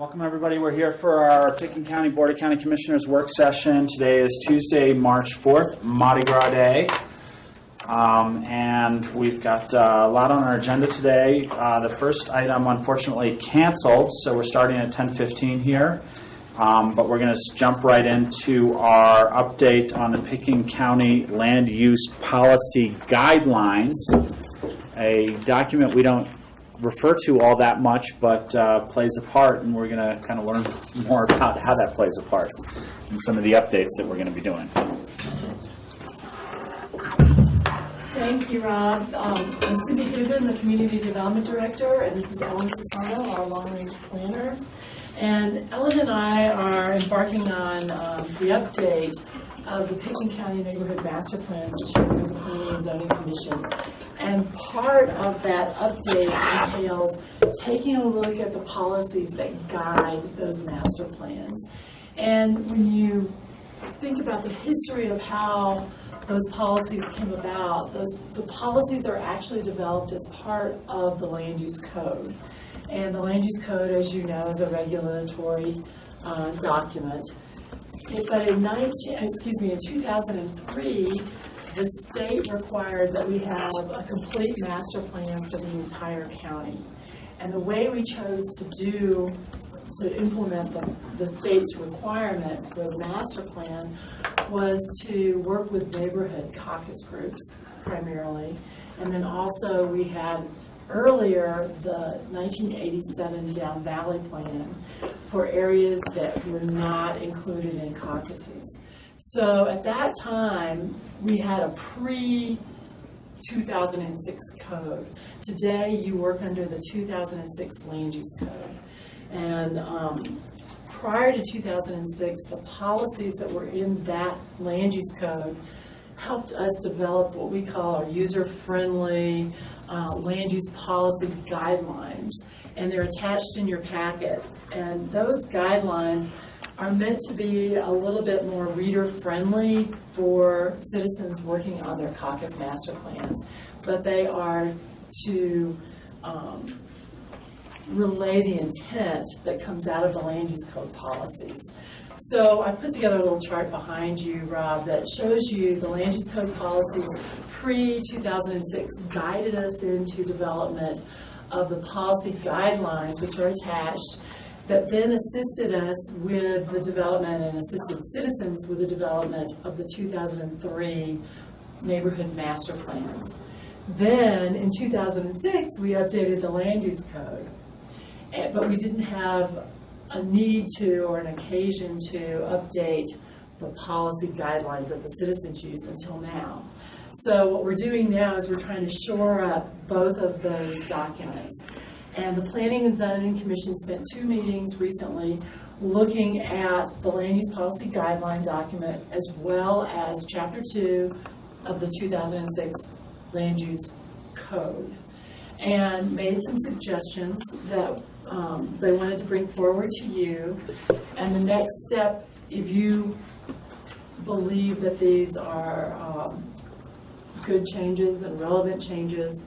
Welcome everybody. We're here for our Pickens County Board of County Commissioners work session. Today is Tuesday, March 4th, Mardi Gras Day. And we've got a lot on our agenda today. The first item unfortunately canceled, so we're starting at 10:15 here. But we're going to jump right into our update on the Pickens County Land Use Policy Guidelines, a document we don't refer to all that much, but plays a part, and we're going to kind of learn more about how that plays a part and some of the updates that we're going to be doing. Thank you, Rob. I'm Cindy Hooven, the Community Development Director, and this is Ellen Susano, our long-range planner. And Ellen and I are embarking on the update of the Pickens County Neighborhood Master Plan issued by the Planning and Zoning Commission. And part of that update entails taking a look at the policies that guide those master plans. And when you think about the history of how those policies came about, the policies are actually developed as part of the Land Use Code. And the Land Use Code, as you know, is a regulatory document. But in 2003, the state required that we have a complete master plan for the entire county. And the way we chose to implement the state's requirement for the master plan was to work with neighborhood caucus groups primarily. And then also we had earlier the 1987 Down Valley Plan for areas that were not included in caucuses. So at that time, we had a pre-2006 code. Today, you work under the 2006 Land Use Code. And prior to 2006, the policies that were in that Land Use Code helped us develop what we call our user-friendly land use policy guidelines. And they're attached in your packet. And those guidelines are meant to be a little bit more reader-friendly for citizens working on their caucus master plans. But they are to relay the intent that comes out of the land use code policies. So I put together a little chart behind you, Rob, that shows you the land use code policies pre-2006 guided us into development of the policy guidelines, which are attached, that then assisted us with the development and assisted citizens with the development of the 2003 neighborhood master plans. Then in 2006, we updated the land use code, but we didn't have a need to or an occasion to update the policy guidelines that the citizens use until now. So what we're doing now is we're trying to shore up both of those documents. And the Planning and Zoning Commission spent 2 meetings recently looking at the Land Use Policy Guideline document as well as Chapter 2 of the 2006 Land Use Code, and made some suggestions that they wanted to bring forward to you. And the next step, if you believe that these are good changes and relevant changes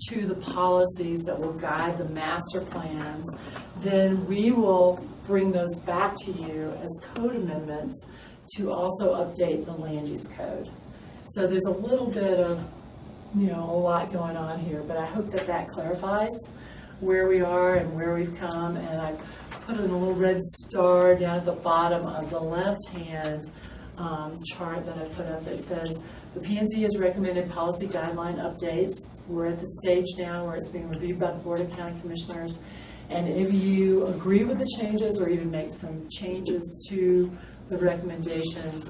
to the policies that will guide the master plans, then we will bring those back to you as code amendments to also update the land use code. So there's a little bit of, a lot going on here, but I hope that that clarifies where we are and where we've come. And I put in a little red star down at the bottom of the left-hand chart that I put up that says the P&Z has recommended policy guideline updates. We're at the stage now where it's being reviewed by the Board of County Commissioners. And if you agree with the changes or even make some changes to the recommendations,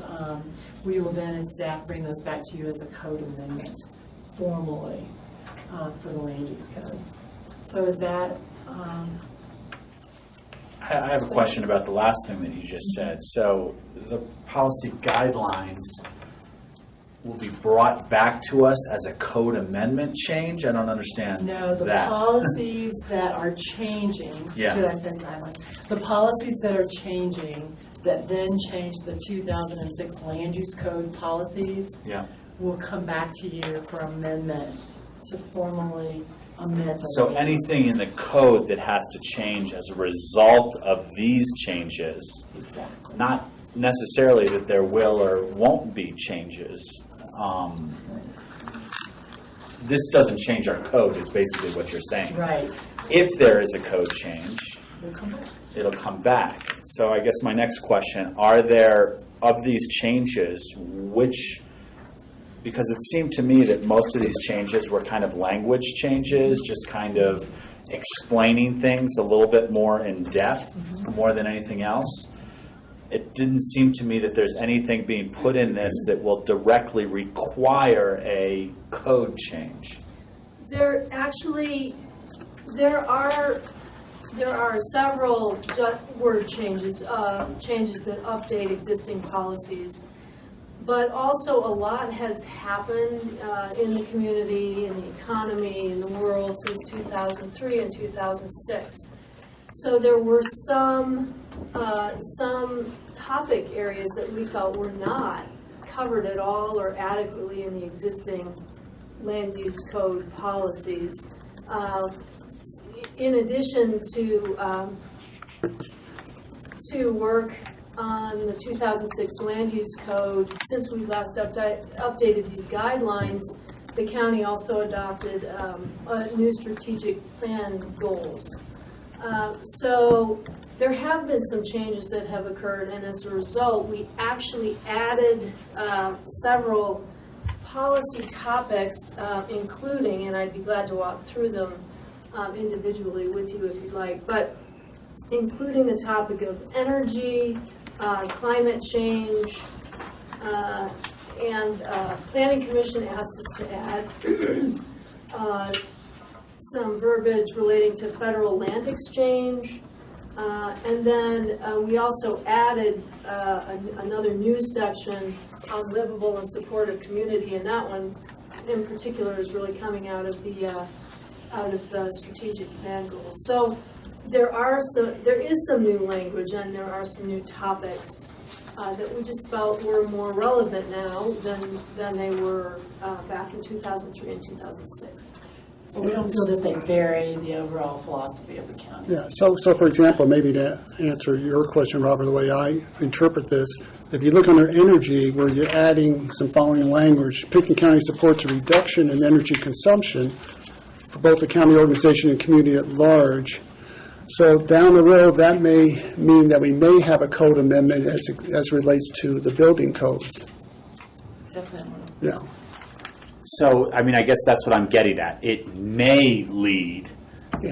we will then as staff bring those back to you as a code amendment formally for the land use code. So is that... I have a question about the last thing that you just said. So the policy guidelines will be brought back to us as a code amendment change? I don't understand that. No, the policies that are changing, Did I say guidelines? The policies that are changing that then change the 2006 Land Use Code policies will come back to you for amendment to formally amend the So land use. anything in the code that has to change as a result of these changes, Exactly. not necessarily that there will or won't be changes. This doesn't change our code is basically what you're saying. Right. If there is a code change, We'll come back. it'll come back. So I guess my next question, are there, of these changes, which, because it seemed to me that most of these changes were kind of language changes, just kind of explaining things a little bit more in depth, more than anything else. It didn't seem to me that there's anything being put in this that will directly require a code change. There are several word changes, changes that update existing policies. But also a lot has happened in the community, in the economy, in the world since 2003 and 2006. So there were some topic areas that we felt were not covered at all or adequately in the existing land use code policies. In addition to work on the 2006 land use code, since we last updated these guidelines, the county also adopted new strategic plan goals. So there have been some changes that have occurred, and as a result, we actually added several policy topics, including, and I'd be glad to walk through them individually with you if you'd like, but including the topic of energy, climate change, and Planning Commission asked us to add some verbiage relating to federal land exchange, and then we also added another new section on livable and supportive community, and that one in particular is really coming out of the strategic plan goals. So there is some new language and there are some new topics that we just felt were more relevant now than they were back in 2003 and 2006. So we don't feel that they vary the overall philosophy of the county. Yeah, so for example, maybe to answer your question, Robert, the way I interpret this, if you look under energy, where you're adding some following language, Pickens County supports a reduction in energy consumption for both the county organization and community at large. So down the road, that may mean that we may have a code amendment as relates to the building codes. Definitely. Yeah. So, I mean, I guess that's what I'm getting at. It may lead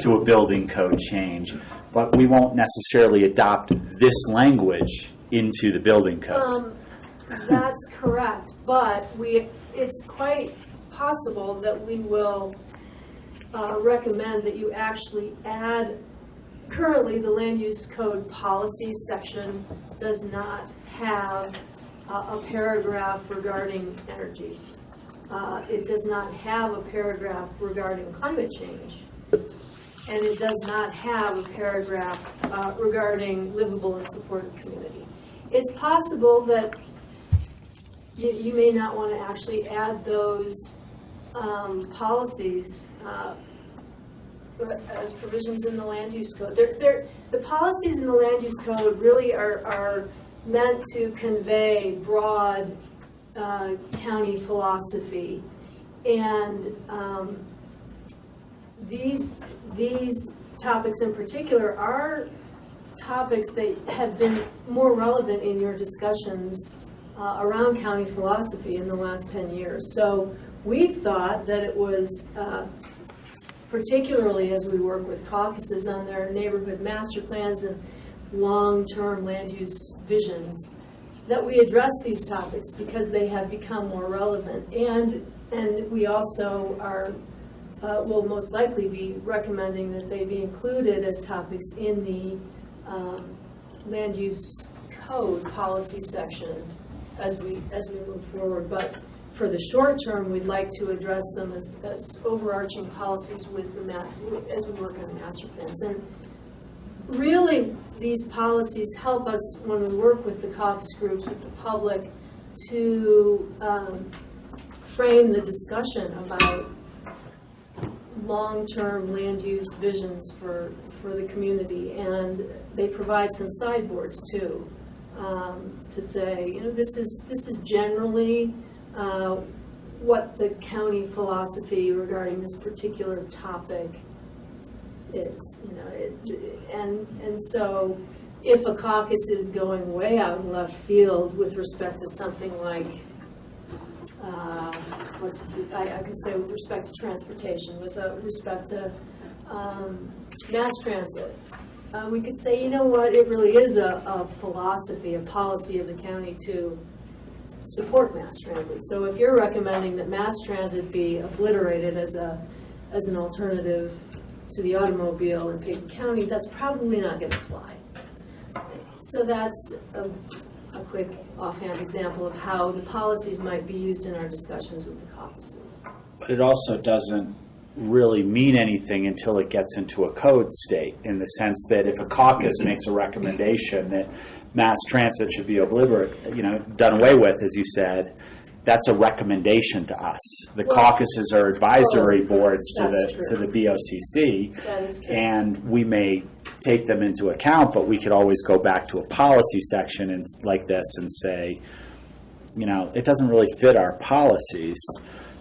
to a building code change, but we won't necessarily adopt this language into the building code. That's correct, but it's quite possible that we will recommend that you actually add. Currently, the land use code policies section does not have a paragraph regarding energy. It does not have a paragraph regarding climate change, and it does not have a paragraph regarding livable and supportive community. It's possible that you may not want to actually add those policies as provisions in the land use code. The policies in the land use code really are meant to convey broad county philosophy, and these topics in particular are topics that have been more relevant in your discussions around county philosophy in the last 10 years. So we thought that it was particularly as we work with caucuses on their neighborhood master plans and long-term land use visions, that we address these topics because they have become more relevant, and we also will most likely be recommending that they be included as topics in the land use code policy section as we move forward. But for the short term, we'd like to address them as overarching policies with as we work on master plans. And really, these policies help us when we work with the caucus groups, with the public, to frame the discussion about long-term land use visions for the community, and they provide some sideboards too, to say, you know, this is generally what the county philosophy regarding this particular topic is, you know, and so if a caucus is going way out in left field with respect to something like, I could say with respect to transportation, with respect to mass transit, we could say, you know what, it really is a philosophy, a policy of the county to support mass transit. So if you're recommending that mass transit be obliterated as an alternative to the automobile in Peyton County, that's probably not going to fly. So that's a quick offhand example of how the policies might be used in our discussions with the caucuses. But it also doesn't really mean anything until it gets into a code state, in the sense that if a caucus makes a recommendation that mass transit should be done away with, as you said, that's a recommendation to us. The caucuses are advisory boards to the BOCC, and we may take them into account, but we could always go back to a policy section and like this and say, you know, it doesn't really fit our policies,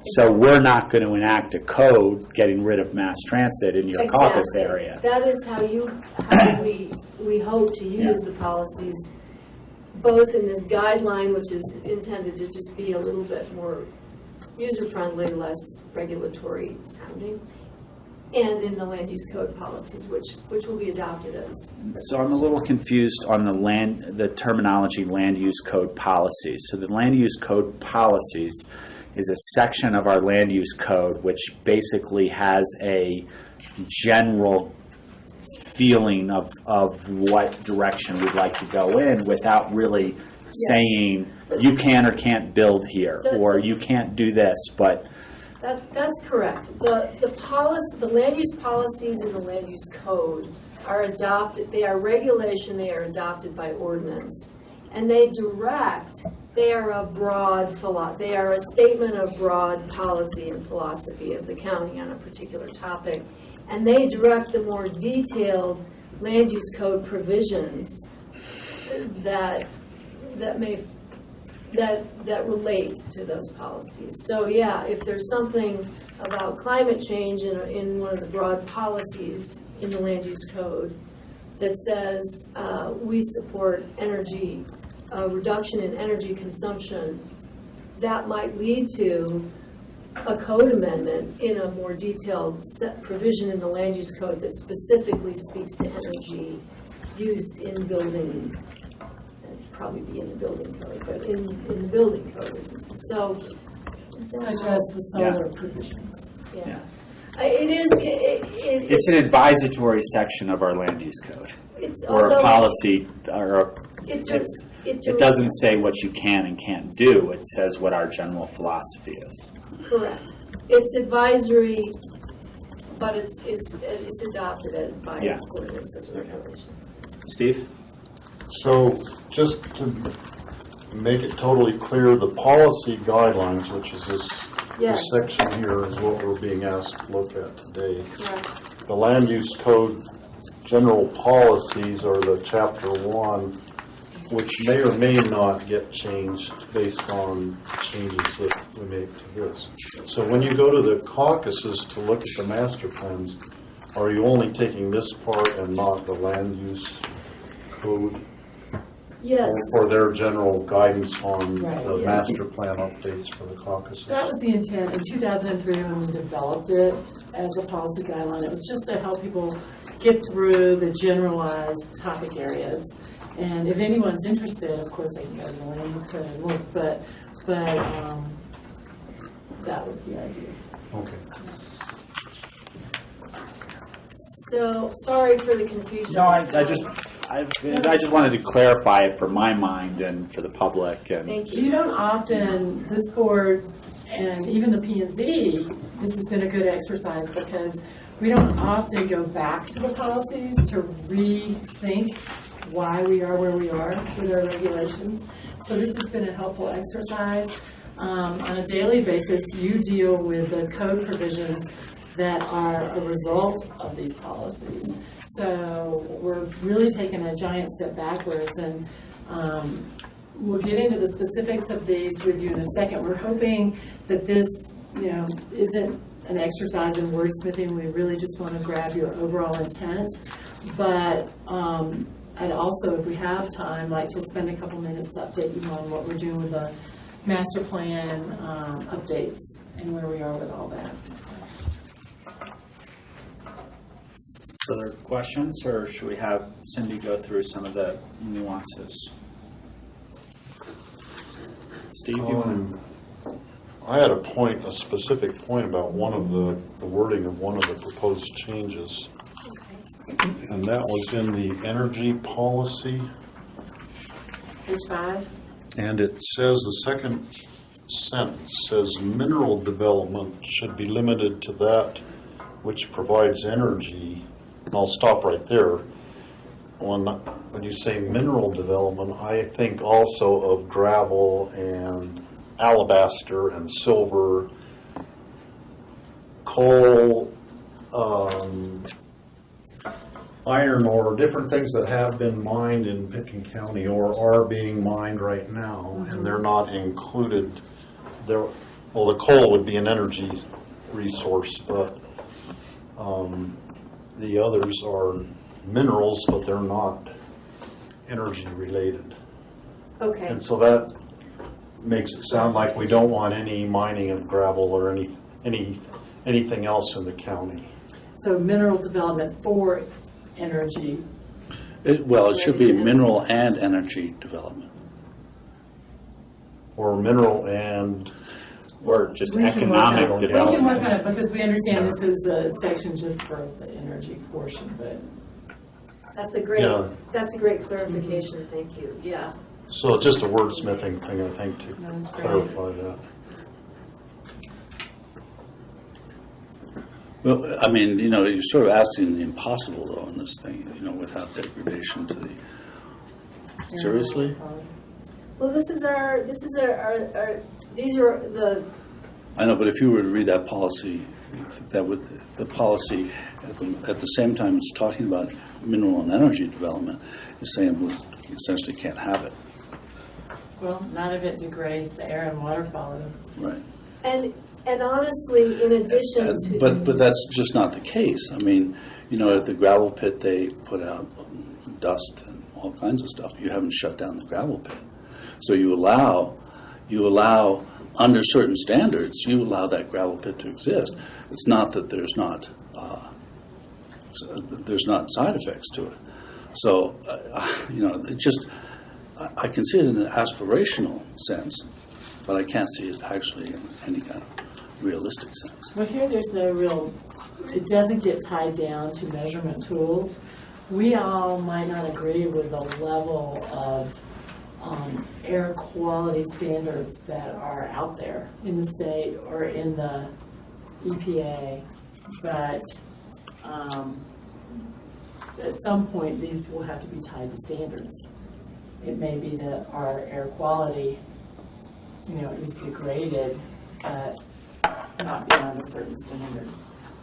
so we're not going to enact a code getting rid of mass transit in your caucus area. That is how we hope to use the policies, both in this guideline, which is intended to just be a little bit more user-friendly, less regulatory sounding, and in the land use code policies, which will be adopted as. So I'm a little confused on the terminology land use code policies. So the land use code policies is a section of our land use code which basically has a general feeling of what direction we'd like to go in, without really saying you can or can't build here, or you can't do this, but That's correct. The land use policies in the land use code are adopted, they are regulation, they are adopted by ordinance, and they are a statement of broad policy and philosophy of the county on a particular topic, and they direct the more detailed land use code provisions that relate to those policies. So yeah, if there's something about climate change in one of the broad policies in the land use code that says we support energy, reduction in energy consumption, that might lead to a code amendment in a more detailed provision in the land use code that specifically speaks to energy use in building. Probably be in the building code, but in the building code. So, Such as the solar provisions. Yeah. It's an advisory section of our land use code, or a policy, it doesn't say what you can and can't do. It says what our general philosophy is. Correct. It's advisory, but it's adopted by ordinances and regulations. Steve? So just to make it totally clear, the policy guidelines, which is this section here, is what we're being asked to look at today. Right. The land use code general policies are the chapter 1, which may or may not get changed based on changes that we make to this. So when you go to the caucuses to look at the master plans, are you only taking this part and not the land use code? Yes. For their general guidance on the master plan updates for the caucuses. That was the intent in 2003 when we developed it as a policy guideline. It was just to help people get through the generalized topic areas. And if anyone's interested, of course, they can go to the land use code and look. But that was the idea. Okay. So sorry for the confusion. No, I just wanted to clarify it for my mind and for the public. And Thank you. You don't often, this board and even the P&Z, this has been a good exercise because we don't often go back to the policies to rethink why we are where we are with our regulations. So this has been a helpful exercise. On a daily basis, you deal with the code provisions that are a result of these policies. So we're really taking a giant step backwards, and we'll get into the specifics of these with you in a second. We're hoping that this, isn't an exercise in wordsmithing. We really just want to grab your overall intent. But I'd also, if we have time, like to spend a couple minutes to update you on what we're doing with the master plan updates and where we are with all that. Other questions, or should we have Cindy go through some of the nuances? Steve, you want to? I had a specific point about one of the wording of one of the proposed changes. And that was in the energy policy. Page 5. And it says, the second sentence says, mineral development should be limited to that which provides energy. And I'll stop right there. When you say mineral development, I think also of gravel and alabaster and silver, coal, iron ore, different things that have been mined in Pitkin County or are being mined right now, and they're not included. Well, the coal would be an energy resource, but the others are minerals, but they're not energy related. Okay. And so that makes it sound like we don't want any mining of gravel or anything else in the county. So mineral development for energy. It should be mineral and energy development. Or mineral and Or just We can work economic on it. development? We can work on it, because we understand this is a section just for the energy portion, but. That's a great, Yeah. that's a great clarification, thank you, yeah. so just a wordsmithing thing, I think, to That's great. clarify that. Well, I mean, you're sort of asking the impossible, though, in this thing, without degradation to the... Seriously? Well, these are the, I know, but if you were to read that policy, the policy at the same time it's talking about mineral and energy development is saying we essentially can't have it. Well, none of it degrades the air and water quality. Right. and honestly, in addition to. But that's just not the case. I mean, at the gravel pit they put out dust and all kinds of stuff. You haven't shut down the gravel pit. So you allow under certain standards, you allow that gravel pit to exist. It's not that there's not side effects to it. So, I can see it in an aspirational sense, but I can't see it actually in any kind of realistic sense. Well, here there's no real, it doesn't get tied down to measurement tools. We all might not agree with the level of air quality standards that are out there in the state or in the EPA, but at some point these will have to be tied to standards. It may be that our air quality, is degraded, but not beyond a certain standard.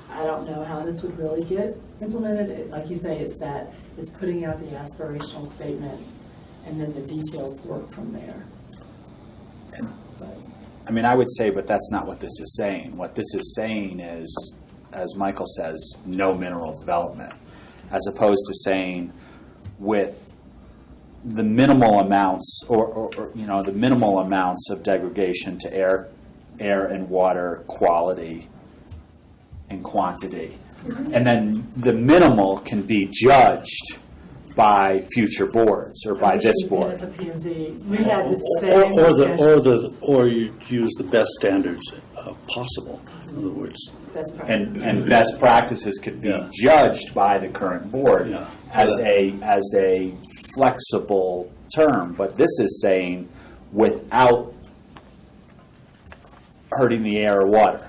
I don't know how this would really get implemented. Like you say, it's putting out the aspirational statement, and then the details work from there. I mean, I would say, but that's not what this is saying. What this is saying is, as Michael says, no mineral development, as opposed to saying with the minimal amounts or the minimal amounts of degradation to air and water quality and quantity. And then the minimal can be judged by future boards or by this board. At the P&Z, we had the same Or you use the best standards possible. In other words, And best practices could be Yeah. judged by the current board Yeah. as a flexible term. But this is saying without hurting the air or water,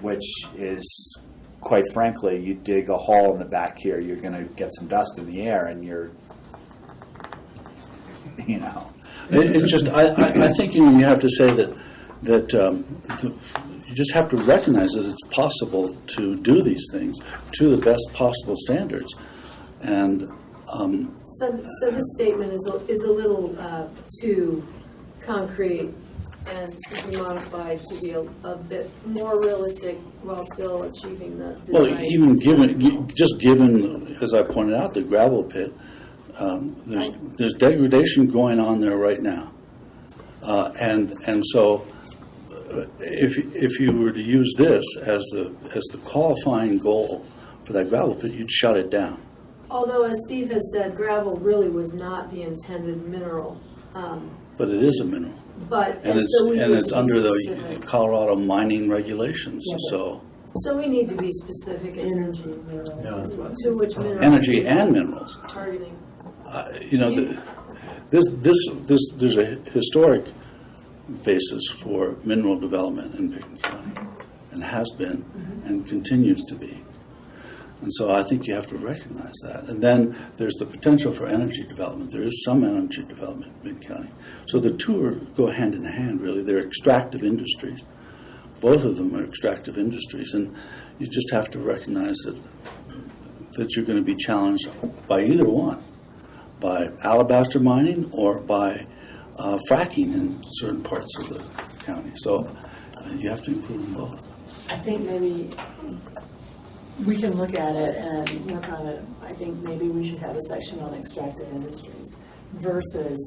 which is, quite frankly, you dig a hole in the back here, you're going to get some dust in the air, and It's just I think you have to say that you just have to recognize that it's possible to do these things to the best possible standards. And So this statement is a little too concrete and should be modified to be a bit more realistic while still achieving the design. well, even given, as I pointed out, the gravel pit, there's degradation going on there right now, and so if you were to use this as the qualifying goal for that gravel pit, you'd shut it down. Although, as Steve has said, gravel really was not the intended mineral. But it is a mineral, And it's under the Colorado mining regulations. Yeah, So we need to be specific as Energy, minerals. to which mineral. Energy and minerals. Targeting. There's a historic basis for mineral development in Pickens County, and has been, and continues to be. And so I think you have to recognize that. And then there's the potential for energy development. There is some energy development in Pickens County. So the two go hand in hand, really. They're extractive industries. Both of them are extractive industries, and you just have to recognize that you're going to be challenged by either one, by alabaster mining or by fracking in certain parts of the county. So you have to include them both. I think maybe we can look at it and work on it. I think maybe we should have a section on extractive industries versus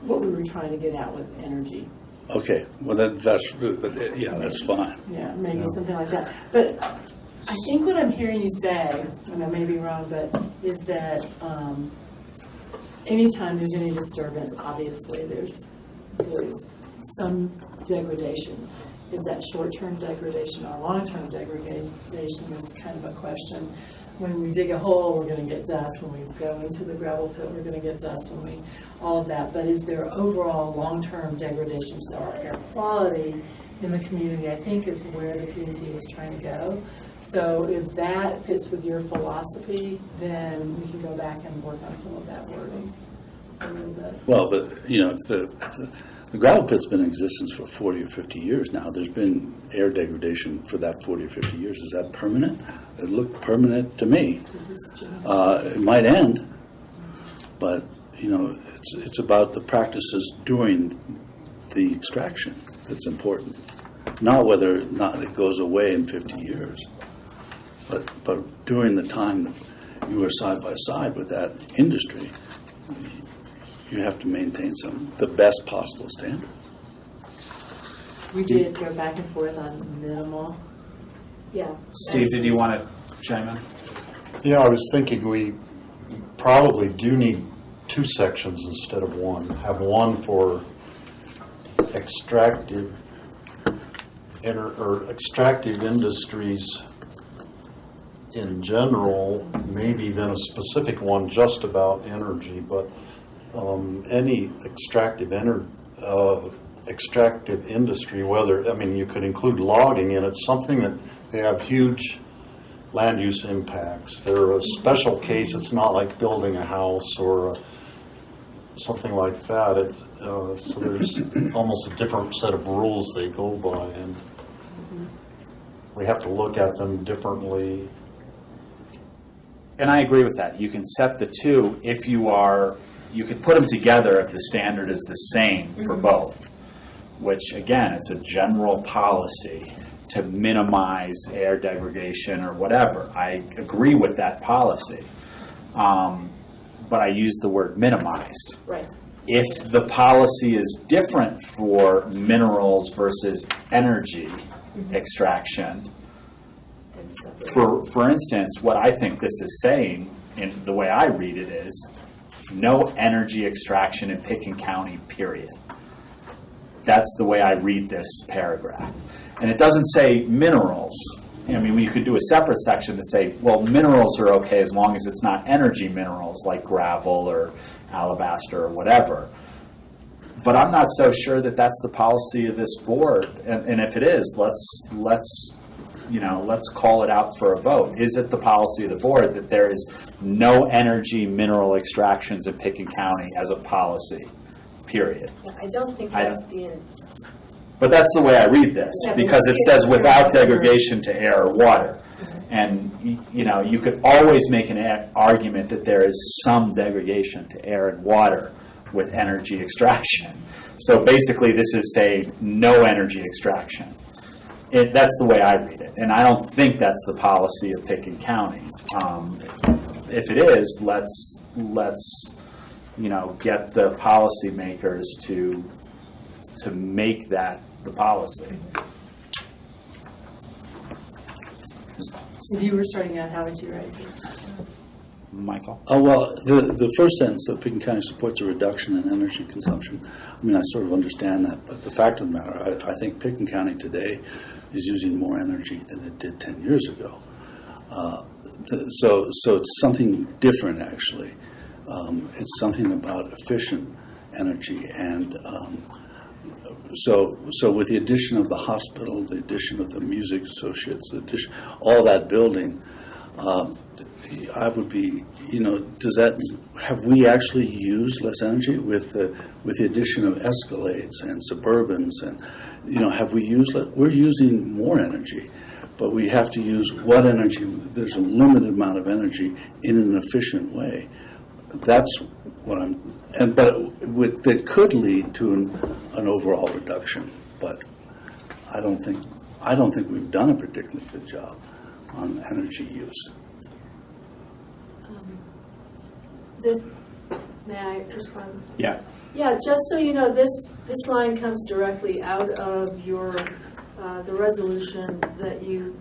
what we were trying to get at with energy. Okay, well that's fine. Yeah, maybe something like that. But I think what I'm hearing you say, and I may be wrong, but is that anytime there's any disturbance, obviously there's some degradation. Is that short-term degradation or long-term degradation? Is kind of a question. When we dig a hole, we're going to get dust. When we go into the gravel pit, we're going to get dust. All of that. But is there overall long-term degradation to our air quality in the community? I think is where the P&Z was trying to go. So if that fits with your philosophy, then we can go back and work on some of that wording a little bit. Well, but the gravel pit's been in existence for 40 or 50 years now. There's been air degradation for that 40 or 50 years. Is that permanent? It looked permanent to me. It might end, but it's about the practices during the extraction that's important, not whether or not it goes away in 50 years, but during the time that you are side by side with that industry, you have to maintain the best possible standards. We did go back and forth on minimal. Yeah. Steve, did you want to chime in? Yeah, I was thinking we probably do need two sections instead of one. Have one for extractive industries in general, maybe then a specific one just about energy, but any extractive industry, you could include logging in it, something that they have huge land use impacts. They're a special case. It's not like building a house or something like that. So there's almost a different set of rules they go by, and we have to look at them differently. And I agree with that. You can set the two if you could put them together if the standard is the same for both, which again, it's a general policy to minimize air degradation or whatever. I agree with that policy, but I use the word minimize. Right. If the policy is different for minerals versus energy extraction, for instance, what I think this is saying, in the way I read it, is no energy extraction in Pickens County, period. That's the way I read this paragraph. And it doesn't say minerals. You could do a separate section to say, well, minerals are okay as long as it's not energy minerals like gravel or alabaster or whatever. But I'm not so sure that that's the policy of this board. And if it is, let's call it out for a vote. Is it the policy of the board that there is no energy mineral extractions in Pickens County as a policy, period? I don't think that's the end. But that's the way I read this, Yeah, because it says without degradation to air or water. And, you could always make an argument that there is some degradation to air and water with energy extraction. So basically, this is saying no energy extraction. That's the way I read it. And I don't think that's the policy of Pickens County. If it is, let's get the policymakers to make that the policy. If you were starting out, how would you write it? Michael? Well, the first sentence, that Pickens County supports a reduction in energy consumption, I mean, I sort of understand that, but the fact of the matter, I think Pickens County today is using more energy than it did 10 years ago. So it's something different, actually. It's something about efficient energy, and so with the addition of the hospital, the addition of the music associates, all that building, I would be, have we actually used less energy with the addition of Escalades and Suburbans, and have we used we're using more energy, but we have to use what energy? There's a limited amount of energy in an efficient way. That's what that could lead to an overall reduction, but I don't think we've done a particularly good job on energy use. May I respond? Yeah. Yeah, just so you know, this line comes directly out of your, the resolution that you,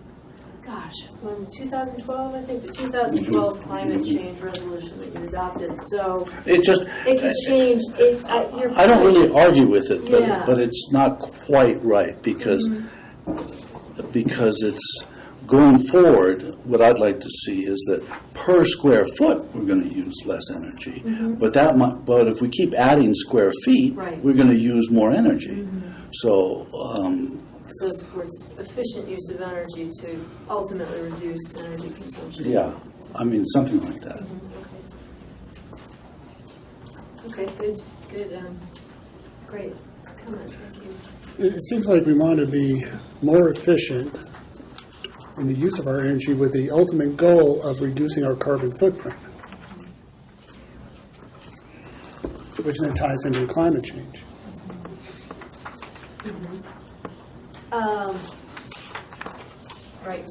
when 2012, I think, the 2012 climate change resolution that you adopted, so It can change. I don't really argue with it, Yeah. but it's not quite right, because it's going forward. What I'd like to see is that per square foot we're going to use less energy, but if we keep adding square feet, Right. we're going to use more energy. So So it supports efficient use of energy to ultimately reduce energy consumption. yeah, I mean something like that. Okay, good, great comment, thank you. It seems like we want to be more efficient in the use of our energy with the ultimate goal of reducing our carbon footprint, which then ties into climate change. Right.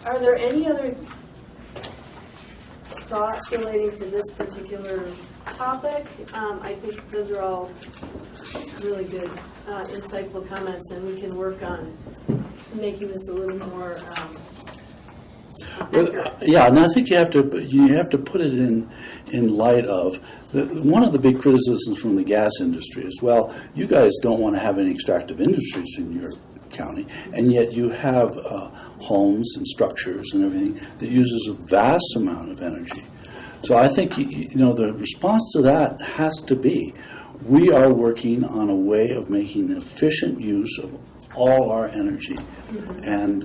Are there any other thoughts relating to this particular topic? I think those are all really good, insightful comments, and we can work on making this a little more accurate. Yeah, and I think you have to put it in light of one of the big criticisms from the gas industry is, well, you guys don't want to have any extractive industries in your county, and yet you have homes and structures and everything that uses a vast amount of energy. So I think the response to that has to be, we are working on a way of making efficient use of all our energy, and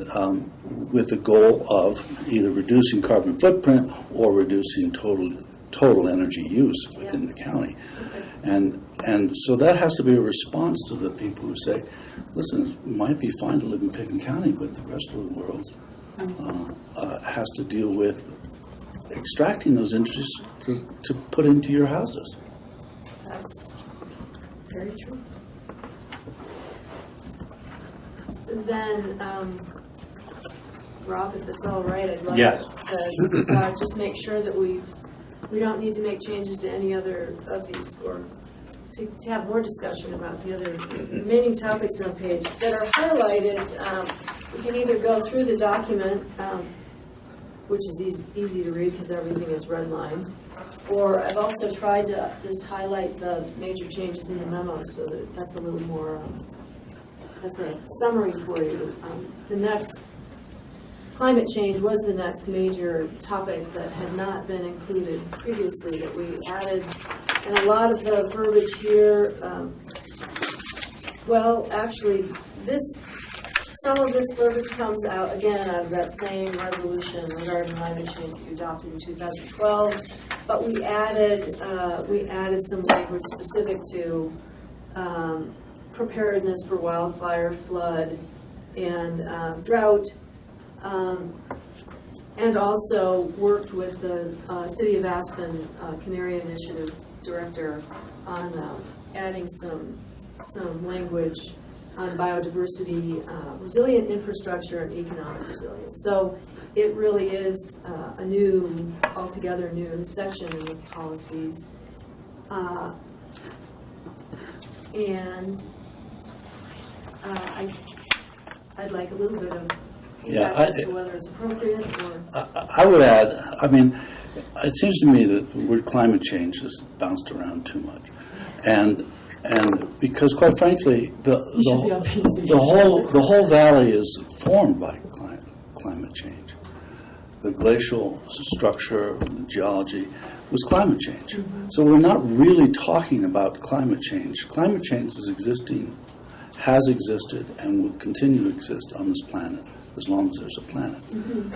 with the goal of either reducing carbon footprint or reducing total energy use within the county. And so that has to be a response to the people who say, listen, it might be fine to live in Pickens County, but the rest of the world has to deal with extracting those interests to put into your houses. That's very true. Then, Rob, if it's all right, I'd like Yes. to just make sure that we don't need to make changes to any other of these, or to have more discussion about the other remaining topics on the page that are highlighted. We can either go through the document, which is easy to read because everything is redlined, or I've also tried to just highlight the major changes in the memo so that that's a little more, that's a summary for you. The next, climate change was the next major topic that had not been included previously that we added, and a lot of the verbiage here, well, actually, some of this verbiage comes out, again, out of that same resolution regarding climate change that you adopted in 2012, but we added some language specific to preparedness for wildfire, flood, and drought, and also worked with the City of Aspen Canary Initiative Director on adding some language on biodiversity, resilient infrastructure, and economic resilience. So it really is a new, altogether new section in the policies. And I'd like a little bit of feedback as to whether it's appropriate or... I would add, I mean, it seems to me that the word climate change has bounced around too much. And because, quite frankly, the whole valley is formed by climate change. The glacial structure, the geology was climate change. Mm-hmm. So we're not really talking about climate change. Climate change is existing, has existed, and will continue to exist on this planet as long as there's a planet. Mm-hmm.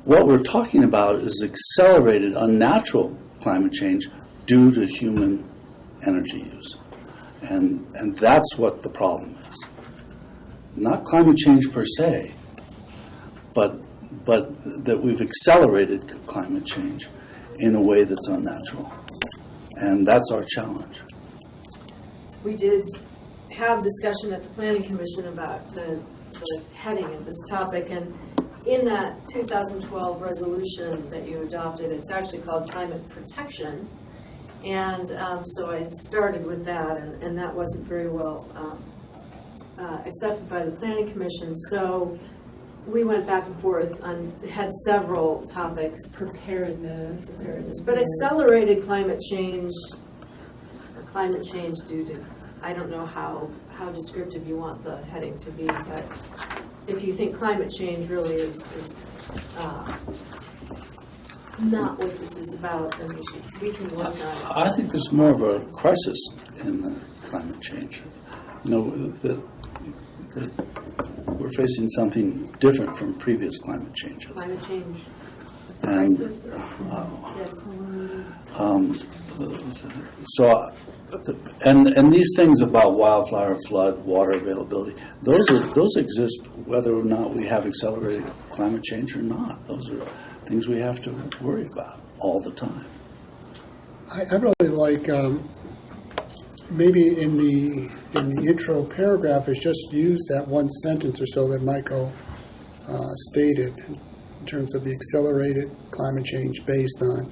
What we're talking about is accelerated, unnatural climate change due to human energy use. And that's what the problem is. Not climate change per se, but that we've accelerated climate change in a way that's unnatural. And that's our challenge. We did have discussion at the Planning Commission about the heading of this topic, and in that 2012 resolution that you adopted, it's actually called climate protection. And so I started with that, and that wasn't very well accepted by the Planning Commission. So we went back and forth on, had several topics. Preparedness. But accelerated climate change, or climate change due to, I don't know how descriptive you want the heading to be, but if you think climate change really is not what this is about, then we can work on it. I think there's more of a crisis in the climate change. You know, that we're facing something different from previous climate changes. Climate change And crisis? so, and these things about wildfire, flood, water availability, those exist whether or not we have accelerated climate change or not. Those are things we have to worry about all the time. I really like maybe in the intro paragraph is just use that one sentence or so that Michael stated in terms of the accelerated climate change based on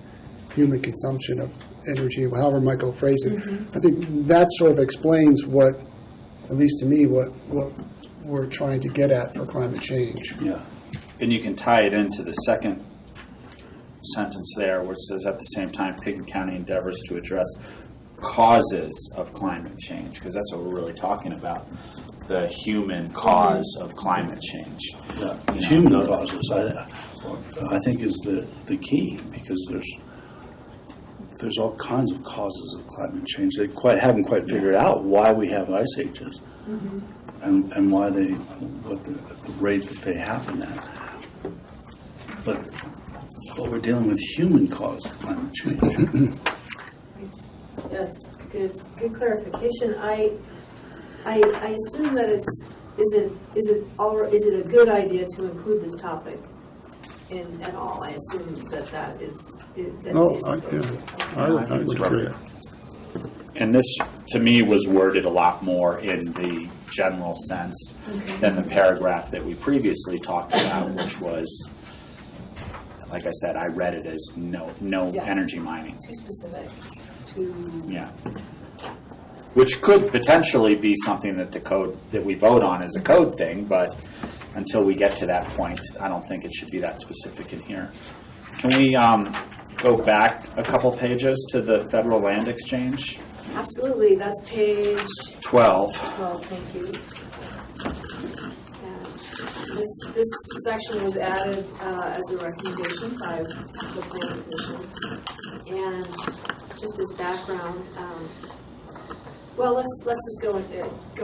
human consumption of energy, however Michael phrased it. Mm-hmm. I think that sort of explains what, at least to me, what we're trying to get at for climate change. Yeah. And you can tie it into the second sentence there, which says, at the same time, Pickens County endeavors to address causes of climate change, because that's what we're really talking about, the human cause of climate change. Yeah. Human causes, I think, is the key, because there's all kinds of causes of climate change. They haven't quite figured out why we have ice ages, mm-hmm. and why what the rate that they happen at. But we're dealing with human-caused climate change. Yes, good clarification. I assume that is it a good idea to include this topic at all? I assume that is. I would agree. And this, to me, was worded a lot more in the general sense than the paragraph that we previously talked about, which was, like I said, I read it as no energy mining. Too specific. Yeah. Which could potentially be something that the code that we vote on is a code thing, but until we get to that point, I don't think it should be that specific in here. Can we go back a couple pages to the Federal Land Exchange? Absolutely. That's page 12. 12, thank you. This section was added as a recommendation by the Planning Commission. And just as background, well, let's just go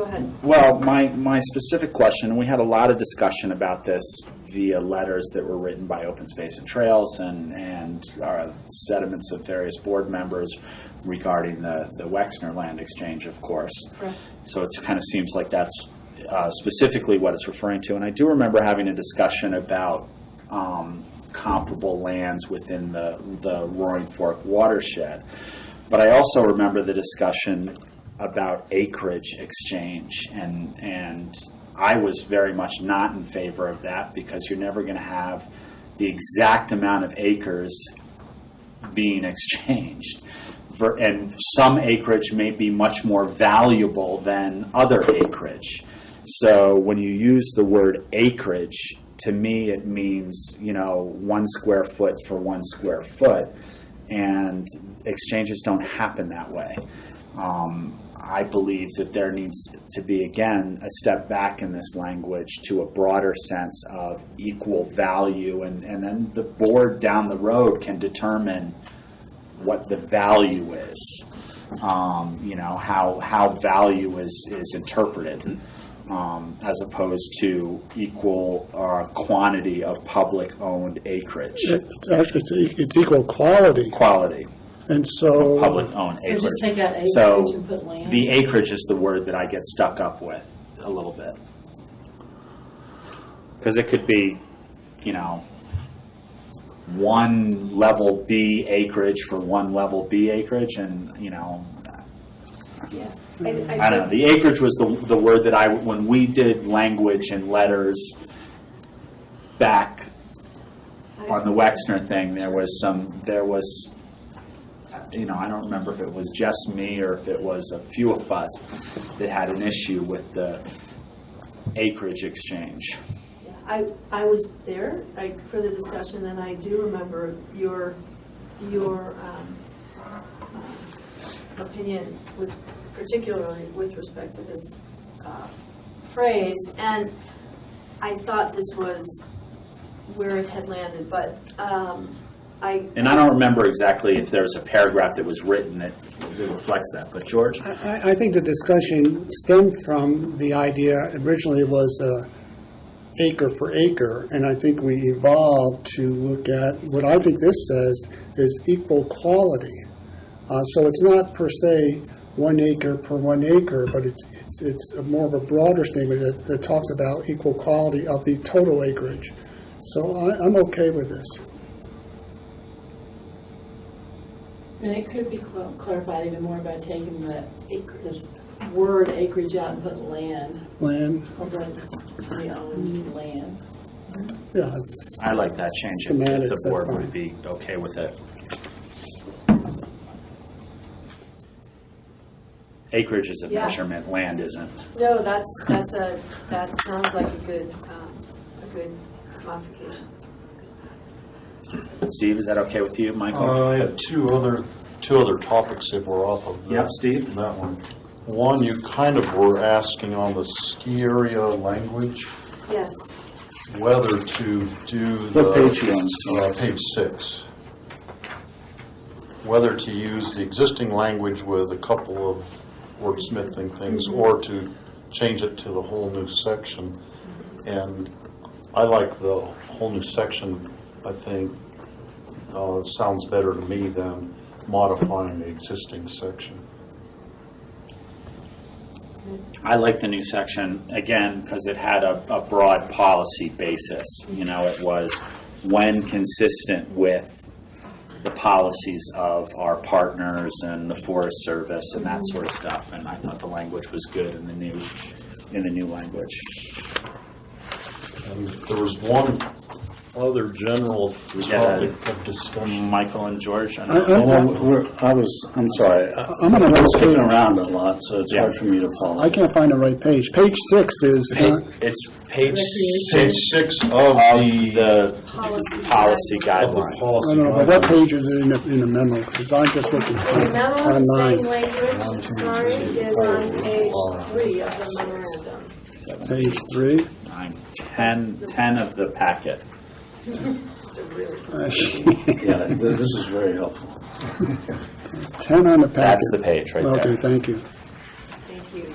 ahead. Well, my specific question, we had a lot of discussion about this via letters that were written by Open Space and Trails and sediments of various board members regarding the Wexner land exchange, of course. Correct. So it kind of seems like that's specifically what it's referring to. And I do remember having a discussion about comparable lands within the Roaring Fork watershed. But I also remember the discussion about acreage exchange, and I was very much not in favor of that, because you're never going to have the exact amount of acres being exchanged. And some acreage may be much more valuable than other acreage. So when you use the word acreage, to me it means, 1 square foot for 1 square foot, and exchanges don't happen that way. I believe that there needs to be, again, a step back in this language to a broader sense of equal value, and then the board down the road can determine what the value is, how value is interpreted, as opposed to equal quantity of public-owned acreage. It's equal quality. Quality. And so, Public-owned So acreage. just take out acreage So and put land? the acreage is the word that I get stuck up with a little bit. Because it could be, 1 level B acreage for 1 level B acreage, and, Yeah. I don't know. The acreage was the word that when we did language and letters back on the Wexner thing, there was, I don't remember if it was just me or if it was a few of us that had an issue with the acreage exchange. I was there for the discussion, and I do remember your opinion, particularly with respect to this phrase, and I thought this was where it had landed, but And I don't remember exactly if there's a paragraph that was written that reflects that, but George? I think the discussion stemmed from the idea, originally it was acre for acre, and I think we evolved to look at, what I think this says is equal quality. So it's not per se 1 acre per 1 acre, but it's more of a broader statement that talks about equal quality of the total acreage. So I'm okay with this. And it could be clarified even more by taking the word acreage out and put land, Land, publicly owned land. yeah, it's, I like that change. If Semantics, the board that's would fine. be okay with it. Acreage is a Yeah. measurement, land isn't. no, that sounds like a good modification. Steve, is that okay with you, Michael? I had two other topics that were off of Yep, Steve? that one. One, you kind of were asking on the ski area language, Yes. whether to do What page you on? page 6. Whether to use the existing language with a couple of wordsmithing things, or to change it to the whole new section. And I like the whole new section. I think sounds better to me than modifying the existing section. I like the new section, again, because it had a broad policy basis. It was when consistent with the policies of our partners and the Forest Service and that sort of stuff. And I thought the language was good in the new language. And there was one other general topic of discussion. Michael and George, I I- don't know. I'm sorry. I'm on the I'm right skipping page. around a lot, so it's hard for me to follow. I can't find the right page. Page 6 is, It's page Page 6 of the Policy policy of the guidelines. I policy don't know, but what guidelines. page is it in the memo? Because I'm just looking The memo, the online. same language, sorry, is on page 3 of the memorandum. 7, Page 3. 9, 10 of the packet. Just a really Yeah, this is very helpful. 10 on the packet. That's the page right Okay, there. thank you. Thank you.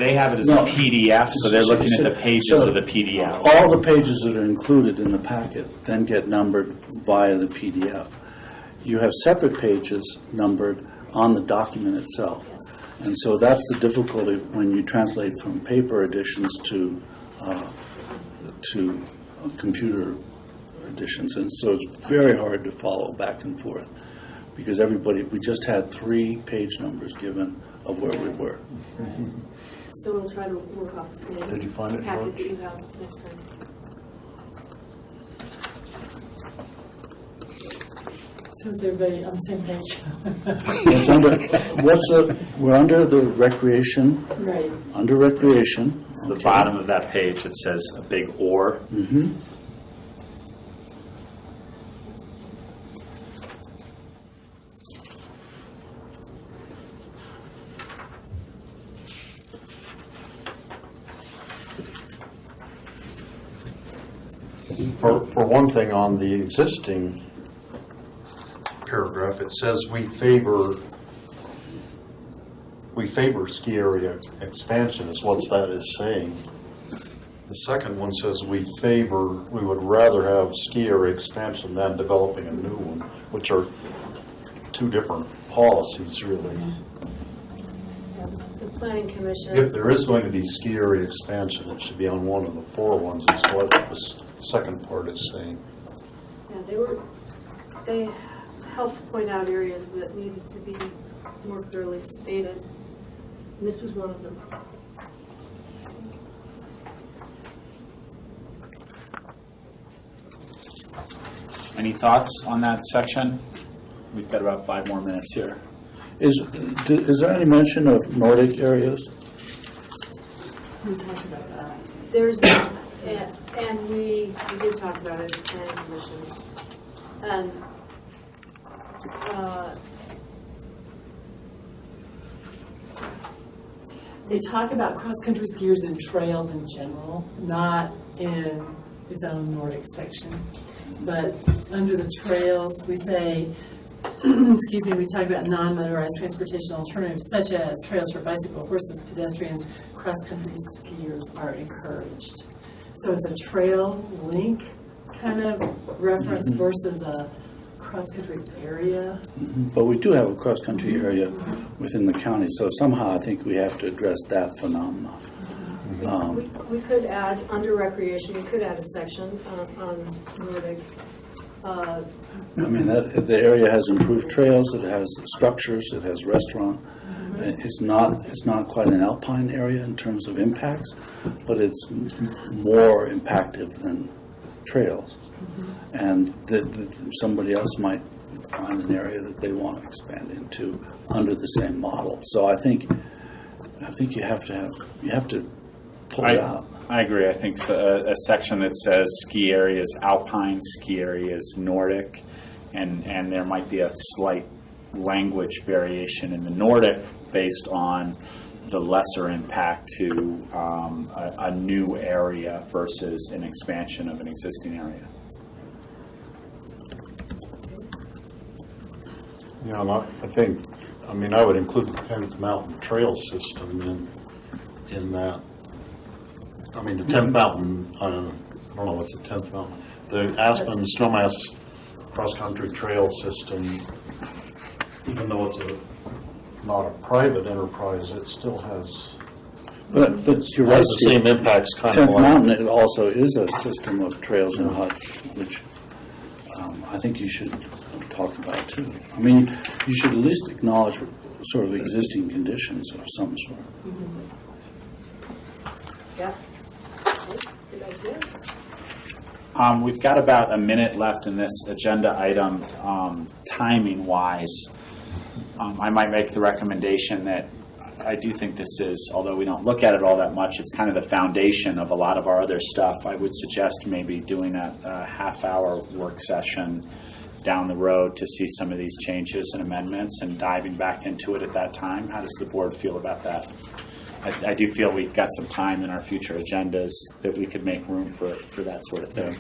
they have it as No. a PDF, so they're looking at the pages of the PDF. All the pages that are included in the packet then get numbered via the PDF. You have separate pages numbered on the document itself. And so that's the difficulty when you translate from paper editions to computer editions. And so it's very hard to follow back and forth because we just had 3 page numbers given of where we were. So we'll try to work off the same Did you find it, packet George? that you have next time. So is everybody on the same page? We're under the recreation, Right. under recreation. It's the okay. bottom of that page, it says a big or. Mhm. For one thing, on the existing paragraph, it says we favor ski area expansion is what that is saying. The second one says we would rather have ski area expansion than developing a new one, which are 2 different policies, really. The planning commission. If there is going to be ski area expansion, it should be on one of the 4 ones, is what the second part is saying. Yeah, they helped point out areas that needed to be more clearly stated. And this was one of them. Any thoughts on that section? We've got about 5 more minutes here. Is there any mention of Nordic areas? We talked about that. There's, and we did talk about it as planning commission. And They talk about cross-country skiers and trails in general, not in its own Nordic section. But under the trails, we say, excuse me, we talk about non-motorized transportation alternatives such as trails for bicycle, horses, pedestrians, cross-country skiers are encouraged. So it's a trail link kind of reference versus a cross-country area. But we do have a cross-country area within the county, so somehow I think we have to address that phenomenon. we could add, under recreation, we could add a section on Nordic. I mean, the area has improved trails, it has structures, it has restaurant. It's not quite an alpine area in terms of impacts, but it's more impactive than trails. And somebody else might find an area that they want to expand into under the same model. So I think you have to pull it out. I agree. I think a section that says ski areas alpine, ski areas Nordic, and there might be a slight language variation in the Nordic based on the lesser impact to a new area versus an expansion of an existing area. Yeah, and I would include the 10th Mountain Trail System in that. I mean, the 10th Mountain, I don't know what's the 10th Mountain. The Aspen Snowmass Cross-Country Trail System, even though it's not a private enterprise, it still has But you're right, the same impacts kind of 10th like. Mountain, it also is a system of trails and huts, which I think you should talk about too. I mean, you should at least acknowledge sort of existing conditions of some sort. Yeah. Good idea. We've got about a minute left in this agenda item, timing-wise. I might make the recommendation that I do think this is, although we don't look at it all that much, it's kind of the foundation of a lot of our other stuff. I would suggest maybe doing a half-hour work session down the road to see some of these changes and amendments and diving back into it at that time. How does the board feel about that? I do feel we've got some time in our future agendas that we could make room for that sort of thing.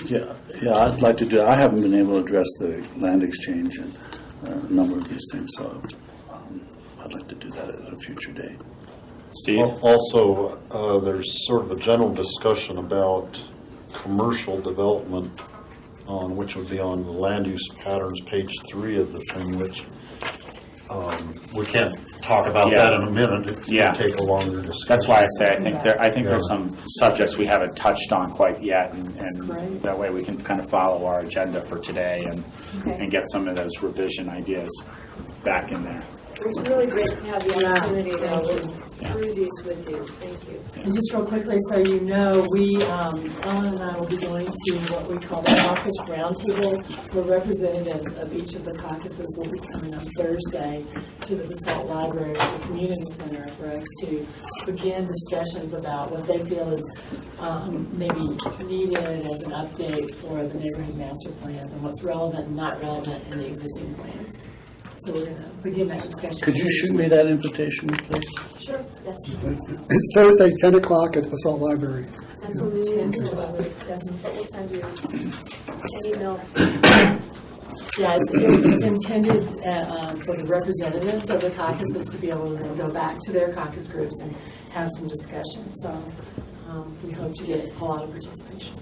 Yeah, I'd like to do. I haven't been able to address the land exchange and a number of these things, so I'd like to do that at a future date. Steve? Also, there's sort of a general discussion about commercial development which would be on the land use patterns, page 3 of the thing, which we can't talk about that in a minute. It's going to take a longer discussion. That's why I say I think there's some subjects we haven't touched on quite yet, and that way we can kind of follow our agenda for today and get some of those revision ideas back in there. It's really great to have the opportunity to work through these with you. Thank you. And just real quickly, so you know, Ellen and I will be going to what we call the caucus roundtable, where representatives of each of the caucuses will be coming on Thursday to the BOCC Library at the Community Center for us to begin discussions about what they feel is maybe needed as an update for the neighborhood master plans and what's relevant and not relevant in the existing plans. So we're going to begin that discussion. Could you shoot me that invitation, please? Sure. Yes. It's Thursday, 10 o'clock at the BOCC Library. Until noon. Yes. What time do you an email? Yeah, it's intended for the representatives of the caucuses to be able to go back to their caucus groups and have some discussion. So we hope to get a lot of participation.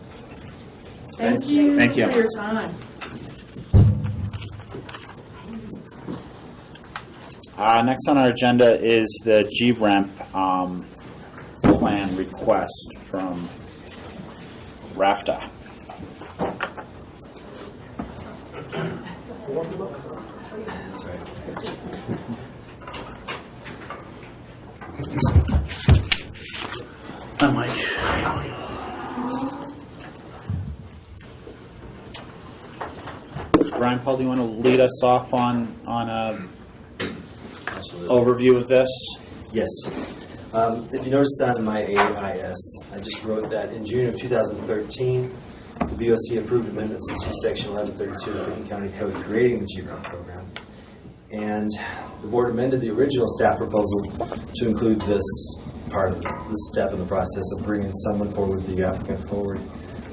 Thank you for your time. Next on our agenda is the GREMP plan request from RAFTA. Hi, Mike. Brian Paul, do you want to lead us off on a overview of this? Yes. If you notice that in my AIS, I just wrote that in June of 2013, the BOCC approved amendments to Section 1132 of the Licking County Code creating the GREMP program. And the board amended the original staff proposal to include this part of this step in the process of bringing someone forward, the applicant forward,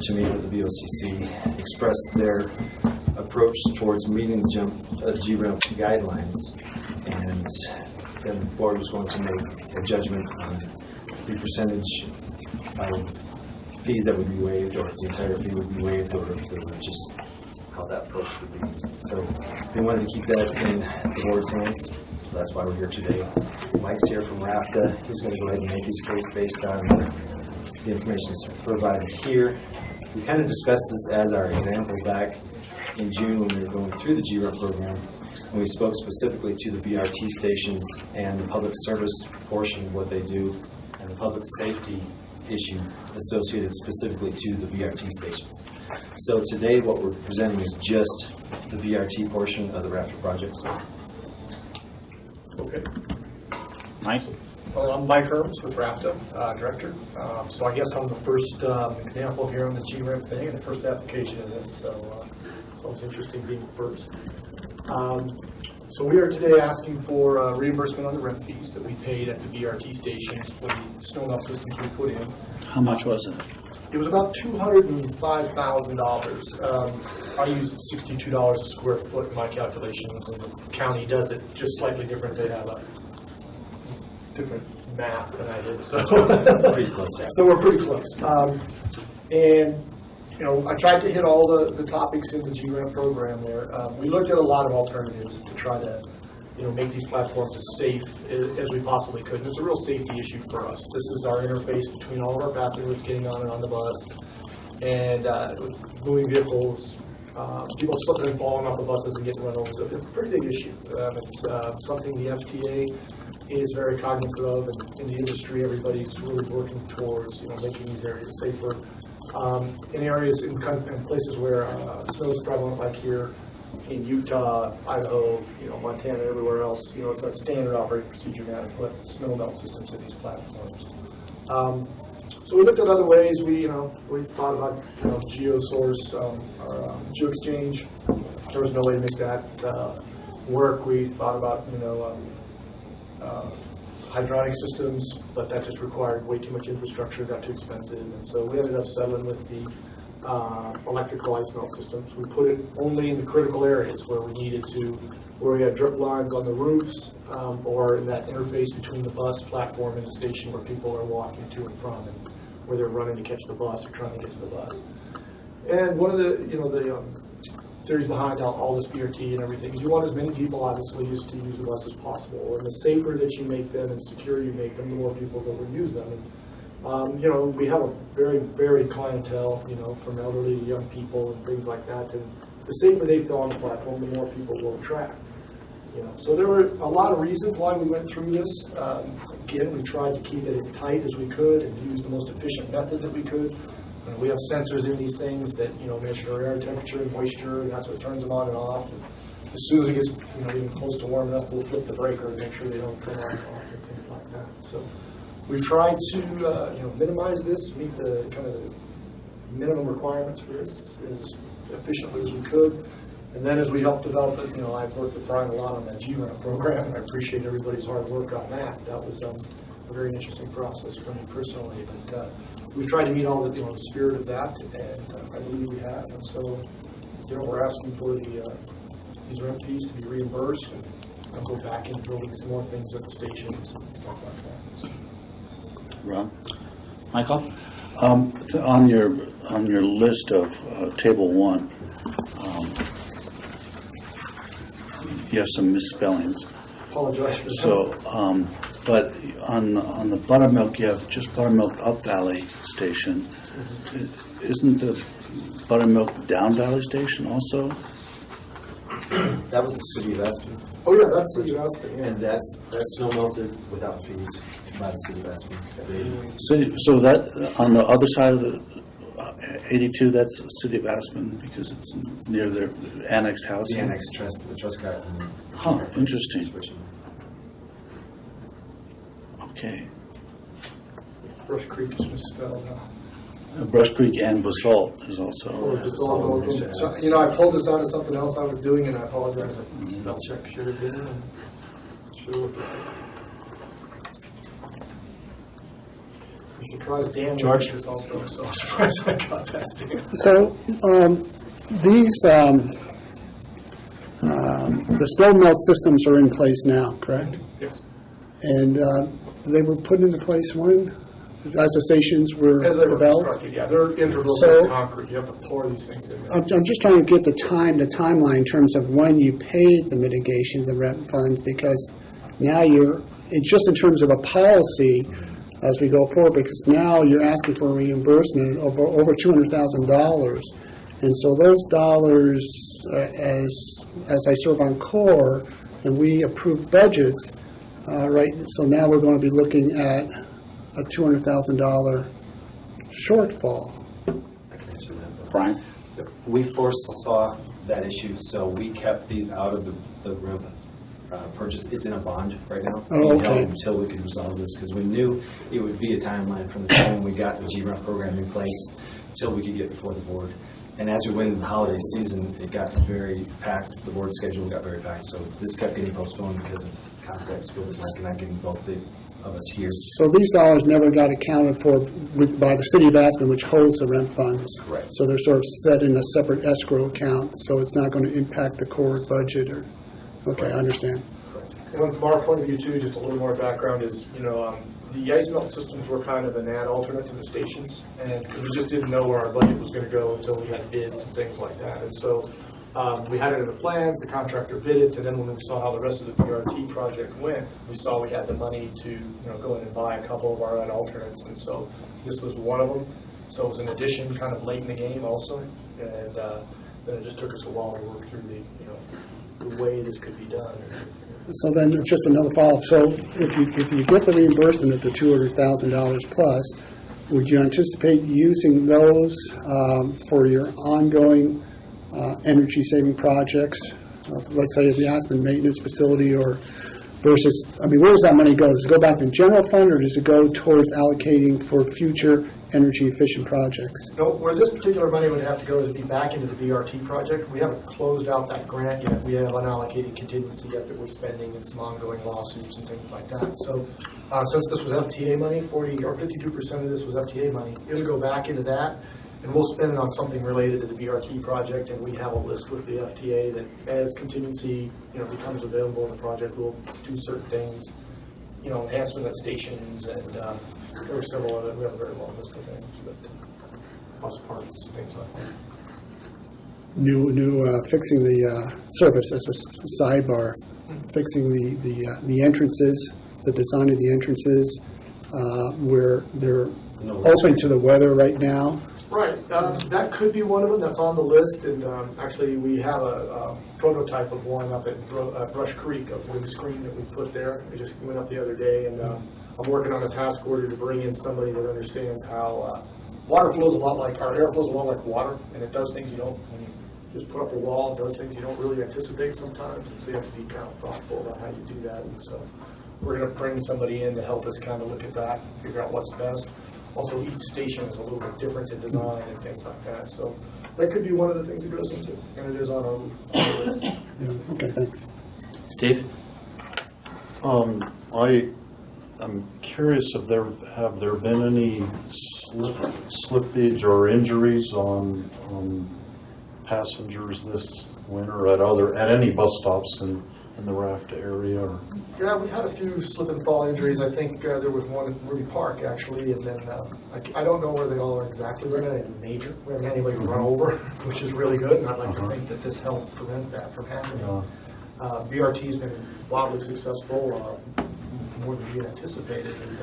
to meet with the BOCC, express their approach towards meeting the GREMP guidelines. And then the board was going to make a judgment on the percentage of fees that would be waived, or if the entire fee would be waived, or if there were just how that approach would be. So they wanted to keep that in the board's hands, so that's why we're here today. Mike's here from RAFTA. He's going to go ahead and make his case based on the information that's provided here. We kind of discussed this as our example back in June when we were going through the GREMP program. And we spoke specifically to the BRT stations and the public service portion of what they do and the public safety issue associated specifically to the BRT stations. So today what we're presenting is just the BRT portion of the RAFTA projects. Okay. Mike? Well, I'm Mike Herms with RAFTA, Director. So I guess I'm the first example here on the GREMP thing and the first application of this, so it's always interesting being first. So we are today asking for reimbursement on the rent fees that we paid at the BRT stations for the snow melt systems we put in. How much was it? It was about $205,000. I used $62 a square foot in my calculations, and the county does it just slightly different. They have a different math than I did, so Pretty close. so we're pretty close. And you know, I tried to hit all the topics in the GREMP program there. We looked at a lot of alternatives to try to, you know, make these platforms as safe as we possibly could. And it's a real safety issue for us. This is our interface between all of our passengers getting on and on the bus, and moving vehicles, people slipping and falling off the buses and getting run over. So it's a pretty big issue. It's something the FTA is very cognizant of, and in the industry, everybody's really working towards, you know, making these areas safer. In areas, in places where snow is prevalent, like here in Utah, Idaho, you know, Montana, everywhere else, you know, it's a standard operating procedure now to put snow melt systems in these platforms. So we looked at other ways. We thought about, you know, GeoSource or GeoExchange. There was no way to make that work. We thought about, you know, hydronic systems, but that just required way too much infrastructure, got too expensive, and so we ended up settling with the electrical ice melt systems. We put it only in the critical areas where we needed to, where we had drip lines on the roofs, or in that interface between the bus platform and the station where people are walking to and from, and where they're running to catch the bus or trying to get to the bus. And one of the, theories behind all this BRT and everything is you want as many people obviously to use the bus as possible. And the safer that you make them and secure you make them, the more people that will use them. And, we have a very varied clientele, from elderly to young people and things like that. And the safer they feel on the platform, the more people will attract. So there were a lot of reasons why we went through this. Again, we tried to keep it as tight as we could and use the most efficient method that we could. We have sensors in these things that, measure air temperature and moisture, and that's what turns them on and off. And as soon as it gets, even close to warm enough, we'll flip the breaker and make sure they don't turn on and off and things like that. So we've tried to, minimize this, meet the kind of the minimum requirements for this as efficiently as we could. And then as we helped develop it, I've worked with Brian a lot on that GRANT program, and I appreciate everybody's hard work on that. That was a very interesting process for me personally. But we've tried to meet all the spirit of that, and I believe we have. And so, we're asking for these rent fees to be reimbursed, and go back into building some more things at the stations and stuff like that. So. Ron? Michael? On your list of Table 1, you have some misspellings. Apologize for that. So, but on the buttermilk, you have just buttermilk up valley station. Isn't the buttermilk down valley station also? That was the city of Aspen. Oh, yeah, that's City of Aspen, yeah. And that's snow melted without fees by the city of Aspen. So that on the other side of the 82, that's the city of Aspen because it's near their annexed housing. The annexed trust, the trust got. Huh, interesting. Okay. Brush Creek is misspelled. Brush Creek and Basalt is also. I pulled this out of something else I was doing, and I apologize. Spell check should have been. Sure. I'm surprised Dan George is also, so I'm surprised I got that. So these, the snow melt systems are in place now, correct? Yes. And they were put into place when? As the stations were As they were developed? constructed, yeah. They're integral So- to concrete. You have to pour these things in. I'm just trying to get the timeline in terms of when you paid the mitigation, the rent funds, because now it's just in terms of a policy as we go forward, because now you're asking for a reimbursement of over $200,000. And so those dollars, as I serve on CORE, and we approve budgets, right, so now we're going to be looking at a $200,000 shortfall. I can answer that. Brian? We foresaw that issue, so we kept these out of the RIP purchase. It's in a bond right now. Oh, We held okay. until we could resolve this, because we knew it would be a timeline from the time we got the GRANT program in place until we could get before the board. And as we went into the holiday season, it got very packed. The board schedule got very packed, so this kept getting postponed because of conflicts with Mike and I getting both of us here. So these dollars never got accounted for by the city of Aspen, which holds the rent funds. Correct. So they're sort of set in a separate escrow account, so it's not going to impact the core budget or, okay, I understand. And from our point of view too, just a little more background is, the ice melt systems were kind of an ad alternate to the stations, and because we just didn't know where our budget was going to go until we had bids and things like that. And so we had it in the plans, the contractor bid it, and then when we saw how the rest of the BRT project went, we saw we had the money to go in and buy a couple of our ad alternates, and so this was one of them. So it was an addition kind of late in the game also, and then it just took us a while to work through the way this could be done. So then it's just another follow-up. So if you get the reimbursement of the $200,000 plus, would you anticipate using those for your ongoing energy-saving projects, let's say at the Aspen Maintenance Facility, or versus, where does that money go? Does it go back in general fund, or does it go towards allocating for future energy-efficient projects? No, where this particular money would have to go is be back into the BRT project. We haven't closed out that grant yet. We have unallocated contingency yet that we're spending in some ongoing lawsuits and things like that. So since this was FTA money, 40 or 52% of this was FTA money, it'll go back into that. and we'll spend it on something related to the BRT project, and we have a list with the FTA that as contingency, becomes available in the project, we'll do certain things, enhancement of stations, and there are several other, we have a very long list of things, but bus parts, things like that. Fixing the surface as a sidebar, fixing the entrances, the design of the entrances, where they're open to the weather right now. Right, that could be one of them that's on the list, and actually we have a prototype of one up at Brush Creek, a wind screen that we put there. We just went up the other day, and I'm working on a task order to bring in somebody that understands how water flows a lot like, our air flows a lot like water, and it does things you don't, when you just put up a wall, it does things you don't really anticipate sometimes, and so you have to be kind of thoughtful about how you do that, and so we're going to bring somebody in to help us kind of look at that, figure out what's best. Also, each station is a little bit different in design and things like that, so that could be one of the things it goes into, and it is on our list. Yeah, okay, thanks. Steve? I'm curious if have there been any slippage or injuries on passengers this winter at any bus stops in the Raft area? Or? Yeah, we had a few slip and fall injuries. I think there was one at Ruby Park, actually, and then I don't know where they all are exactly. We're not anything major. We haven't had anybody run over, which is really good, and I'd like to think that this helped prevent that from happening. BRT's been wildly successful, more than we had anticipated, and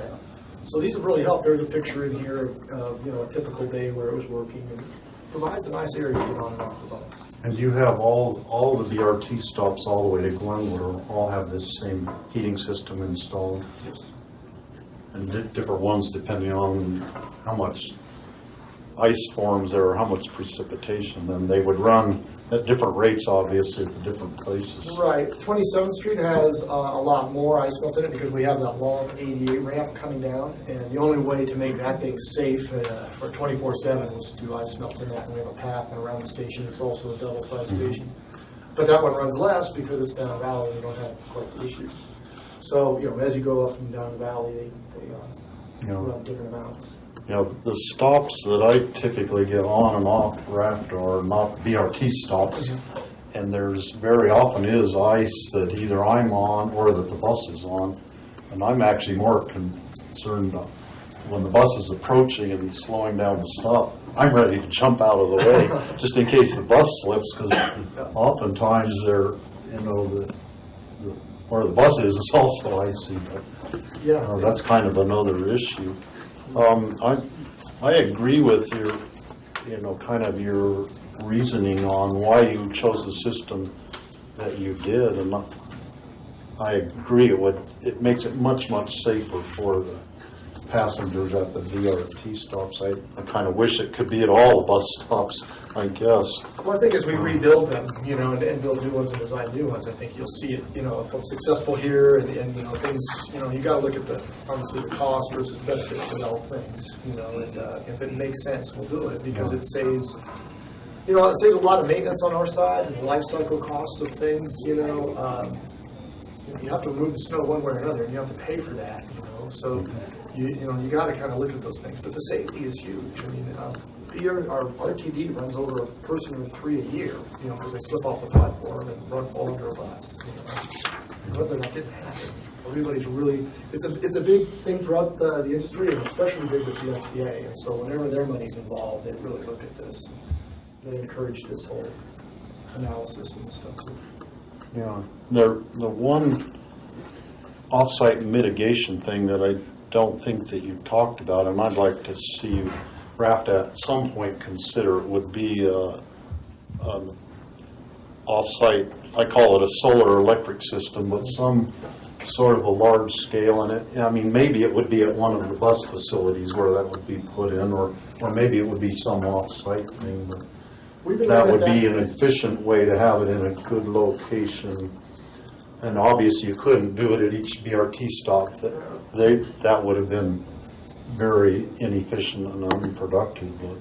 so these have really helped. There's a picture in here of a typical day where it was working, and provides a nice area to get on and off the bus. And you have all the BRT stops all the way to Glenwood all have this same heating system installed? Yes. And different ones depending on how much ice forms there or how much precipitation, then they would run at different rates, obviously, at the different places. Right. 27th Street has a lot more ice melt in it because we have that long 88 ramp coming down, and the only way to make that thing safe for 24/7 was to do ice melt in that, and we have a path around the station. It's also a double-sized station. But that one runs less because it's down a valley and we don't have quite the issues. So, as you go up and down the valley, they run different amounts. The stops that I typically get on and off Raft are not BRT stops, and there's very often is ice that either I'm on or that the bus is on, and I'm actually more concerned when the bus is approaching and slowing down the stop. I'm ready to jump out of the way just in case the bus slips, because oftentimes they're, where the bus is also icy, but that's kind of another issue. I agree with your, kind of your reasoning on why you chose the system that you did, and I agree. It makes it much safer for the passengers at the BRT stops. I kind of wish it could be at all the bus stops, I guess. Well, I think as we rebuild them, and build new ones and design new ones, I think you'll see it, if I'm successful here and things, you got to look at obviously the cost versus benefits of all things, and if it makes sense, we'll do it because it saves, it saves a lot of maintenance on our side and the life cycle cost of things, you have to remove the snow one way or another and you have to pay for that, so you got to kind of look at those things, but the safety is huge. I mean, our RTD runs over a person or three a year, because they slip off the platform and fall under a bus. Whether that didn't happen, everybody's really, it's a big thing throughout the industry, and especially big with the FTA. And so whenever their money's involved, they really look at this. They encourage this whole analysis and stuff. Yeah, the one off-site mitigation thing that I don't think that you talked about, and I'd like to see Raft at some point consider, would be an off-site, I call it a solar electric system, but some sort of a large scale in it. I mean, maybe it would be at one of the bus facilities where that would be put in, or maybe it would be some off-site thing, but that would be an efficient way to have it in a good location. And obviously you couldn't do it at each BRT stop. That would have been very inefficient and unproductive. But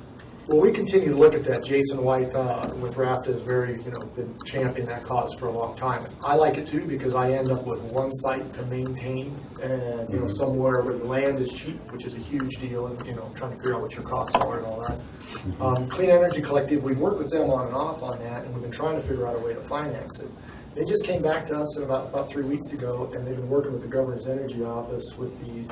Well, we continue to look at that. Jason White with RAFTA has been championing that cause for a long time. I like it too because I end up with one site to maintain and, somewhere where the land is cheap, which is a huge deal, and, trying to figure out what your costs are and all that. Clean Energy Collective, we've worked with them on and off on that, and we've been trying to figure out a way to finance it. They just came back to us about 3 weeks ago, and they've been working with the Governor's Energy Office with these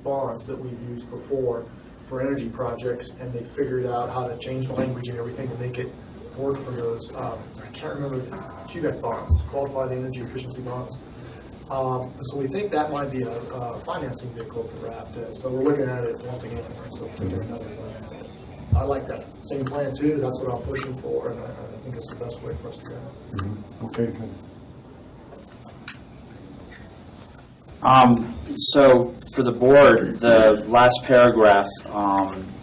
bonds that we've used before for energy projects, and they figured out how to change the language and everything to make it work for those, I can't remember, QVEC bonds, Qualified Energy Efficiency Bonds. So we think that might be a financing vehicle for RAFTA. So we're looking at it once again. So another plan. I like that same plan too. That's what I'm pushing for, and I think it's the best way for us to go. Okay, good. So for the board, the last paragraph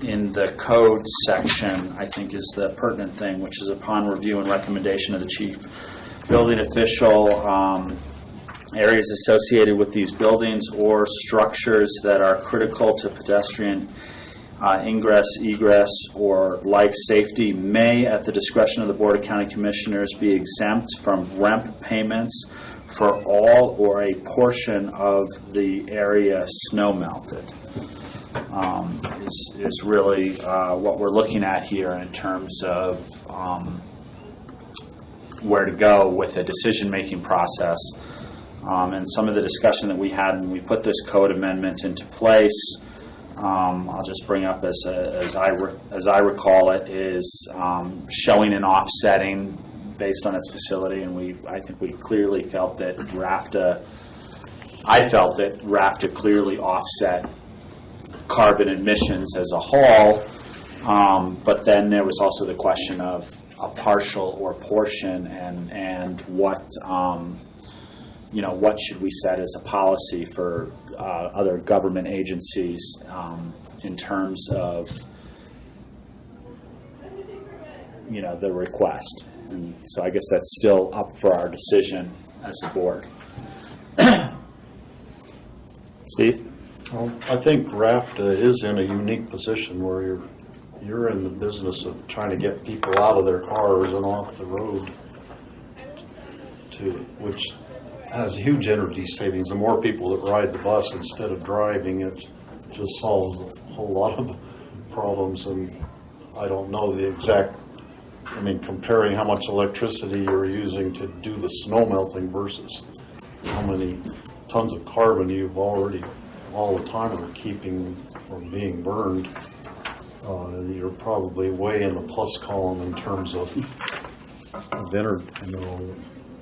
in the code section, I think, is the pertinent thing, which is upon review and recommendation of the chief building official, areas associated with these buildings or structures that are critical to pedestrian ingress, egress, or life safety may, at the discretion of the Board of County Commissioners, be exempt from REMP payments for all or a portion of the area snow melted. Is really what we're looking at here in terms of where to go with the decision-making process. And some of the discussion that we had when we put this code amendment into place, I'll just bring up as I recall it, is showing an offsetting based on its facility, and I think we clearly felt that RAFTA, I felt that RAFTA clearly offset carbon emissions as a whole, but then there was also the question of a partial or portion, and what what should we set as a policy for other government agencies in terms of the request. And so I guess that's still up for our decision as a board. Steve? Well, I think RAFTA is in a unique position where you're in the business of trying to get people out of their cars and off the road, which has huge energy savings. The more people that ride the bus instead of driving, it just solves a whole lot of problems. And I don't know the exact, comparing how much electricity you're using to do the snow melting versus how many tons of carbon you've already all the time are keeping from being burned, you're probably way in the plus column in terms of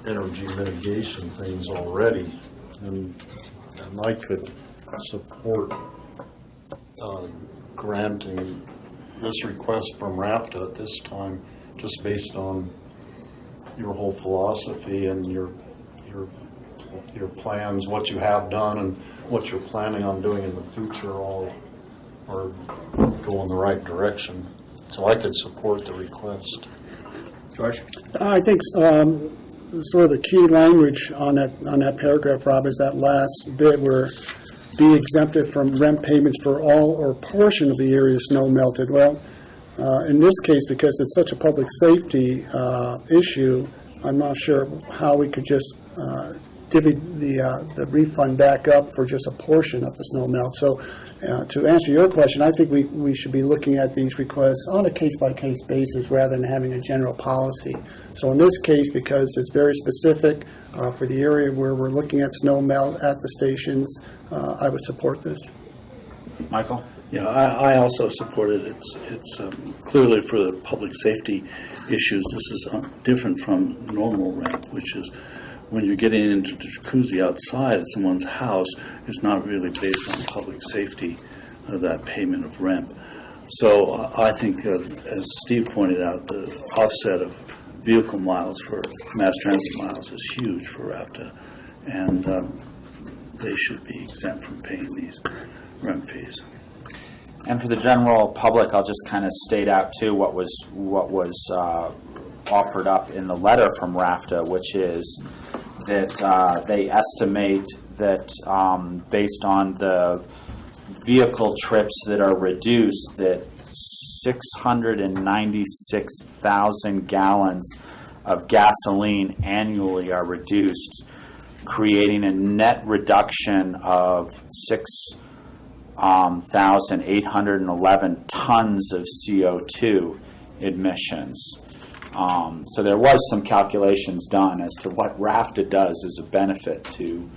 energy mitigation things already. And I could support granting this request from RAFTA at this time, just based on your whole philosophy and your plans, what you have done and what you're planning on doing in the future, all are go in the right direction. So I could support the request. George? I think sort of the key language on that paragraph, Rob, is that last bit where be exempted from rent payments for all or portion of the area snow melted. Well, in this case, because it's such a public safety issue, I'm not sure how we could just divvy the refund back up for just a portion of the snow melt. So to answer your question, I think we should be looking at these requests on a case-by-case basis rather than having a general policy. So in this case, because it's very specific for the area where we're looking at snow melt at the stations, I would support this. Michael? Yeah, I also support it. It's clearly for the public safety issues. This is different from normal rent, which is when you're getting into the jacuzzi outside at someone's house, it's not really based on public safety, that payment of rent. So I think, as Steve pointed out, the offset of vehicle miles for mass transit miles is huge for RAFTA, and they should be exempt from paying these rent fees. And for the general public, I'll just kind of state out too what was offered up in the letter from RAFTA, which is that they estimate that based on the vehicle trips that are reduced, that 696,000 gallons of gasoline annually are reduced, creating a net reduction of 6,811 tons of CO2 emissions. So there was some calculations done as to what RAFTA does as a benefit to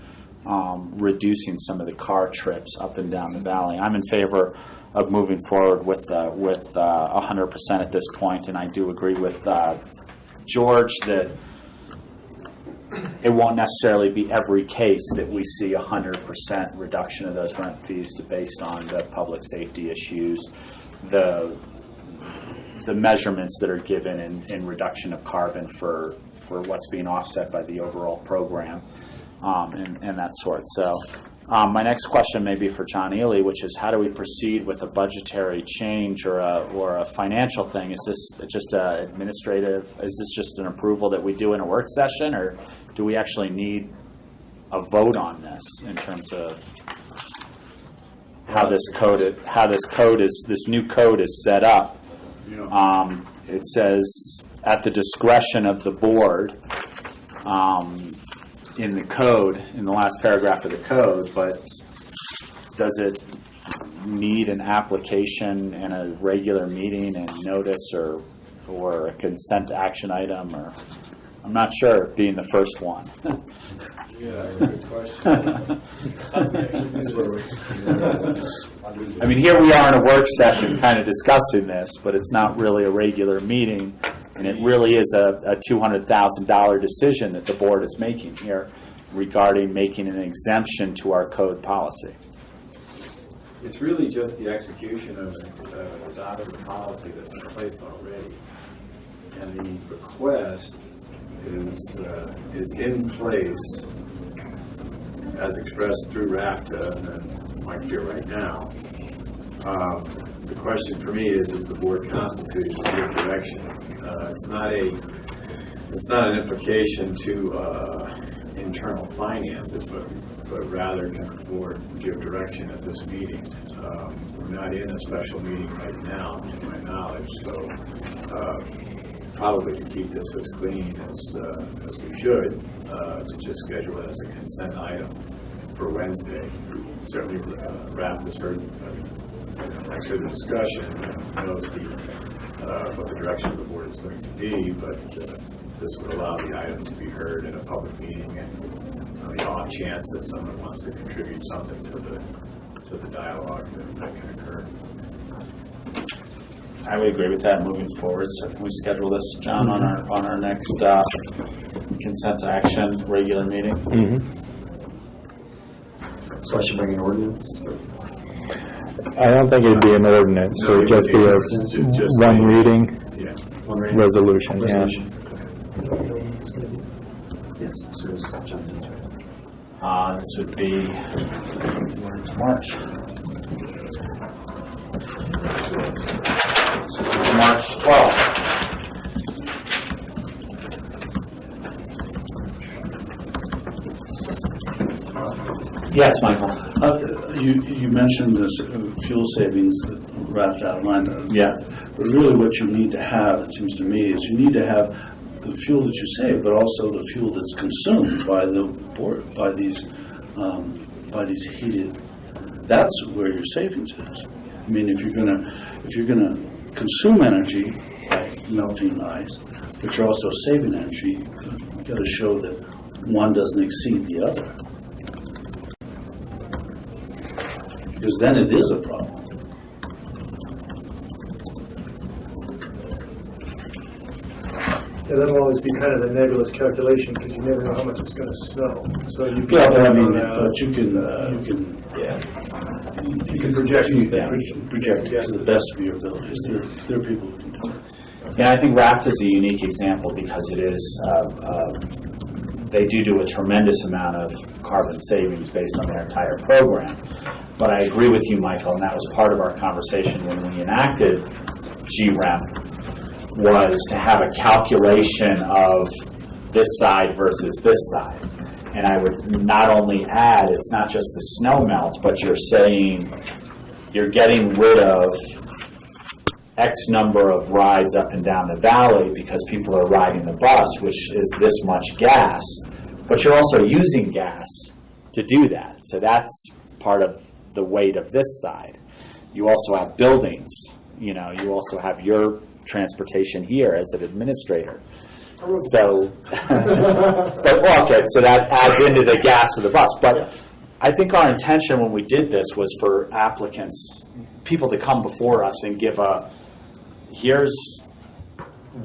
reducing some of the car trips up and down the valley. I'm in favor of moving forward with 100% at this point, and I do agree with George that it won't necessarily be every case that we see 100% reduction of those rent fees based on the public safety issues, the measurements that are given in reduction of carbon for what's being offset by the overall program, and that sort. So my next question may be for John Ely, which is how do we proceed with a budgetary change or a financial thing? Is this just administrative? Is this just an approval that we do in a work session, or do we actually need a vote on this in terms of how this new code is set up? It says at the discretion of the board in the code, in the last paragraph of the code, but does it need an application and a regular meeting and notice or a consent action item? Or I'm not sure, being the first one. Yeah, that's a good question. I mean, here we are in a work session kind of discussing this, but it's not really a regular meeting, and it really is a $200,000 decision that the board is making here regarding making an exemption to our code policy. It's really just the execution of an adopted policy that's in place already. And the request is in place as expressed through RAFTA and Mike here right now. The question for me is the board constituted to give direction? It's not an implication to internal finances, but rather can the board give direction at this meeting? We're not in a special meeting right now, to my knowledge, so probably to keep this as clean as we should, to just schedule it as a consent item for Wednesday. Certainly, RAP has heard actually the discussion and knows what the direction of the board is going to be, but this would allow the item to be heard in a public meeting, and on the off chance that someone wants to contribute something to the dialogue that can occur. I would agree with that moving forward. So can we schedule this, John, on our next consent to action regular meeting? So I should bring an ordinance? I don't think it'd be an ordinance. So it'd just be a one reading resolution. Yeah. Yes, so John. This would be March. March 12th. Yes, Michael. You mentioned this fuel savings that Ralph outlined. Yeah. But really what you need to have, it seems to me, is you need to have the fuel that you save, but also the fuel that's consumed by these heated. That's where your savings is. I mean, if you're gonna consume energy by melting ice, but you're also saving energy, you've got to show that one doesn't exceed the other. Because then it is a problem. Yeah, that'll always be kind of a nebulous calculation because you never know how much it's going to snow. So you Yeah, can, but you can project to the best of your abilities. There are people who can do it. Yeah, I think RAFT is a unique example because it is, they do a tremendous amount of carbon savings based on their entire program. But I agree with you, Michael, and that was part of our conversation when we enacted GREM, was to have a calculation of this side versus this side. And I would not only add, it's not just the snow melt, but you're saying you're getting rid of X number of rides up and down the valley because people are riding the bus, which is this much gas, but you're also using gas to do that. So that's part of the weight of this side. You also have buildings, you also have your transportation here as an administrator. So, so that adds into the gas of the bus. But I think our intention when we did this was for applicants, people to come before us and give here's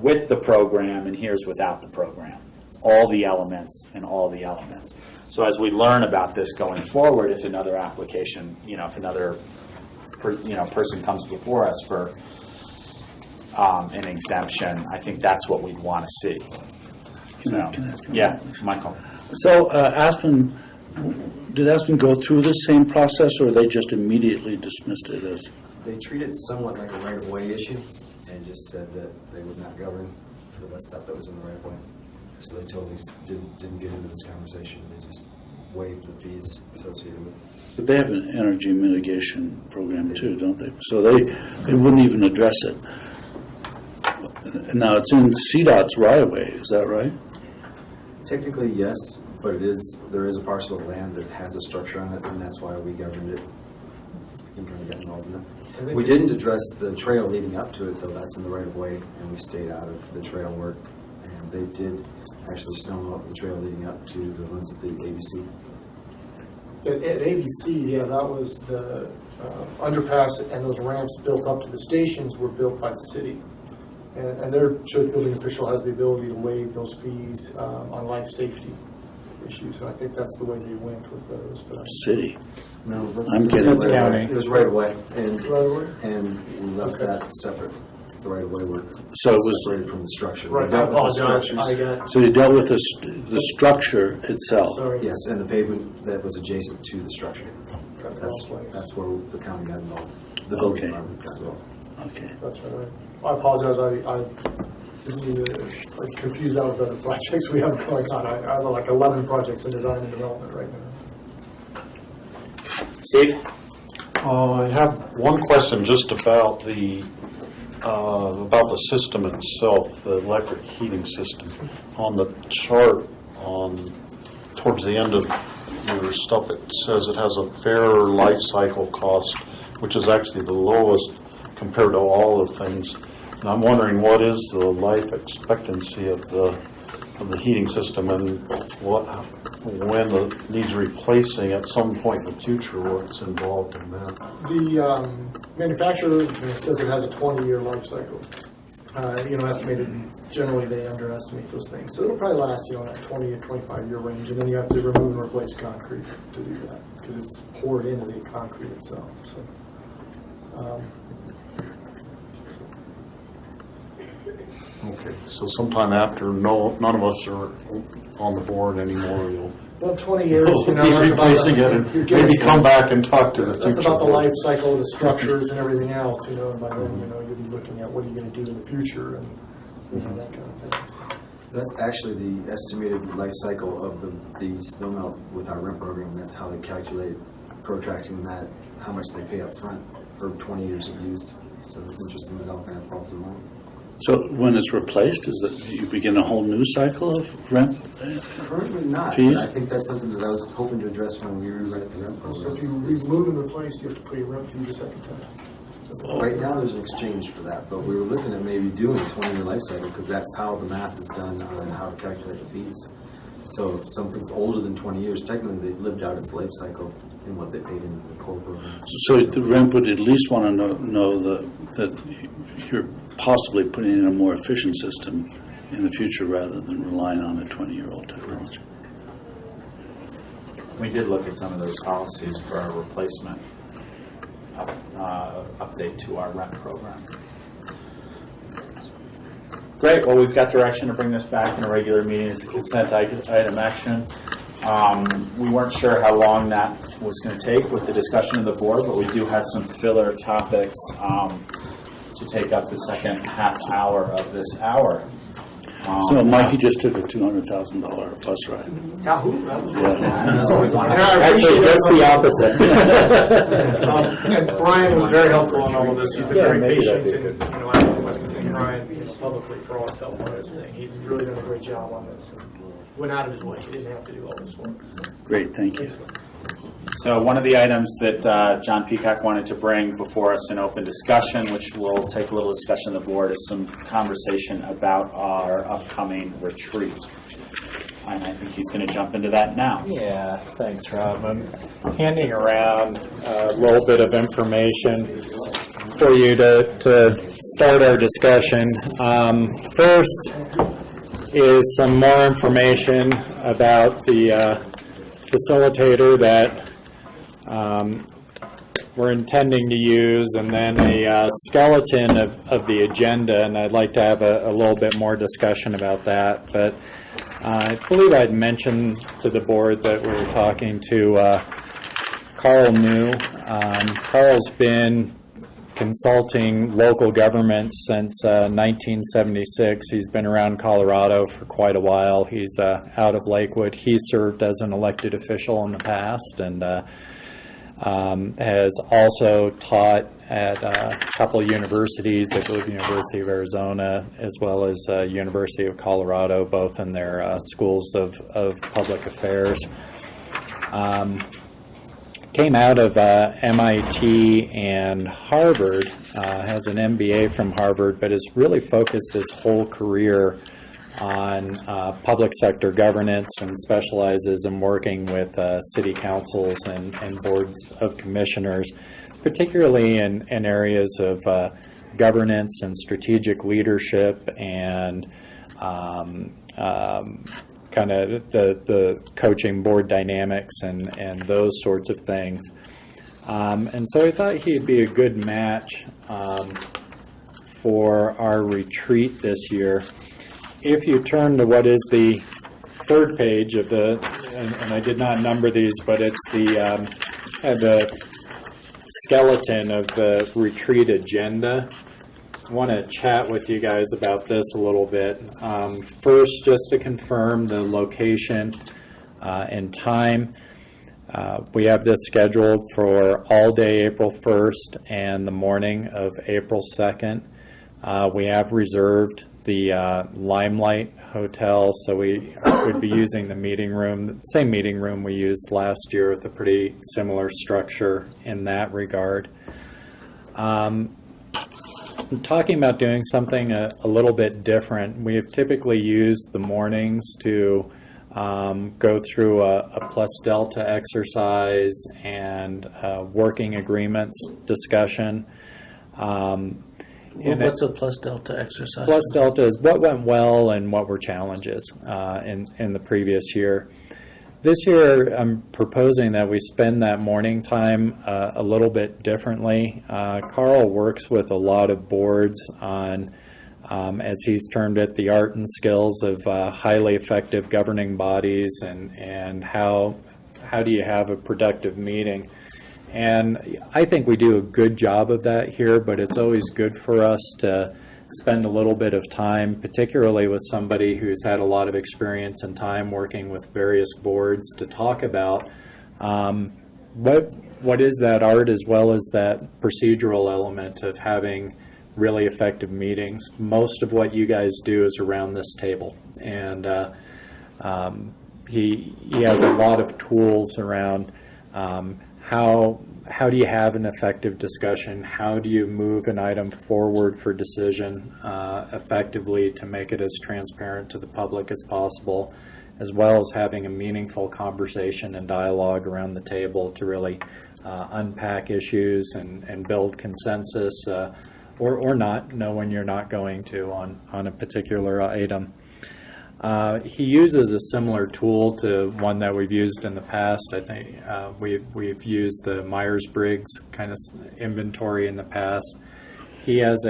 with the program and here's without the program. All the elements and all the elements. So as we learn about this going forward, if another application, if another person comes before us for an exemption, I think that's what we'd want to see. Michael. So did Aspen go through the same process, or they just immediately dismissed it as? They treated it somewhat like a right-of-way issue and just said that they would not govern for the stuff that was in the right-of-way. So they totally didn't get into this conversation. They just waived the fees associated with it. But they have an energy mitigation program too, don't they? So they wouldn't even address it. Now, it's in CDOT's right-of-way, is that right? Technically, yes, but there is a parcel of land that has a structure on it, and that's why we governed it. We kind of got involved in it. We didn't address the trail leading up to it, though. That's in the right-of-way, and we stayed out of the trail work. And they did actually snow up the trail leading up to the ones at the ABC. At ABC, that was the underpass, and those ramps built up to the stations were built by the city. And their building official has the ability to waive those fees on life safety issues. So I think that's the way they went with those. City. No, I'm kidding. It was right away, and we left that separate. The right of way work. So it was separated from the structure. Right. I apologize. So you dealt with the structure itself. Sorry. Yes, and the pavement that was adjacent to the structure. That's where the county got involved. The building department got involved. Okay. That's right. I apologize. I didn't mean to confuse that with other projects we have going on. I have like 11 projects in design and development right now. Steve? I have one question just about the system itself, the electric heating system. On the chart towards the end of your stuff, it says it has a fair life cycle cost, which is actually the lowest compared to all the things. And I'm wondering, what is the life expectancy of the heating system, and when it needs replacing at some point in the future, what's involved in that? The manufacturer says it has a 20-year life cycle. Estimated, generally they underestimate those things. So it'll probably last, in that 20 to 25-year range, and then you have to remove and replace concrete to do that, because it's poured into the concrete itself. So, Okay, so sometime after none of us are on the board anymore, you'll 20 years, be replacing it and maybe come back and talk to the future. That's about the life cycle of the structures and everything else, and by then, you'll be looking at what are you going to do in the future and that kind of thing. So. That's actually the estimated life cycle of the snow melt with our rent program. That's how they calculate protracting that, how much they pay up front for 20 years of use. So it's interesting that all kind of falls in line. So when it's replaced, is that you begin a whole new cycle of rent? Currently not. Fees? I think that's something that I was hoping to address when we rewrite the rent program. So if you remove and replace, you have to pay rent fees a second time. So right now, there's an exchange for that, but we were looking at maybe doing a 20-year life cycle, because that's how the math is done on how to calculate the fees. So if something's older than 20 years, technically they've lived out its life cycle in what they paid into the core program. So the rent would at least want to know that you're possibly putting in a more efficient system in the future rather than relying on a 20-year-old technology. We did look at some of those policies for our replacement update to our rent program. Great. Well, we've got direction to bring this back in a regular meeting as a consent item action. We weren't sure how long that was going to take with the discussion of the board, but we do have some filler topics to take up the second half hour of this hour. So Mike, you just took a $200,000 bus ride. Yahoo! Yeah. Actually, just the opposite. And Brian was very helpful on all of this. He's been Yeah, very maybe patient, that'd be and, good. I want to thank Brian publicly for all his help on this thing. He's really done a great job on this, and went out of his way. He didn't have to do all this work. So. Great, thank you. So one of the items that John Peacock wanted to bring before us in open discussion, which we'll take a little discussion of the board, is some conversation about our upcoming retreat. And I think he's going to jump into that now. Yeah, thanks, Rob. I'm handing around a little bit of information for you to start our discussion. First is some more information about the facilitator that we're intending to use, and then a skeleton of the agenda, and I'd like to have a little bit more discussion about that. But I believe I'd mentioned to the board that we were talking to Carl New. Carl's been consulting local governments since 1976. He's been around Colorado for quite a while. He's out of Lakewood. He served as an elected official in the past, and has also taught at a couple of universities, I believe University of Arizona as well as University of Colorado, both in their schools of public affairs. Came out of MIT and Harvard, has an MBA from Harvard, but has really focused his whole career on public sector governance and specializes in working with city councils and boards of commissioners, particularly in areas of governance and strategic leadership and kind of the coaching board dynamics and those sorts of things. And so I thought he'd be a good match for our retreat this year. If you turn to what is the third page of the, and I did not number these, but it's the skeleton of the retreat agenda. I want to chat with you guys about this a little bit. First, just to confirm the location and time. We have this scheduled for all day April 1st and the morning of April 2nd. We have reserved the Limelight Hotel, so we would be using the meeting room, the same meeting room we used last year with a pretty similar structure in that regard. I'm talking about doing something a little bit different. We have typically used the mornings to go through a plus delta exercise and working agreements discussion. What's a plus delta exercise? Plus delta is what went well and what were challenges in the previous year. This year, I'm proposing that we spend that morning time a little bit differently. Carl works with a lot of boards on, as he's termed it, the art and skills of highly effective governing bodies and how do you have a productive meeting. And I think we do a good job of that here, but it's always good for us to spend a little bit of time, particularly with somebody who's had a lot of experience and time working with various boards, to talk about what is that art as well as that procedural element of having really effective meetings. Most of what you guys do is around this table, and he has a lot of tools around how do you have an effective discussion? How do you move an item forward for decision effectively to make it as transparent to the public as possible, as well as having a meaningful conversation and dialogue around the table to really unpack issues and build consensus, or not, know when you're not going to on a particular item. He uses a similar tool to one that we've used in the past. I think we've used the Myers-Briggs kind of inventory in the past. He has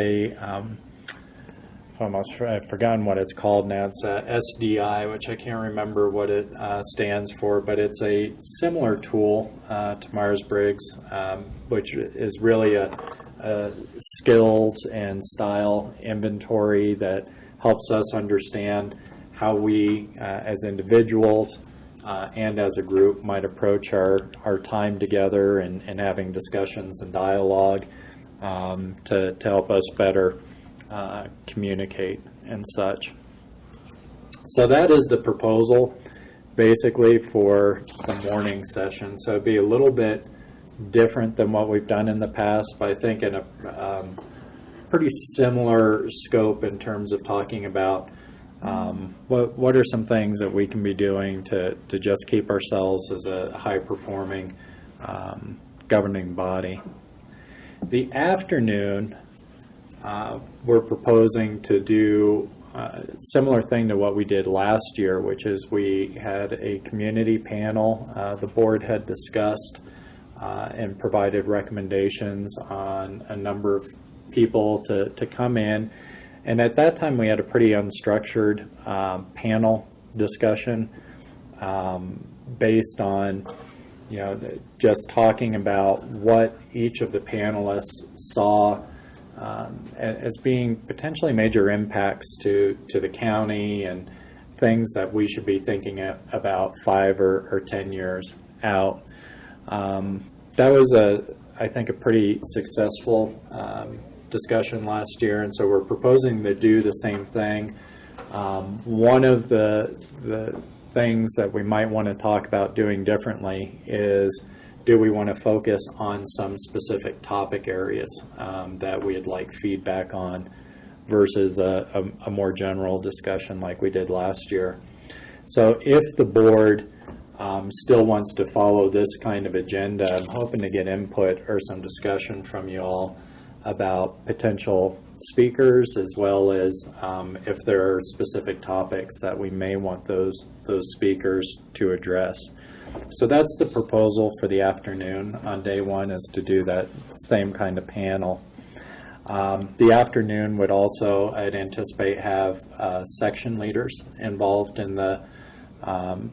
I've forgotten what it's called now. It's SDI, which I can't remember what it stands for, but it's a similar tool to Myers-Briggs, which is really a skills and style inventory that helps us understand how we, as individuals and as a group, might approach our time together and having discussions and dialogue to help us better communicate and such. So that is the proposal basically for the morning session. So it'd be a little bit different than what we've done in the past, but I think in a pretty similar scope in terms of talking about what are some things that we can be doing to just keep ourselves as a high-performing governing body. The afternoon, we're proposing to do a similar thing to what we did last year, which is we had a community panel. The board had discussed and provided recommendations on a number of people to come in. And at that time, we had a pretty unstructured panel discussion based on, just talking about what each of the panelists saw as being potentially major impacts to the county and things that we should be thinking about 5 or 10 years out. That was, I think, a pretty successful discussion last year, and so we're proposing to do the same thing. One of the things that we might want to talk about doing differently is, do we want to focus on some specific topic areas that we'd like feedback on versus a more general discussion like we did last year. So if the board still wants to follow this kind of agenda, I'm hoping to get input or some discussion from you all about potential speakers, as well as if there are specific topics that we may want those speakers to address. So that's the proposal for the afternoon on day one, is to do that same kind of panel. The afternoon would also, I'd anticipate, have section leaders involved in the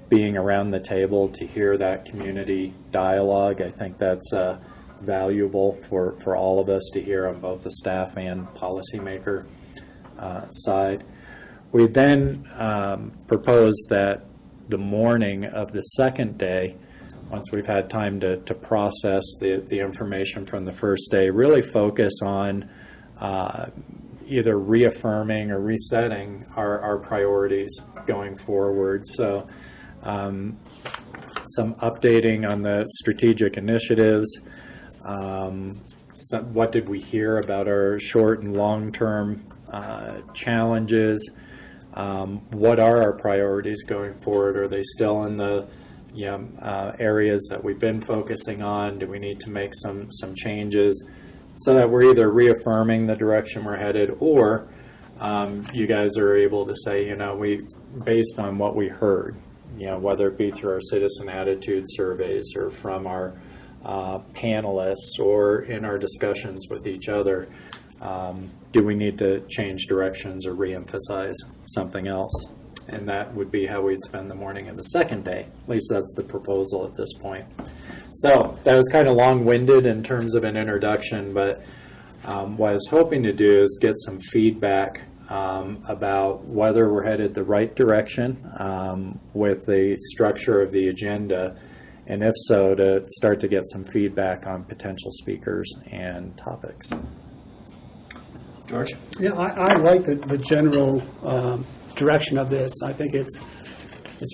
being around the table to hear that community dialogue. I think that's valuable for all of us to hear on both the staff and policymaker side. We then proposed that the morning of the second day, once we've had time to process the information from the first day, really focus on either reaffirming or resetting our priorities going forward. So some updating on the strategic initiatives. What did we hear about our short and long-term challenges? What are our priorities going forward? Are they still in the areas that we've been focusing on? Do we need to make some changes so that we're either reaffirming the direction we're headed, or you guys are able to say, we, based on what we heard, whether it be through our citizen attitude surveys or from our panelists or in our discussions with each other, do we need to change directions or reemphasize something else? And that would be how we'd spend the morning of the second day. At least that's the proposal at this point. So that was kind of long-winded in terms of an introduction, but what I was hoping to do is get some feedback about whether we're headed the right direction with the structure of the agenda, and if so, to start to get some feedback on potential speakers and topics. George? Yeah, I like the general direction of this. I think it's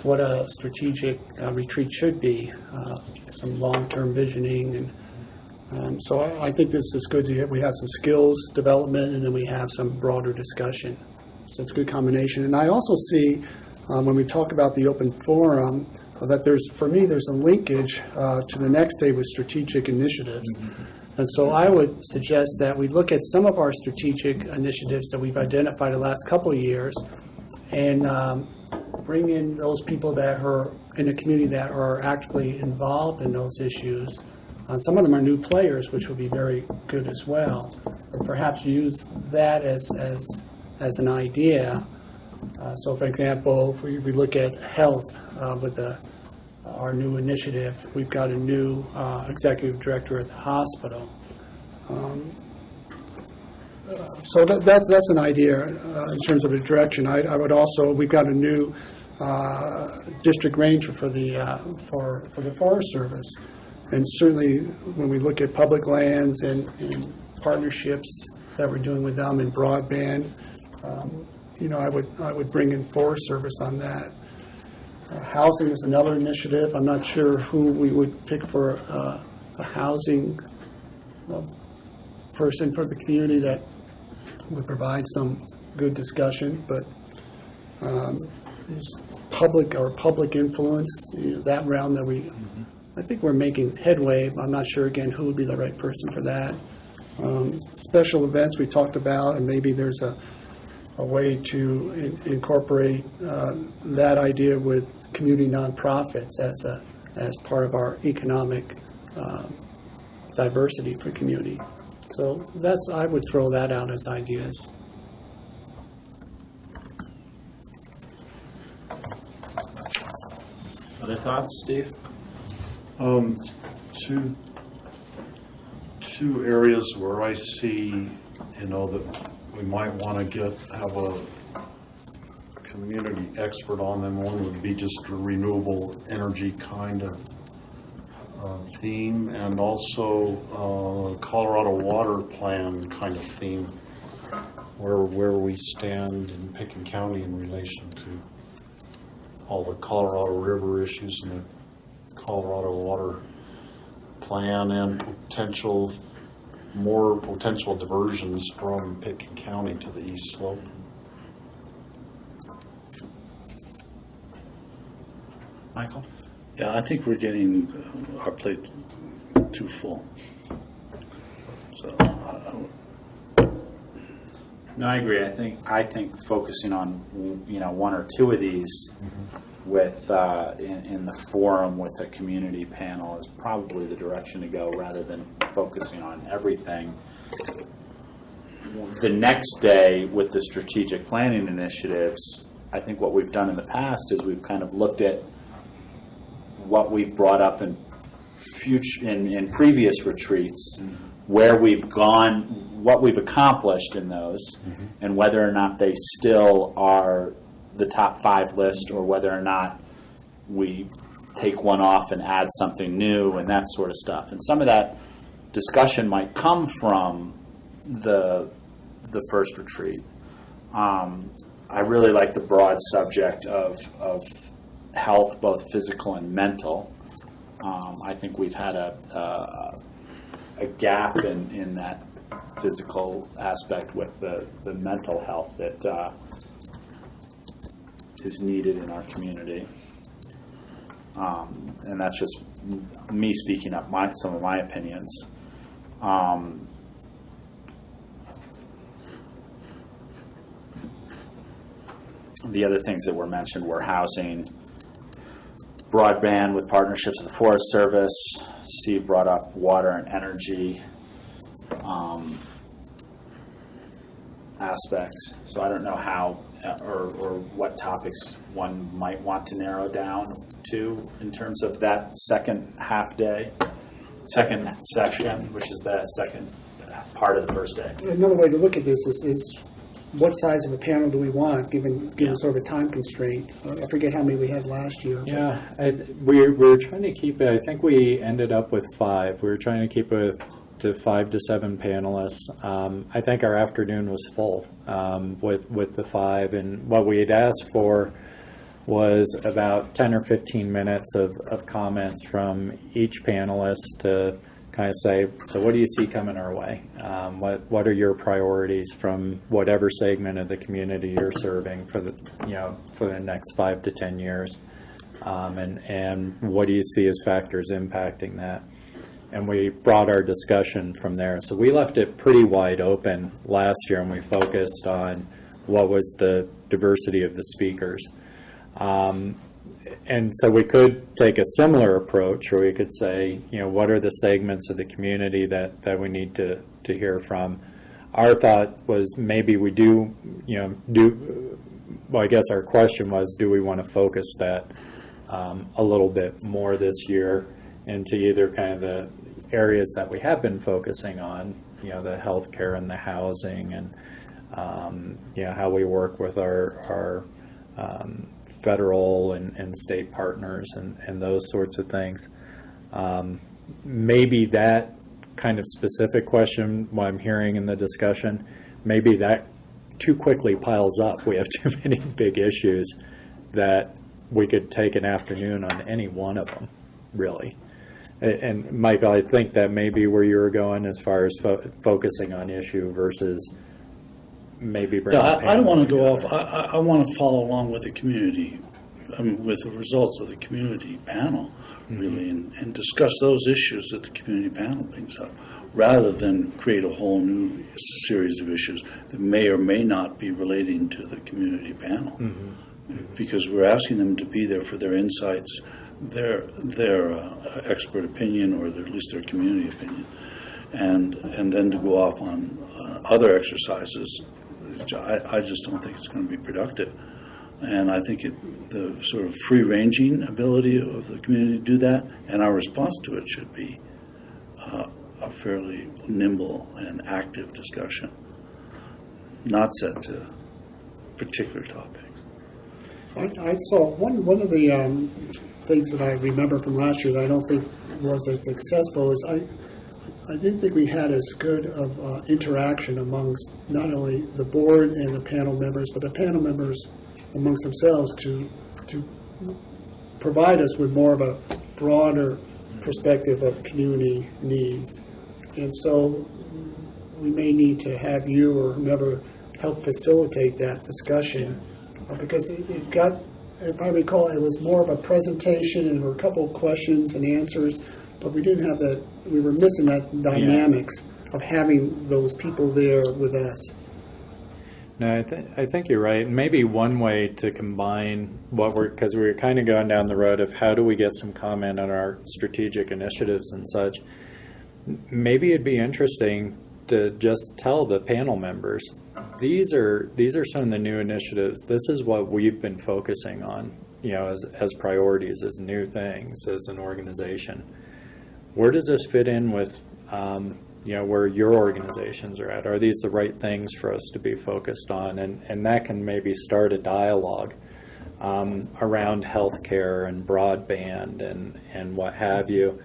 what a strategic retreat should be, some long-term visioning. And so I think this is good. We have some skills development, and then we have some broader discussion. So it's a good combination. And I also see, when we talk about the open forum, that for me, there's a linkage to the next day with strategic initiatives. Mm-hmm. And so I would suggest that we look at some of our strategic initiatives that we've identified the last couple of years, and bring in those people that are in the community that are actively involved in those issues. Some of them are new players, which would be very good as well. Or perhaps use that as an idea. So, for example, if we look at health with our new initiative, we've got a new executive director at the hospital. So that's an idea in terms of a direction. I would also, we've got a new district ranger for the Forest Service. And certainly, when we look at public lands and partnerships that we're doing with them in broadband, I would bring in Forest Service on that. Housing is another initiative. I'm not sure who we would pick for a housing person for the community that would provide some good discussion, but is public influence, that realm that I think we're making headway. I'm not sure, again, who would be the right person for that. Special events we talked about, and maybe there's a way to incorporate that idea with community nonprofits as part of our economic diversity for community. So I would throw that out as ideas. Other thoughts, Steve? Two areas where I see, that we might want to have a community expert on them. One would be just a renewable energy kind of theme, and also Colorado water plan kind of theme, where we stand in Pickens County in relation to all the Colorado River issues and the Colorado water plan, and more potential diversions from Pickens County to the east slope. Michael? Yeah, I think we're getting our plate too full. So, No, I agree. I think focusing on one or two of these with in the forum with a community panel is probably the direction to go, rather than focusing on everything. The next day with the strategic planning initiatives, I think what we've done in the past is we've kind of looked at what we've brought up in previous retreats, where we've gone, what we've accomplished in those, and whether or not they still are the top 5 list, or whether or not we take one off and add something new and that sort of stuff. And some of that discussion might come from the first retreat. I really like the broad subject of health, both physical and mental. I think we've had a gap in that physical aspect with the mental health that is needed in our community. And that's just me speaking up some of my opinions. The other things that were mentioned were housing, broadband with partnerships with the Forest Service. Steve brought up water and energy aspects. So I don't know how or what topics one might want to narrow down to in terms of that second section, which is the second part of the first day. Another way to look at this is what size of a panel do we want, given sort of a time constraint? I forget how many we had last year. Yeah, we were trying to keep it. I think we ended up with 5. We were trying to keep it to 5 to 7 panelists. I think our afternoon was full with the 5, and what we had asked for was about 10 or 15 minutes of comments from each panelist to kind of say, so what do you see coming our way? What are your priorities from whatever segment of the community you're serving for the next 5 to 10 years? And what do you see as factors impacting that? And we brought our discussion from there. So we left it pretty wide open last year, and we focused on what was the diversity of the speakers. And so we could take a similar approach, or we could say, what are the segments of the community that we need to hear from? Our thought was maybe we well, I guess our question was, do we want to focus that a little bit more this year into either kind of the areas that we have been focusing on, the healthcare and the housing, and how we work with our federal and state partners and those sorts of things. Maybe that kind of specific question, what I'm hearing in the discussion, maybe that too quickly piles up. We have too many big issues that we could take an afternoon on any one of them, really. And Michael, I think that may be where you were going as far as focusing on issue versus maybe bringing I don't want to go off. I want to follow along with the community, with the results of the community panel, really, and discuss those issues that the community panel brings up, rather than create a whole new series of issues that may or may not be relating to the community panel. Because we're asking them to be there for their insights, their expert opinion, or at least their community opinion, and then to go off on other exercises. I just don't think it's going to be productive. And I think the sort of free-ranging ability of the community to do that, and our response to it, should be a fairly nimble and active discussion, not set to particular topics. I saw one of the things that I remember from last year that I don't think was as successful is I didn't think we had as good of interaction amongst not only the board and the panel members, but the panel members amongst themselves to provide us with more of a broader perspective of community needs. And so we may need to have you or whomever help facilitate that discussion, because it got, if I recall, it was more of a presentation and there were a couple of questions and answers, but we didn't have that, we were missing that dynamics of having those people there with us. No, I think you're right. Maybe one way to combine because we're kind of going down the road of how do we get some comment on our strategic initiatives and such. Maybe it'd be interesting to just tell the panel members, these are some of the new initiatives. This is what we've been focusing on, as priorities, as new things, as an organization. Where does this fit in with where your organizations are at? Are these the right things for us to be focused on? And that can maybe start a dialogue around healthcare and broadband and what have you,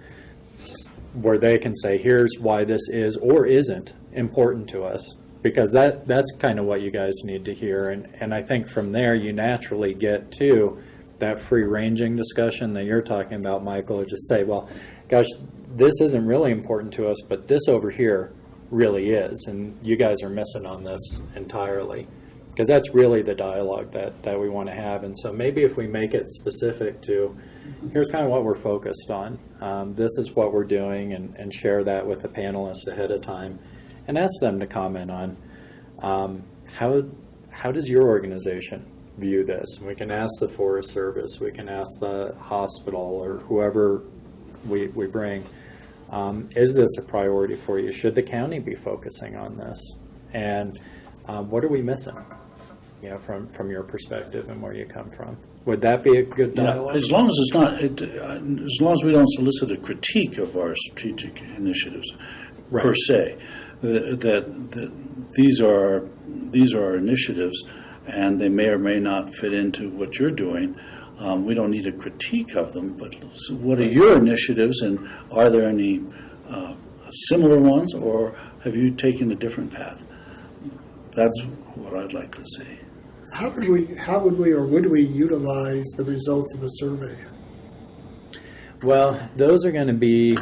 where they can say, here's why this is or isn't important to us, because that's kind of what you guys need to hear. And I think from there you naturally get to that free-ranging discussion that you're talking about, Michael, or just say, well, gosh, this isn't really important to us, but this over here really is, and you guys are missing on this entirely. Because that's really the dialogue that we want to have. And so maybe if we make it specific to, here's kind of what we're focused on, this is what we're doing, and share that with the panelists ahead of time, and ask them to comment on how does your organization view this? And we can ask the Forest Service, we can ask the hospital, or whoever we bring. Is this a priority for you? Should the county be focusing on this? And what are we missing? From your perspective and where you come from. Would that be a good dialogue? As long as it's not, as long as we don't solicit a critique of our strategic initiatives, right, per se, that these are our initiatives, and they may or may not fit into what you're doing. We don't need a critique of them, but what are your initiatives, and are there any similar ones, or have you taken a different path? That's what I'd like to see. How would we or would we utilize the results of the survey? Well, those are going to be,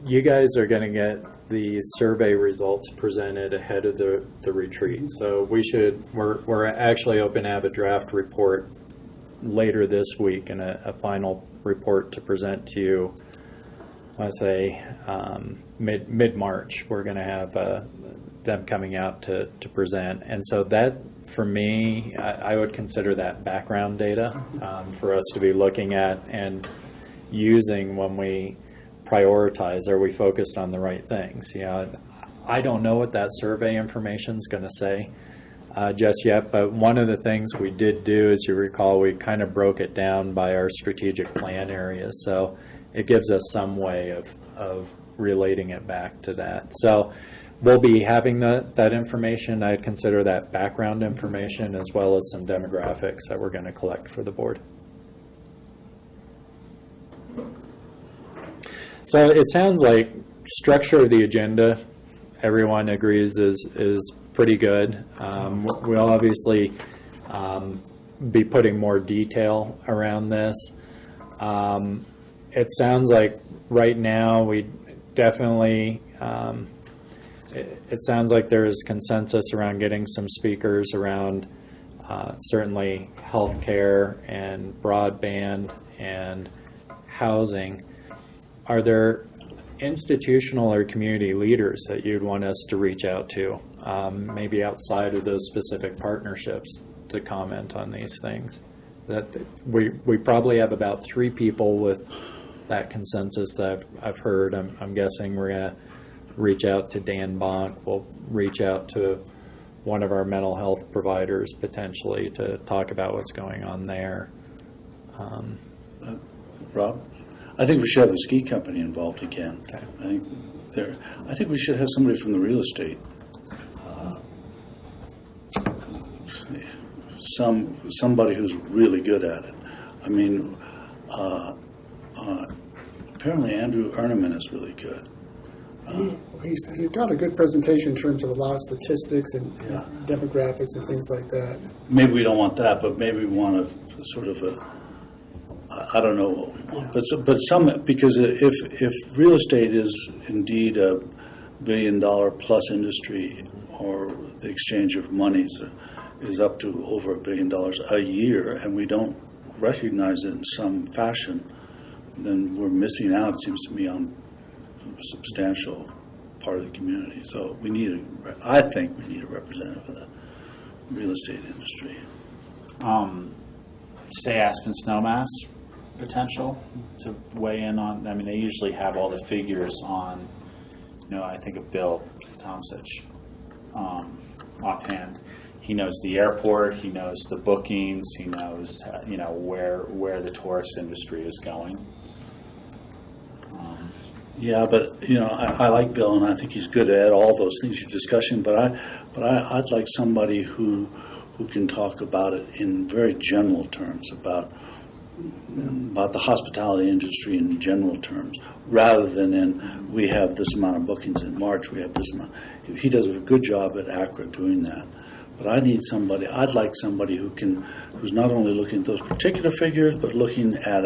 you guys are going to get the survey results presented ahead of the retreat. So we're actually hoping to have a draft report later this week, and a final report to present to you, I say mid-March. We're going to have them coming out to present. And so that, for me, I would consider that background data for us to be looking at and using when we prioritize. Are we focused on the right things? I don't know what that survey information is going to say just yet, but one of the things we did do, as you recall, we kind of broke it down by our strategic plan areas. So it gives us some way of relating it back to that. So we'll be having that information. I'd consider that background information as well as some demographics that we're going to collect for the board. So it sounds like structure of the agenda, everyone agrees is pretty good. We'll obviously be putting more detail around this. It sounds like right now we definitely, it sounds like there is consensus around getting some speakers around certainly healthcare and broadband and housing. Are there institutional or community leaders that you'd want us to reach out to, maybe outside of those specific partnerships, to comment on these things? That we probably have about 3 people with that consensus that I've heard. I'm guessing we're going to reach out to Dan Bonk. We'll reach out to one of our mental health providers potentially to talk about what's going on there. Rob? I think we should have the ski company involved again. Okay. I think we should have somebody from the real estate. Somebody who's really good at it. I mean, apparently Andrew Erneman is really good. He's got a good presentation in terms of a lot of statistics and demographics and things like that. Maybe we don't want that, but maybe we want a sort of I don't know what we want, but some, because if real estate is indeed a $1 billion plus industry, or the exchange of monies is up to over $1 billion a year, and we don't recognize it in some fashion, then we're missing out, it seems to me, on a substantial part of the community. So I think we need a representative of the real estate industry. Stay Aspen Snowmass potential to weigh in on. I mean, they usually have all the figures on, I think of Bill Tomsich offhand. He knows the airport, he knows the bookings, he knows, where the tourist industry is going. Yeah, but I like Bill, and I think he's good at all those things you're discussing. But I'd like somebody who can talk about it in very general terms, about the hospitality industry in general terms, rather than in we have this amount of bookings in March, we have this amount. He does a good job at ACRA doing that. But I'd like somebody who's not only looking at those particular figures, but looking at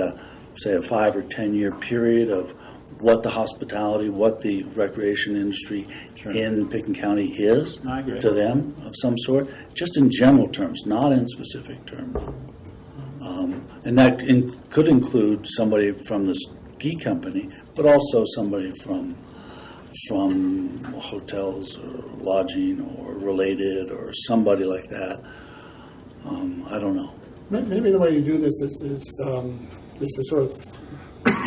say a 5 or 10 year period of what the hospitality, what the recreation industry in Pickens County is to them of some sort, just in general terms, not in specific terms. And that could include somebody from the ski company, but also somebody from hotels or lodging or related or somebody like that. I don't know. Maybe the way you do this is to sort of,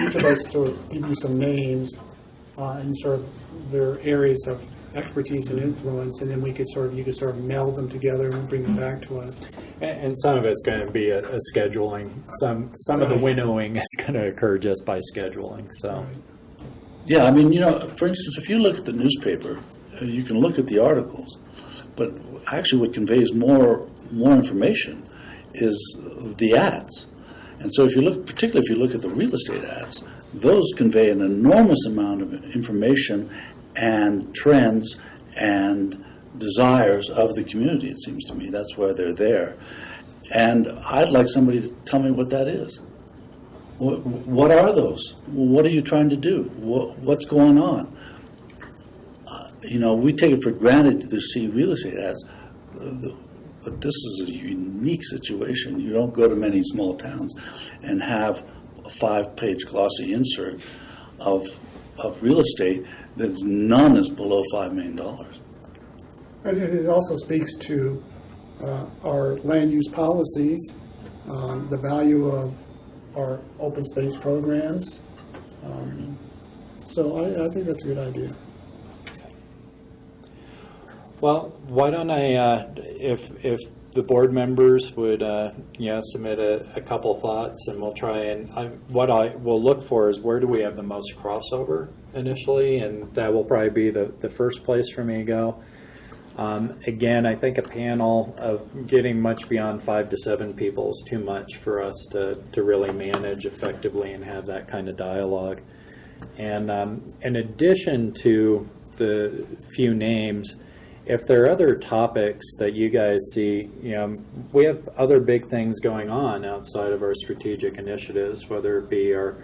each of us sort of give you some names and sort of their areas of expertise and influence, and then you could sort of meld them together and bring them back to us. And some of it's going to be a scheduling. Some of the winnowing is going to occur just by scheduling. So. Yeah, I mean, for instance, if you look at the newspaper, you can look at the articles, but actually what conveys more information is the ads. And so particularly if you look at the real estate ads, those convey an enormous amount of information and trends and desires of the community, it seems to me. That's why they're there. And I'd like somebody to tell me what that is. What are those? What are you trying to do? What's going on? We take it for granted to see real estate ads, but this is a unique situation. You don't go to many small towns and have a 5-page glossy insert of real estate that's none is below $5 million. And it also speaks to our land use policies, the value of our open space programs. So I think that's a good idea. Well, why don't I, if the board members would, submit a couple thoughts, and we'll try and, what I will look for is where do we have the most crossover initially, and that will probably be the first place for me to go. Again, I think a panel of getting much beyond 5 to 7 people is too much for us to really manage effectively and have that kind of dialogue. And in addition to the few names, if there are other topics that you guys see, we have other big things going on outside of our strategic initiatives, whether it be our,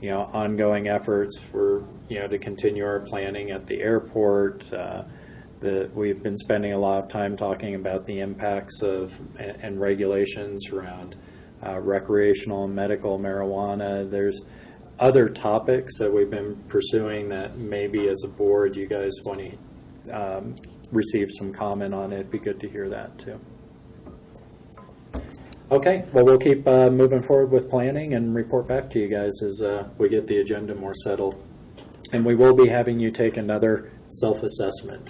ongoing efforts for, to continue our planning at the airport. We've been spending a lot of time talking about the impacts of and regulations around recreational and medical marijuana. There's other topics that we've been pursuing that maybe as a board you guys want to receive some comment on. It'd be good to hear that too. Okay, well, we'll keep moving forward with planning and report back to you guys as we get the agenda more settled. And we will be having you take another self-assessment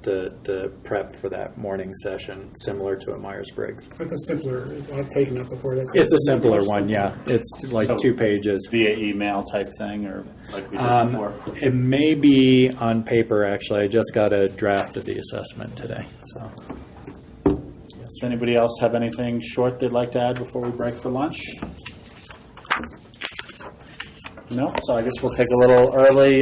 to prep for that morning session, similar to a Myers-Briggs. It's a simpler, I've taken that before. It's a simpler one, yeah. It's like 2 pages. Via email type thing, or like we did before? It may be on paper, actually. I just got a draft of the assessment today. So, does anybody else have anything short they'd like to add before we break for lunch? No? So I guess we'll take a little early,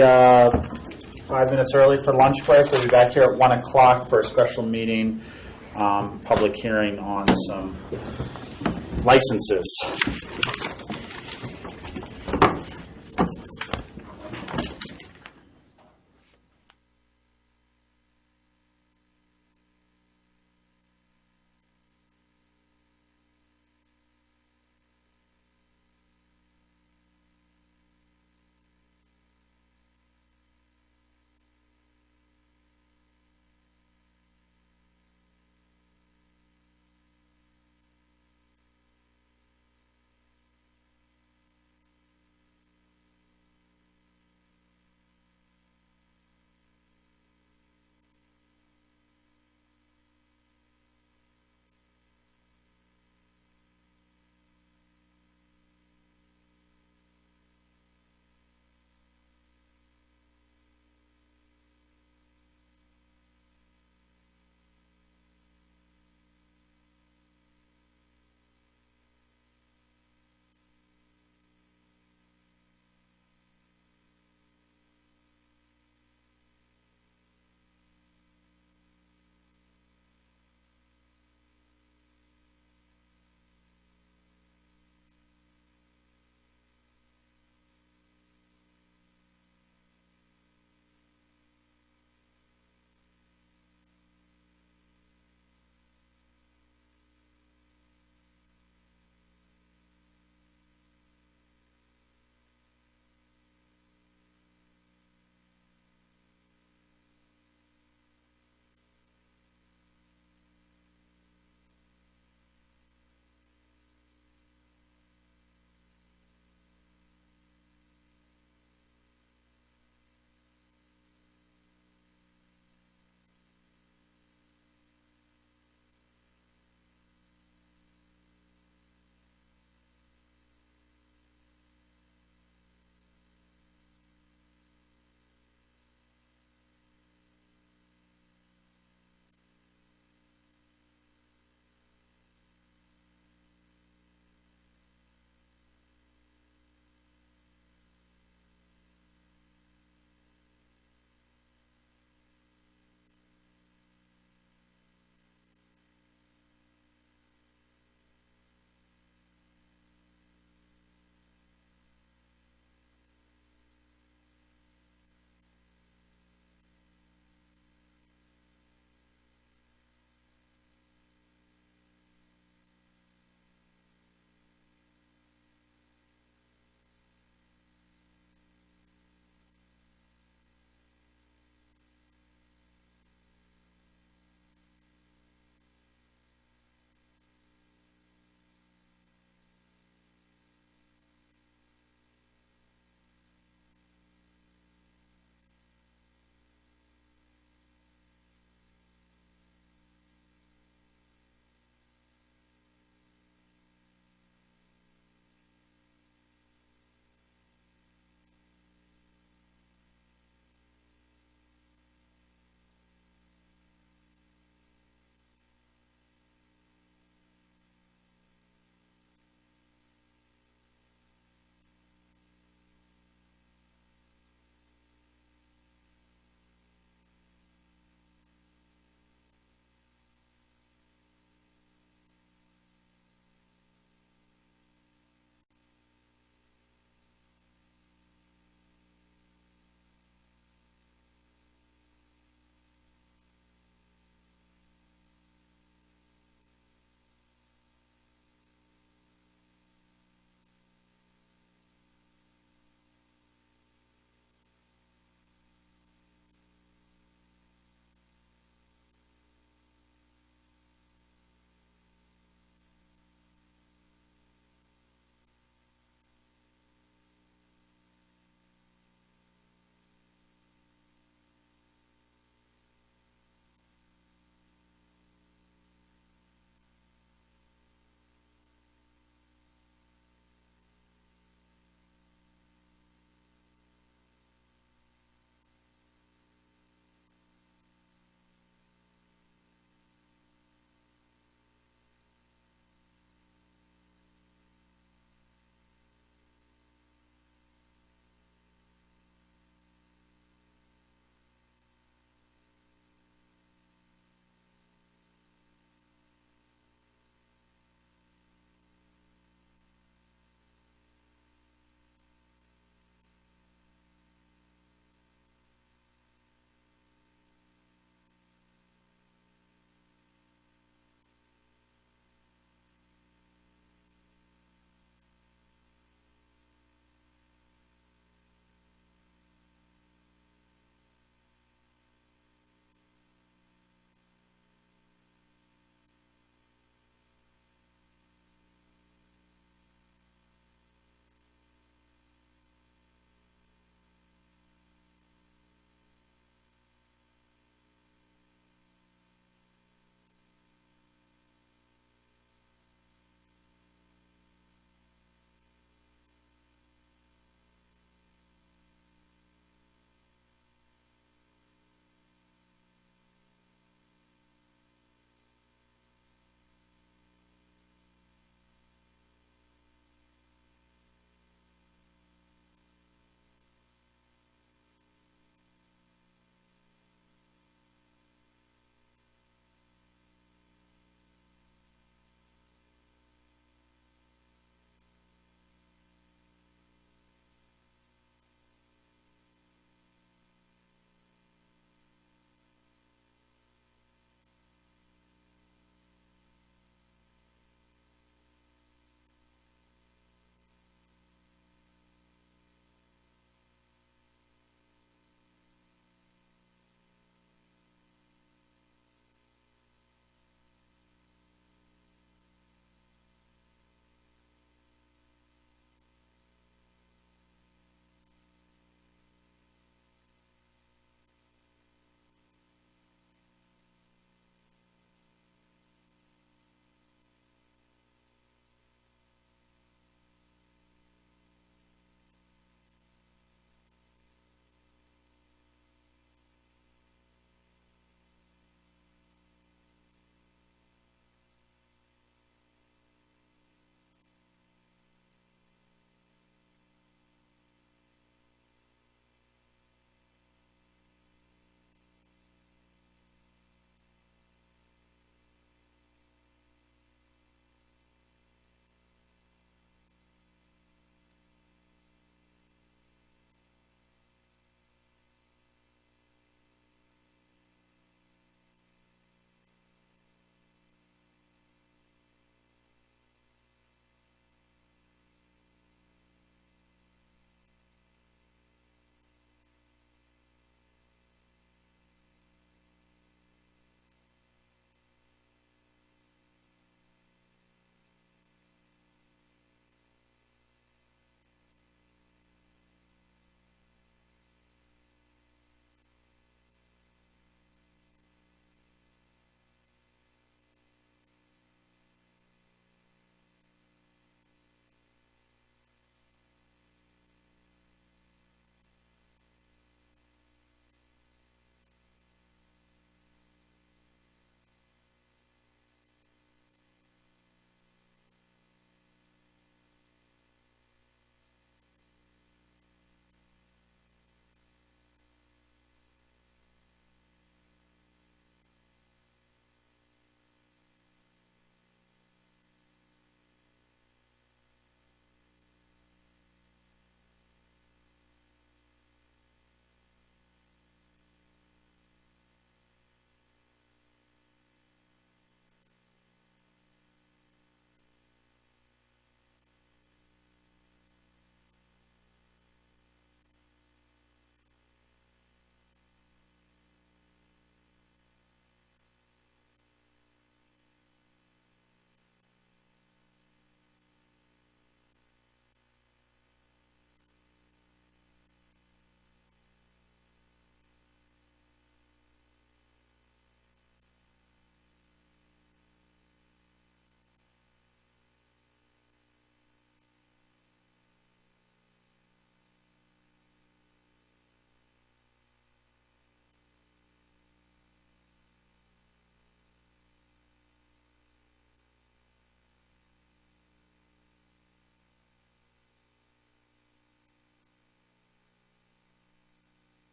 5 minutes early for lunch break. We'll be back here at 1 o'clock for a special meeting, public hearing on some licenses.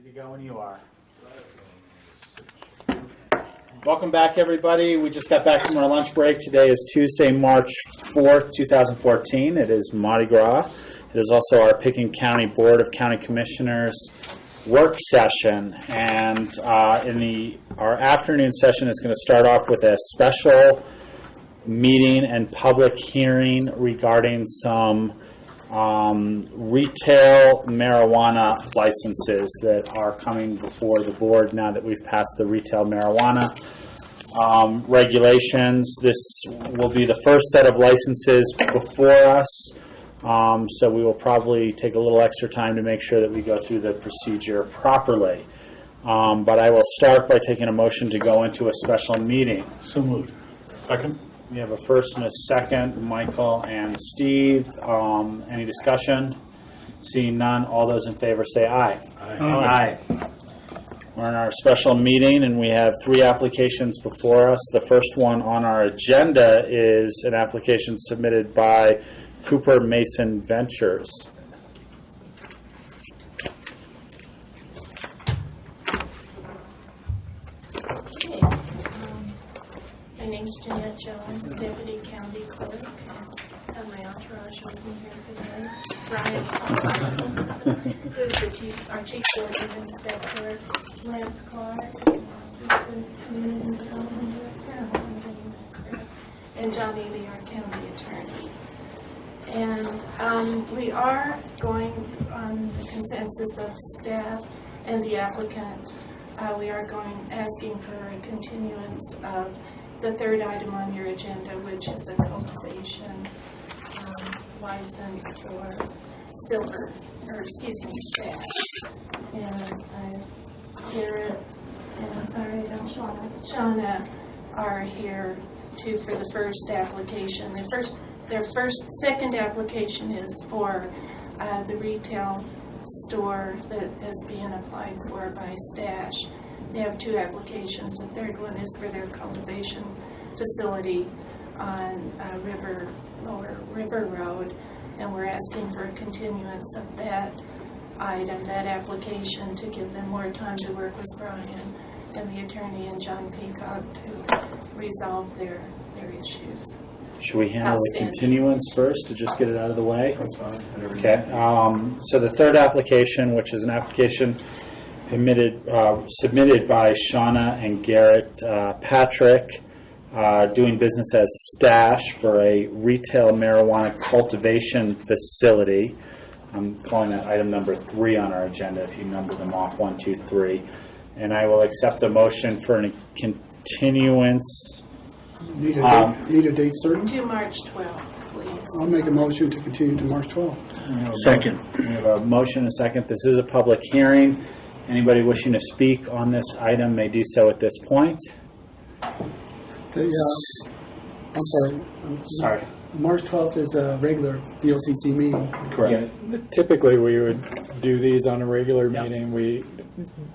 to go when you are. Welcome back, everybody. We just got back from our lunch break. Today is Tuesday, March 4th, 2014. It is Mardi Gras. It is also our Pickens County Board of County Commissioners work session. And our afternoon session is going to start off with a special meeting and public hearing regarding some retail marijuana licenses that are coming before the board now that we've passed the retail marijuana regulations. This will be the first set of licenses before us, so we will probably take a little extra time to make sure that we go through the procedure properly. But I will start by taking a motion to go into a special meeting. So moved. Second? We have a first and a second, Michael and Steve. Any discussion? Seeing none, all those in favor say aye. Aye. We're in our special meeting, and we have 3 applications before us. The first one on our agenda is an application submitted by Cooper Mason Ventures. My name is Jeanette Jones, Deputy County Clerk, and have my entourage with me here today. Brian, who's our Chief Building Inspector, Lance Clark, Assistant Community Development Director, and John Ely, our County Attorney. And we are going on the consensus of staff and the applicant. We are asking for a continuance of the third item on your agenda, which is a cultivation license for stash. And Garrett, and I'm sorry, I don't Shauna are here too for the first application. Their second application is for the retail store that is being applied for by Stash. They have 2 applications. The third one is for their cultivation facility on Lower River Road, and we're asking for a continuance of that item, that application, to give them more time to work with Brian and the attorney and John Peacock to resolve their issues. Should we handle the continuance first to just get it out of the way? That's fine. Okay. So the third application, which is an application submitted by Shauna and Garrett Patrick, doing business as Stash for a retail marijuana cultivation facility. I'm calling that item number 3 on our agenda, if you number them off, 1, 2, 3. And I will accept the motion for a continuance. Need a date certain? To March 12th, please. I'll make a motion to continue to March 12th. Second. We have a motion and a second. This is a public hearing. Anybody wishing to speak on this item may do so at this point. I'm sorry. Sorry. March 12th is a regular BOCC meeting. Correct. Yeah, typically, we would do these on a regular meeting.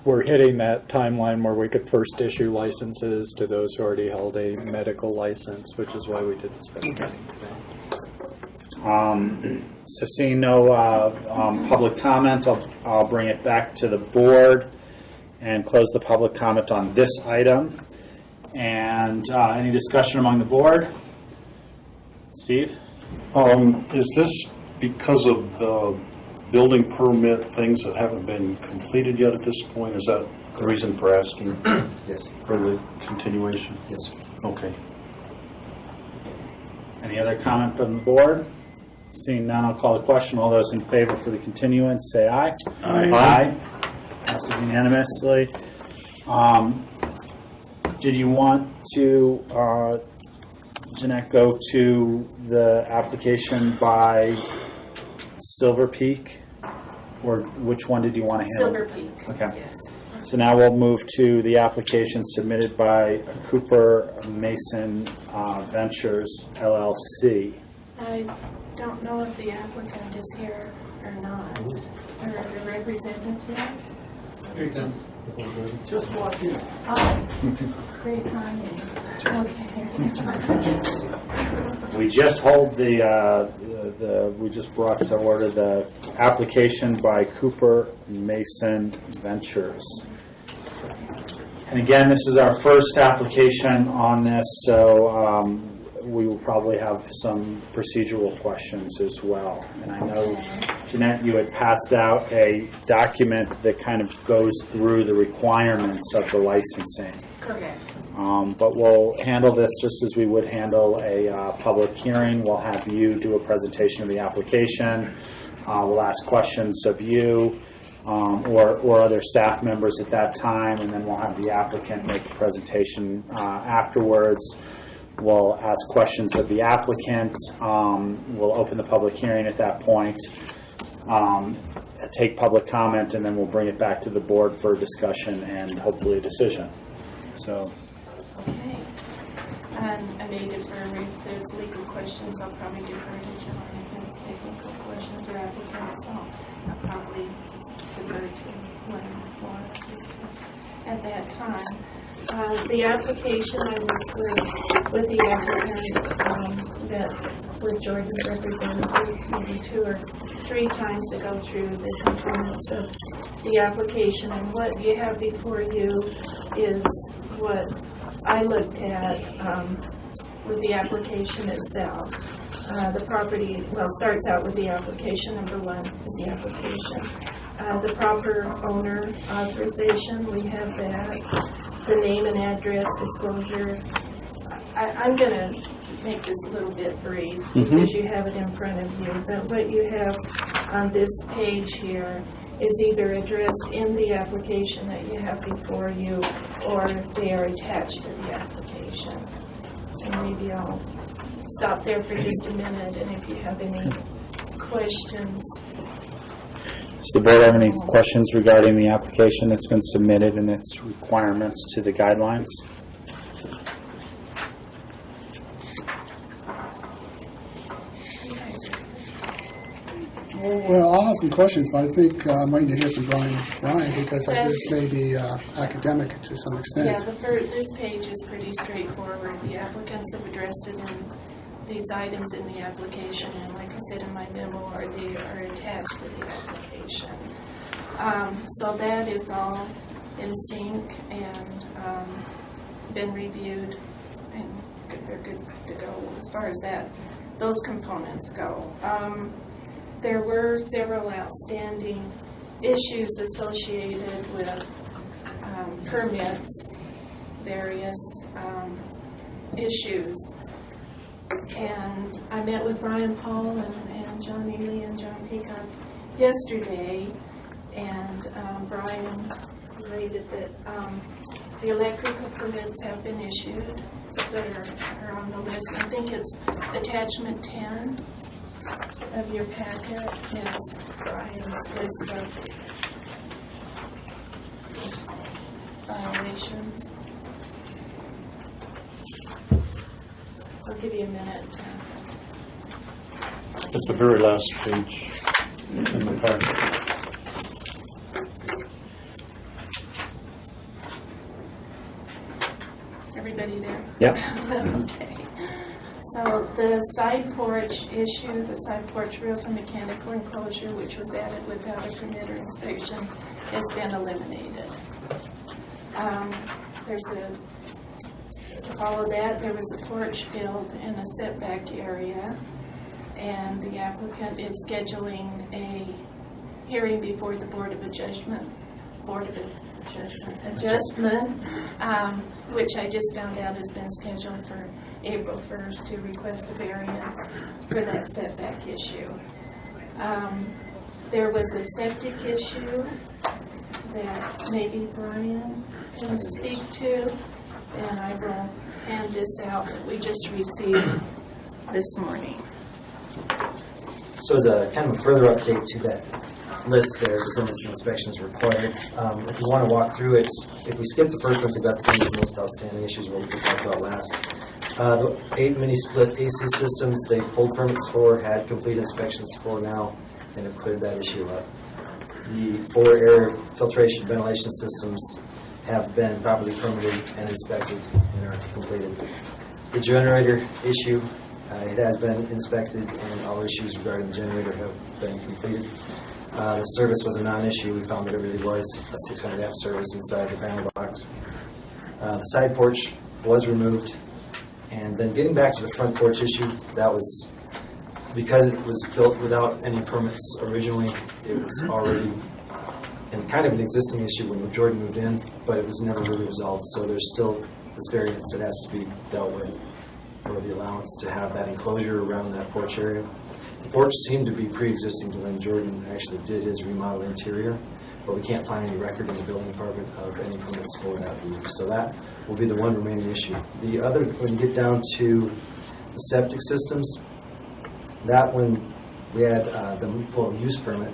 We're hitting that timeline where we could first issue licenses to those who already held a medical license, which is why we did this special meeting today. So seeing no public comment, I'll bring it back to the board and close the public comment on this item. And any discussion among the board? Steve? Is this because of building permit things that haven't been completed yet at this point? Is that the reason for asking Yes. for the continuation? Yes. Okay. Any other comment from the board? Seeing none, I'll call the question. All those in favor for the continuance, say aye. Aye. Passes unanimously. Did you want to, Jeanette, go to the application by Silver Peak? Or which one did you want to handle? Silver Peak. Okay. Yes. So now we'll move to the application submitted by Cooper Mason Ventures, LLC. I don't know if the applicant is here or not, or the representative here. Just walk in. Great timing. Okay. We just hold we just brought to order the application by Cooper Mason Ventures. And again, this is our first application on this, so we will probably have some procedural questions as well. And I know, Jeanette, you had passed out a document that kind of goes through the requirements of the licensing. Correct. But we'll handle this just as we would handle a public hearing. We'll have you do a presentation of the application. We'll ask questions of you or other staff members at that time, and then we'll have the applicant make a presentation afterwards. We'll ask questions of the applicant. We'll open the public hearing at that point, take public comment, and then we'll bring it back to the board for discussion and hopefully a decision. So. Okay. And I may defer if there's legal questions. I'll probably defer to John if it's technical questions or applicants. So I'll probably just defer to one more at that time. The application, I was with the applicant with Jordan's representative maybe 2 or 3 times to go through the components of the application. And what you have before you is what I looked at with the application itself. The property, starts out with the application. Number 1 is the application. The proper owner authorization, we have that. The name and address disclosure. I'm going to make this a little bit brief because you have it in front of you. But what you have on this page here is either addressed in the application that you have before you, or they are attached to the application. And maybe I'll stop there for just a minute, and if you have any questions. Does the board have any questions regarding the application that's been submitted and its requirements to the guidelines? Well, I'll have some questions, but I think I'm waiting to hear from Brian, because this may be academic to some extent. Yeah, this page is pretty straightforward. The applicants have addressed it in these items in the application, and like I said in my memo, they are attached to the application. So that is all in sync and been reviewed, and they're good to go as far as those components go. There were several outstanding issues associated with permits, various issues. And I met with Brian Paul and John Ely and John Peacock yesterday, and Brian related that the electrical permits have been issued that are on the list. I think it's attachment 10 of your packet is Brian's list of violations. I'll give you a minute. It's the very last page in the packet. Everybody there? Yep. Okay. So the side porch issue, the side porch roof and mechanical enclosure, which was added without a permit or inspection, has been eliminated. To follow that, there was a porch built in a setback area, and the applicant is scheduling a hearing before the Board of Adjustment, which I just found out has been scheduled for April 1st to request a variance for that setback issue. There was a septic issue that maybe Brian can speak to, and I will hand this out that we just received this morning. So as a kind of a further update to that list there, the permits and inspections required. If you want to walk through it, if we skip the first one, because that's the most outstanding issues what we talked about last. The 8 mini-split AC systems, they pulled permits for, had complete inspections for now, and have cleared that issue up. The 4 air filtration ventilation systems have been properly permitted and inspected and are completed. The generator issue, it has been inspected and all issues regarding the generator have been completed. The service was a non-issue. We found that it really was a 600 amp service inside the panel box. The side porch was removed. And then getting back to the front porch issue, that was because it was built without any permits originally. It was already in kind of an existing issue when Jordan moved in, but it was never really resolved. So there's still this variance that has to be dealt with for the allowance to have that enclosure around that porch area. The porch seemed to be pre-existing to when Jordan actually did his remodel interior, but we can't find any record in the building department of any permits for that roof. So that will be the one remaining issue. The other, when you get down to the septic systems, that when we had the full use permit,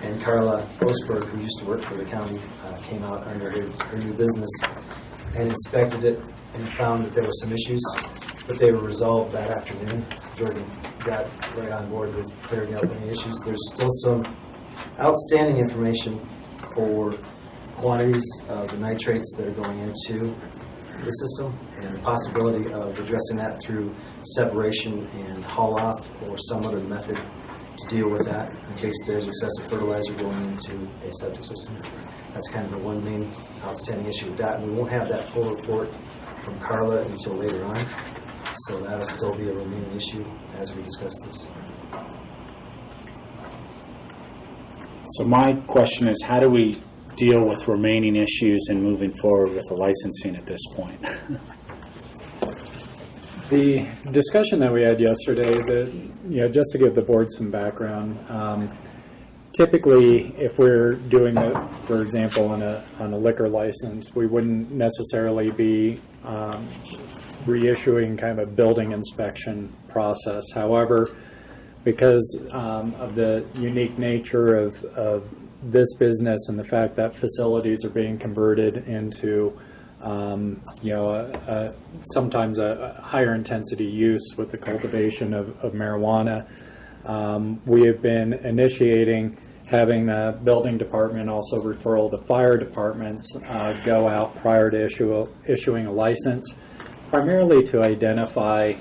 and Carla Osberg, who used to work for the county, came out under her new business and inspected it and found that there were some issues, but they were resolved that afternoon. Jordan got right on board with clearing up any issues. There's still some outstanding information for quantities of the nitrates that are going into the system and the possibility of addressing that through separation and haul off or some other method to deal with that in case there's excessive fertilizer going into a septic system. That's kind of the one main outstanding issue with that. And we won't have that full report from Carla until later on, so that'll still be a remaining issue as we discuss this. So my question is, how do we deal with remaining issues and moving forward with the licensing at this point? The discussion that we had yesterday, just to give the board some background, typically if we're doing it, for example, on a liquor license, we wouldn't necessarily be reissuing kind of a building inspection process. However, because of the unique nature of this business and the fact that facilities are being converted into sometimes a higher intensity use with the cultivation of marijuana, we have been initiating having the building department, also referral to fire departments, go out prior to issuing a license, primarily to identify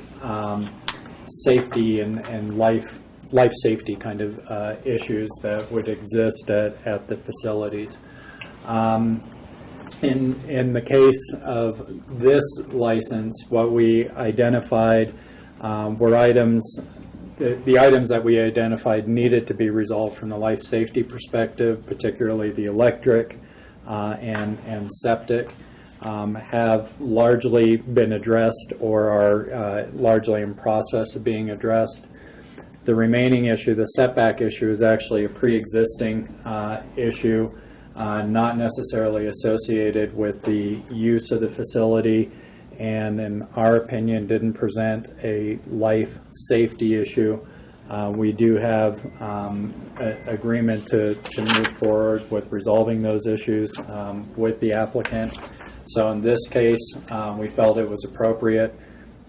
safety and life safety kind of issues that would exist at the facilities. In the case of this license, what we identified were items, the items that we identified needed to be resolved from the life safety perspective, particularly the electric and septic, have largely been addressed or are largely in process of being addressed. The remaining issue, the setback issue, is actually a pre-existing issue, not necessarily associated with the use of the facility, and in our opinion didn't present a life safety issue. We do have agreement to move forward with resolving those issues with the applicant. So in this case, we felt it was appropriate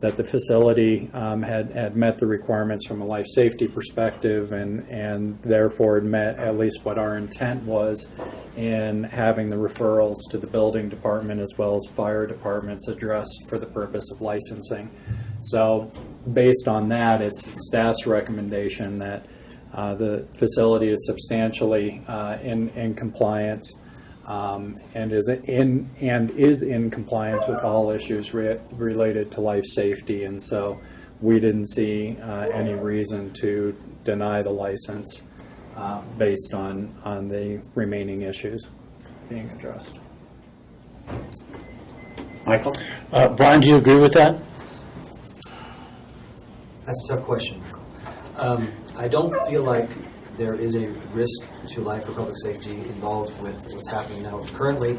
that the facility had met the requirements from a life safety perspective, and therefore it met at least what our intent was in having the referrals to the building department as well as fire departments addressed for the purpose of licensing. So based on that, it's staff's recommendation that the facility is substantially in compliance and is in compliance with all issues related to life safety, and so we didn't see any reason to deny the license based on the remaining issues being addressed. Michael? Brian, do you agree with that? That's a tough question. I don't feel like there is a risk to life or public safety involved with what's happening now. Currently,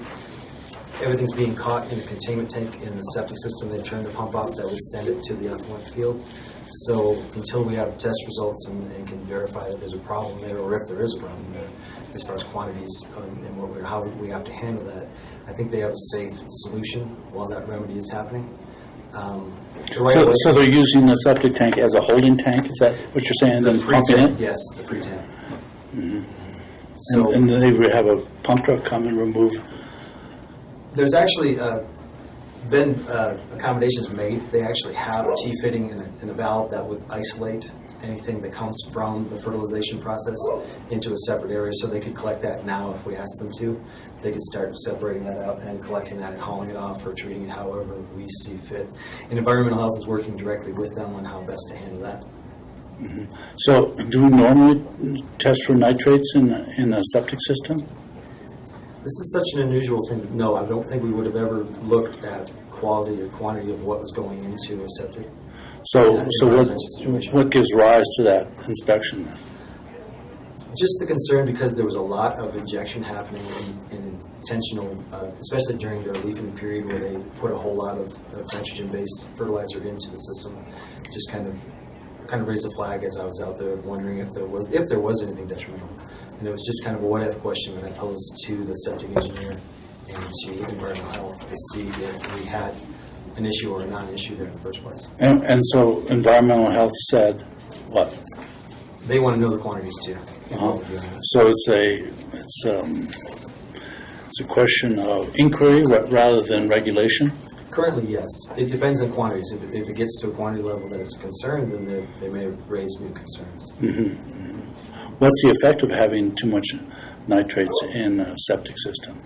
everything's being caught in a containment tank in the septic system. They turn the pump off that would send it to the effluent field. So until we have test results and can verify that there's a problem there, or if there is a problem there, as far as quantities and how we have to handle that, I think they have a safe solution while that remedy is happening. So they're using the septic tank as a holding tank? Is that what you're saying? Then pumping it? Yes, the pre-tank. Mm-hmm. So And they would have a pump truck come and remove. there's actually been accommodations made. They actually have a T-fitting and a valve that would isolate anything that comes from the fertilization process into a separate area, so they could collect that now if we asked them to. They could start separating that out and collecting that and hauling it off or treating it however we see fit. And environmental health is working directly with them on how best to handle that. So do we normally test for nitrates in a septic system? This is such an unusual thing. No, I don't think we would have ever looked at quality or quantity of what was going into a septic. So what gives rise to that inspection then? Just the concern because there was a lot of injection happening in intentional, especially during their leafing period where they put a whole lot of nitrogen-based fertilizer into the system. Just kind of raised a flag as I was out there wondering if there was anything detrimental. And it was just kind of a what-if question that I posed to the septic engineer and to environmental health to see if we had an issue or a non-issue there in the first place. And so environmental health said what? They want to know the quantities too. So it's a question of inquiry rather than regulation? Currently, yes. It depends on quantities. If it gets to a quantity level that is a concern, then they may raise new concerns. Mm-hmm. What's the effect of having too much nitrates in a septic system?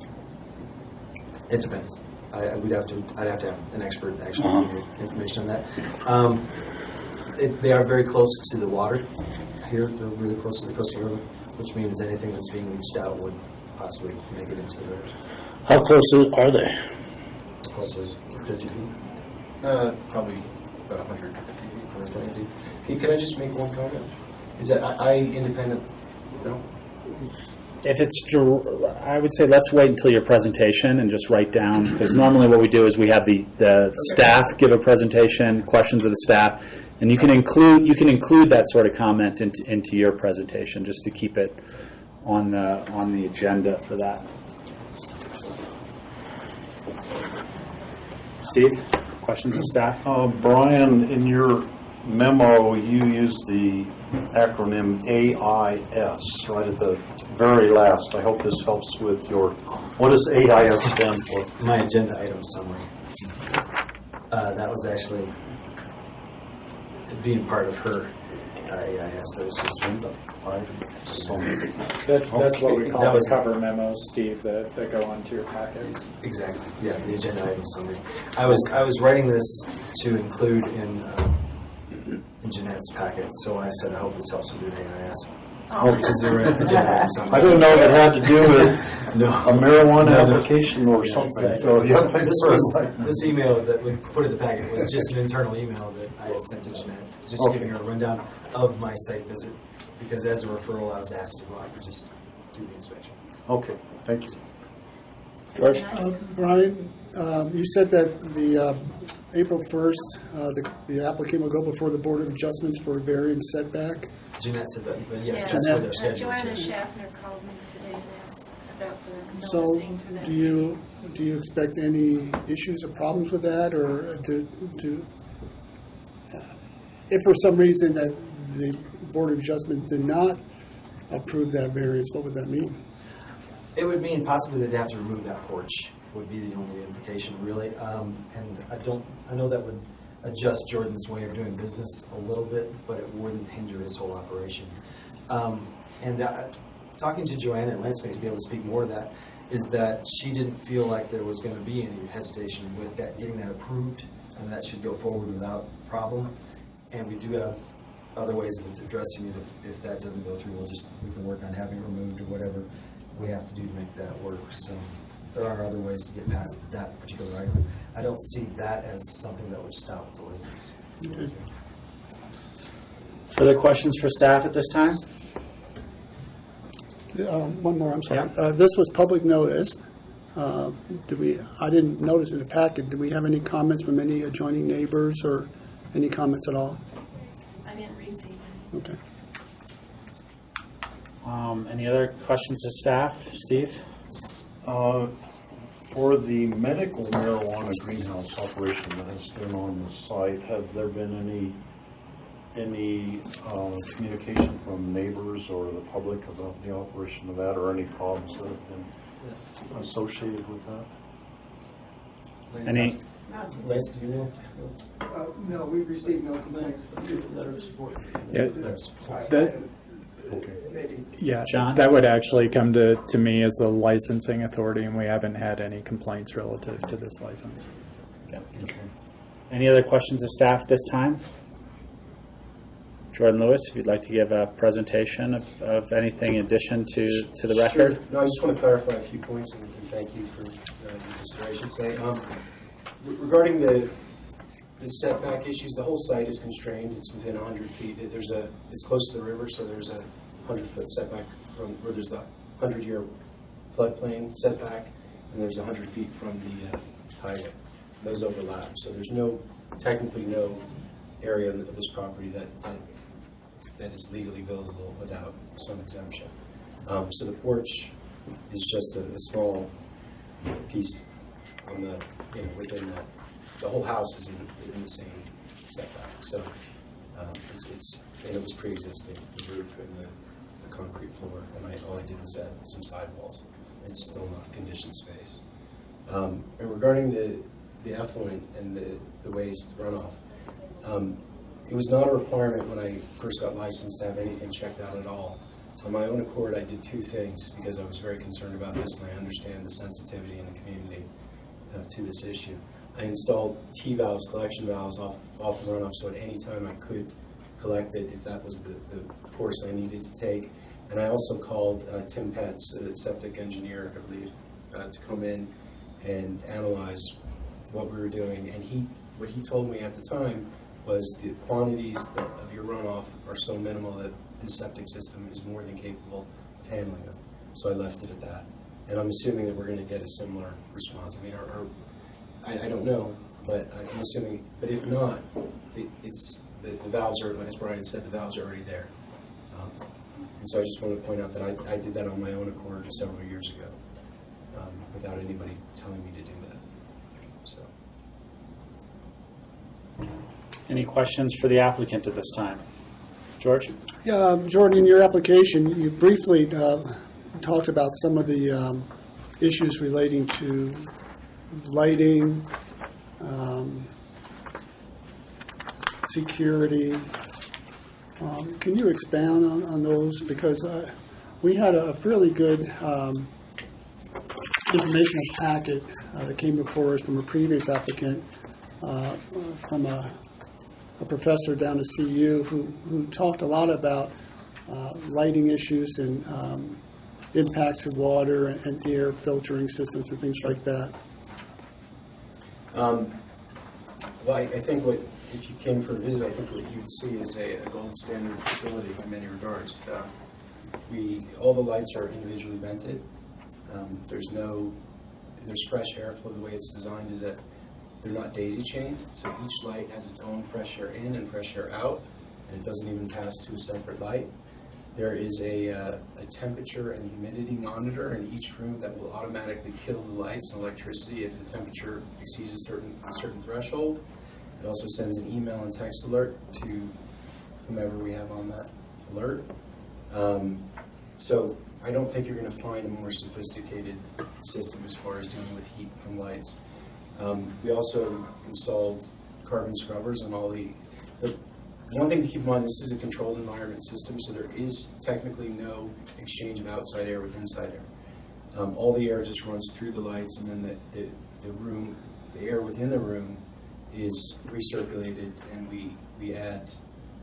It depends. I'd have to have an expert actually give you information on that. They are very close to the water here. They're really close to the coastal river, which means anything that's being leached out would possibly make it into the river. How close are they? Closer 50 feet. Probably about 150 feet, 120 feet. Hey, can I just make one comment? Is that I independent? No? If it's, I would say let's wait until your presentation and just write down, because normally what we do is we have the staff give a presentation, questions of the staff, and you can include that sort of comment into your presentation just to keep it on the agenda for that. Steve, questions of staff? Brian, in your memo, you use the acronym AIS right at the very last. I hope this helps with what does AIS stand for? My agenda item summary. That was actually being part of her AIS. That was just That's what we call the cover memos, Steve, that go onto your packets. Exactly. Yeah, the agenda item summary. I was writing this to include in Jeanette's packet, so I said I hope this helps with your AIS. Because they're an agenda item summary. I didn't know that had to do with a marijuana application or something. So yeah, this email that we put in the packet was just an internal email that I had sent to Jeanette, just giving her a rundown of my site visit. Because as a referral, I was asked to go out and just do the inspection. Okay, thank you. George? Brian, you said that the April 1st, the applicant will go before the Board of Adjustments for a variance setback. Jeanette said that, but yes, Yeah. that's what their schedule Joanna is. Schaffner called me today and asked about the So noticing for that. do you expect any issues or problems with that, or if for some reason that the Board of Adjustment did not approve that variance, what would that mean? It would mean possibly they'd have to remove that porch, would be the only implication, really. And I know that would adjust Jordan's way of doing business a little bit, but it wouldn't hinder his whole operation. Talking to Joanna and Lance may be able to speak more of that, is that she didn't feel like there was going to be any hesitation with that, getting that approved, and that should go forward without problem. And we do have other ways of addressing it. If that doesn't go through, we can work on having it removed or whatever we have to do to make that work. So there are other ways to get past that particular item. I don't see that as something that would stop the license. Okay. Further questions for staff at this time? One more, I'm sorry. Yeah. This was public notice. I didn't notice in the packet, do we have any comments from any adjoining neighbors or any comments at all? I didn't receive any. Okay. Any other questions of staff? Steve? For the medical marijuana greenhouse operation that has been on the site, have there been any any communication from neighbors or the public about the operation of that, or any problems that have been associated with that? Any, Lance, do you know? No, we've received no complaints. Yeah, that- Okay. Yeah, John? that would actually come to me as a licensing authority, and we haven't had any complaints relative to this license. Okay. Any other questions of staff this time? Jordan Lewis, if you'd like to give a presentation of anything in addition to the record? Sure. No, I just want to clarify a few points, and thank you for your consideration today. Regarding the setback issues, the whole site is constrained. It's within 100 feet. It's close to the river, so there's a 100-foot setback from where there's the 100-year floodplain setback, and there's 100 feet from the highway. Those overlap, so there's technically no area of this property that is legally buildable without some exemption. So the porch is just a small piece on within that. The whole house is in the same setback. So it was pre-existing, the roof and the concrete floor, and all I did was add some sidewalls. It's still not conditioned space. And regarding the effluent and the waste runoff, it was not a requirement when I first got licensed to have anything checked out at all. So on my own accord, I did two things because I was very concerned about this, and I understand the sensitivity in the community to this issue. I installed T-valves, collection valves off the runoff, so at any time I could collect it if that was the course I needed to take. And I also called Tim Petz, a septic engineer, I believe, to come in and analyze what we were doing. And what he told me at the time was the quantities of your runoff are so minimal that the septic system is more than capable of handling them. So I left it at that. And I'm assuming that we're going to get a similar response. I mean, I don't know, but I'm assuming. But if not, the valves are, as Brian said, the valves are already there. And so I just want to point out that I did that on my own accord several years ago, without anybody telling me to do that. So. Any questions for the applicant at this time? George? Yeah, Jordan, in your application, you briefly talked about some of the issues relating to lighting, security. Can you expound on those? Because we had a fairly good informational packet that came before us from a previous applicant, from a professor down at CU who talked a lot about lighting issues and impacts to water and air filtering systems and things like that. Well, I think if you came for a visit, I think what you'd see is a gold standard facility in many regards. All the lights are individually vented. There's fresh airflow. The way it's designed is that they're not daisy chained, so each light has its own fresh air in and fresh air out, and it doesn't even pass to a separate light. There is a temperature and humidity monitor in each room that will automatically kill the lights and electricity if the temperature exceeds a certain threshold. It also sends an email and text alert to whomever we have on that alert. So I don't think you're going to find a more sophisticated system as far as dealing with heat from lights. We also installed carbon scrubbers on all the one thing to keep in mind, this is a controlled environment system, so there is technically no exchange of outside air with inside air. All the air just runs through the lights, and then the air within the room is recirculated, and we add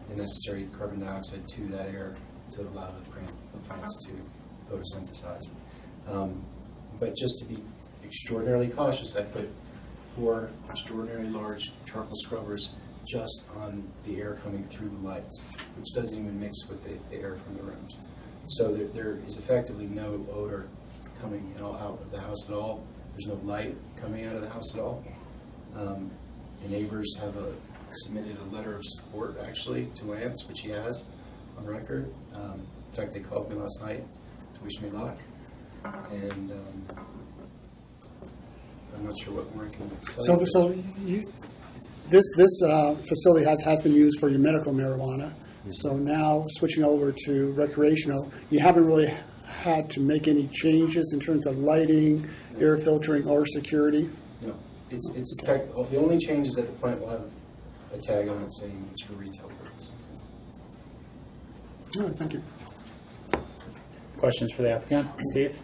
the necessary carbon dioxide to that air to allow the plants to photosynthesize. But just to be extraordinarily cautious, I put 4 extraordinarily large charcoal scrubbers just on the air coming through the lights, which doesn't even mix with the air from the rooms. So there is effectively no odor coming out of the house at all. There's no light coming out of the house at all. The neighbors have submitted a letter of support, actually, to Lance, which he has on record. In fact, they called me last night to wish me luck. And I'm not sure what more I can tell you. So this facility has been used for your medical marijuana. So now switching over to recreational, you haven't really had to make any changes in terms of lighting, air filtering, or security? No, the only change is that the plant will have a tag on it saying it's for retail purposes. All right, thank you. Questions for the applicant? Steve?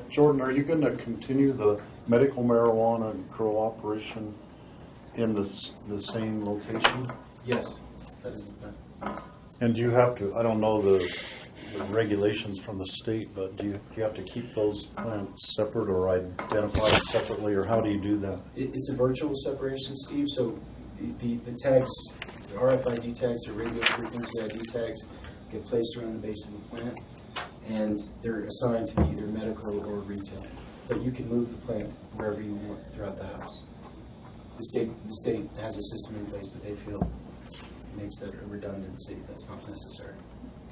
Jordan, are you going to continue the medical marijuana grow operation in the same location? Yes, that is the plan. And do you have to, I don't know the regulations from the state, but do you have to keep those plants separate or identified separately, or how do you do that? It's a virtual separation, Steve, so the tags, the RFID tags or radio frequency ID tags get placed around the base of the plant, and they're assigned to be either medical or retail. But you can move the plant wherever you want throughout the house. The state has a system in place that they feel makes that a redundancy that's not necessary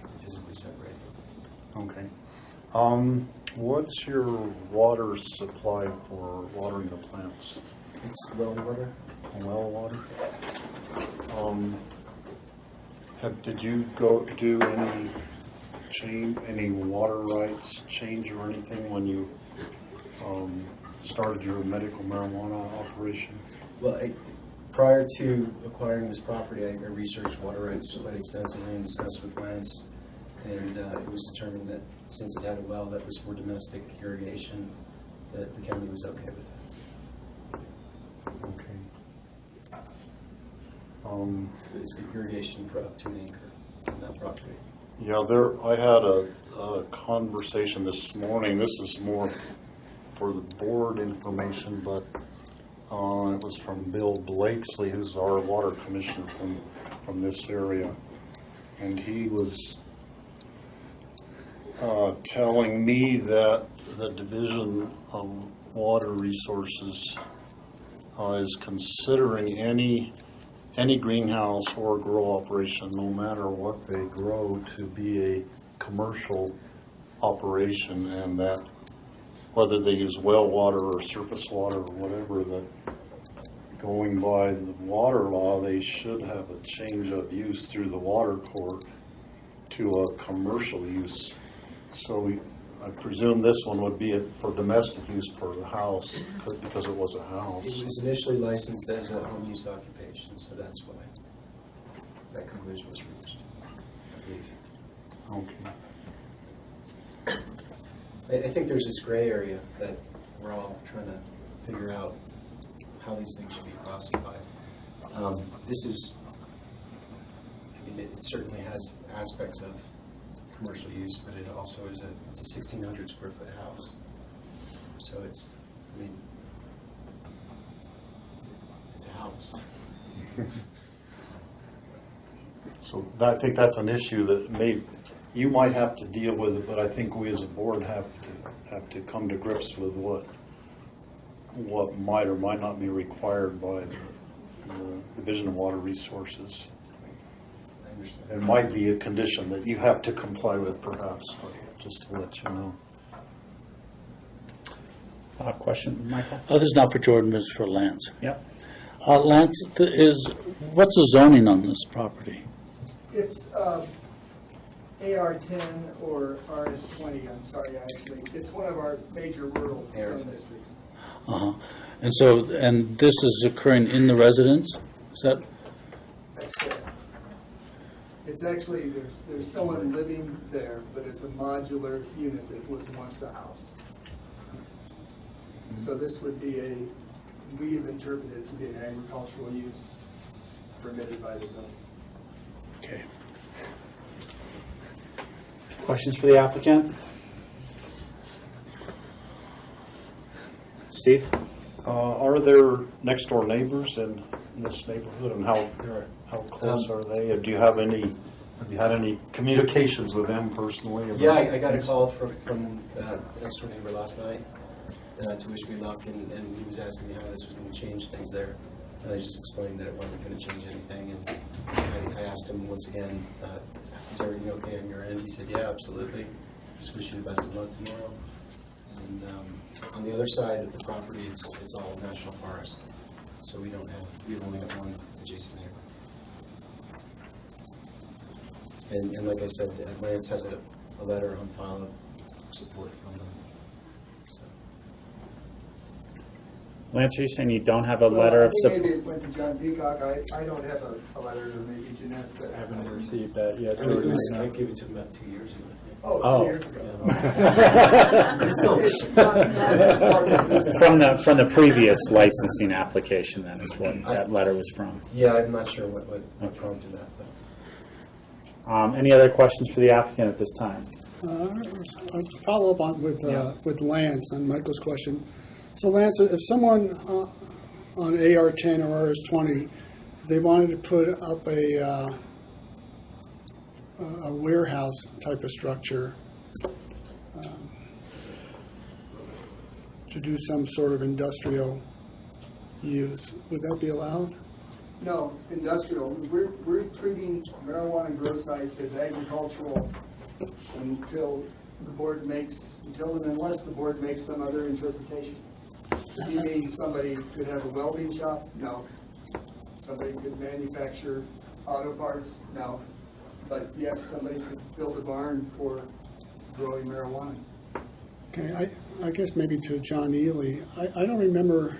to physically separate. Okay. What's your water supply for watering the plants? It's well water. Well water. Did you go do any water rights change or anything when you started your medical marijuana operation? Well, prior to acquiring this property, I researched water rights quite extensively and discussed with Lance, and it was determined that since it had a well that was for domestic irrigation, that the county was okay with that. Okay. It was irrigation for up to an acre on that property. Yeah, I had a conversation this morning. This is more for the board information, but it was from Bill Blakesley, who's our water commissioner from this area, and he was telling me that the Division of Water Resources is considering any greenhouse or grow operation, no matter what they grow, to be a commercial operation, and that whether they use well water or surface water or whatever, that going by the water law, they should have a change of use through the water court to a commercial use. So I presume this one would be for domestic use for the house, because it was a house. It was initially licensed as a home use occupation, so that's why that conclusion was reached, I believe. Okay. I think there's this gray area that we're all trying to figure out how these things should be classified. This is, I mean, it certainly has aspects of commercial use, but it also is it's a 1,600 square foot house. So it's, I mean, it's a house. So I think that's an issue that you might have to deal with it, but I think we as a board have to come to grips with what might or might not be required by the Division of Water Resources. It might be a condition that you have to comply with, perhaps, just to let you know. Question, Michael? Oh, this is not for Jordan, but it's for Lance. Yep. Lance, what's the zoning on this property? It's AR10 or RS20, I'm sorry, actually. It's one of our major rural zone districts. Uh-huh. And this is occurring in the residence? Is that? That's correct. It's actually, there's no one living there, but it's a modular unit that was once a house. So this would be we have interpreted it to be an agricultural use permitted by the zone. Okay. Questions for the applicant? Steve? Are there next door neighbors in this neighborhood, and how close are they? Have you had any communications with them personally? Yeah, I got a call from next door neighbor last night to wish me luck, and he was asking me how this was going to change things there. And I just explained that it wasn't going to change anything, and I asked him once again, is everything okay on your end? He said, yeah, absolutely. Just wish you the best of luck tomorrow. And on the other side of the property, it's all national forest. so we've only got one adjacent neighbor. And like I said, Lance has a letter on file of support from them. So. Lance, are you saying you don't have a letter of support? Maybe it went to John Peacock. I don't have a letter, or maybe Jeanette. But I haven't received that yet. I gave it to him about 2 years ago. Oh, 2 years ago. From the previous licensing application, then, is what that letter was from. Yeah, I'm not sure what prompted that. But. Any other questions for the applicant at this time? I'll follow up on with Lance on Michael's question. So Lance, if someone on AR10 or RS20, they wanted to put up a warehouse type of structure to do some sort of industrial use, would that be allowed? No, industrial. We're treating marijuana grow sites as agricultural until and unless the board makes some other interpretation. Do you mean somebody could have a welding shop? No. Somebody could manufacture auto parts? No. But yes, somebody could build a barn for growing marijuana. Okay, I guess maybe to John Ely, I don't remember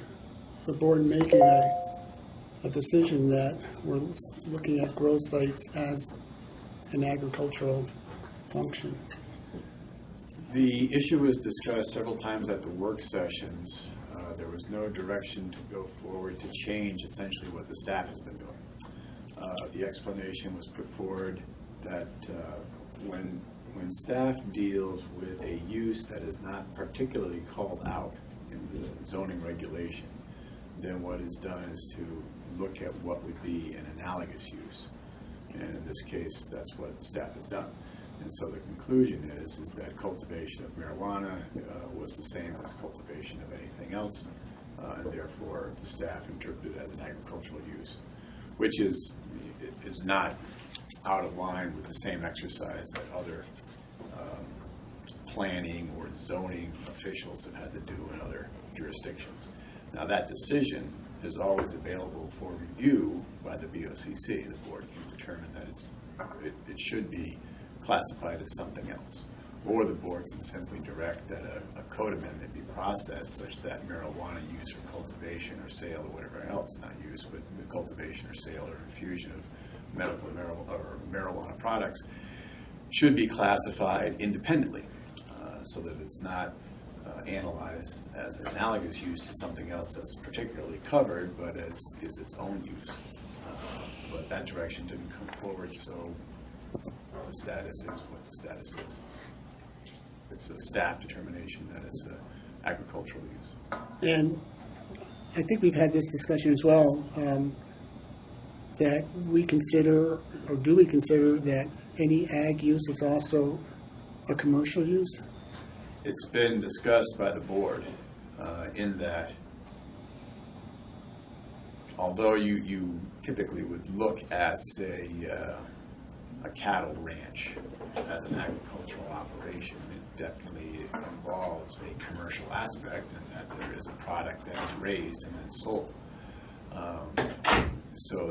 the board making a decision that we're looking at grow sites as an agricultural function. The issue was discussed several times at the work sessions. There was no direction to go forward to change essentially what the staff has been doing. The explanation was put forward that when staff deals with a use that is not particularly called out in the zoning regulation, then what is done is to look at what would be an analogous use. And in this case, that's what staff has done. And so the conclusion is that cultivation of marijuana was the same as cultivation of anything else, and therefore the staff interpreted it as an agricultural use, which is not out of line with the same exercise that other planning or zoning officials have had to do in other jurisdictions. Now that decision is always available for review by the BOCC. The board can determine that it should be classified as something else. Or the board can simply direct that a code amendment be processed such that marijuana use for cultivation or sale or whatever else, not use, but the cultivation or sale or infusion of medical or marijuana products should be classified independently so that it's not analyzed as an analogous use to something else that's particularly covered, but is its own use. But that direction didn't come forward, so the status is what the status is. It's a staff determination that it's an agricultural use. And I think we've had this discussion as well, that we consider, or do we consider that any ag use is also a commercial use? It's been discussed by the board in that although you typically would look at, say, a cattle ranch as an agricultural operation, it definitely involves a commercial aspect in that there is a product that is raised and then sold. So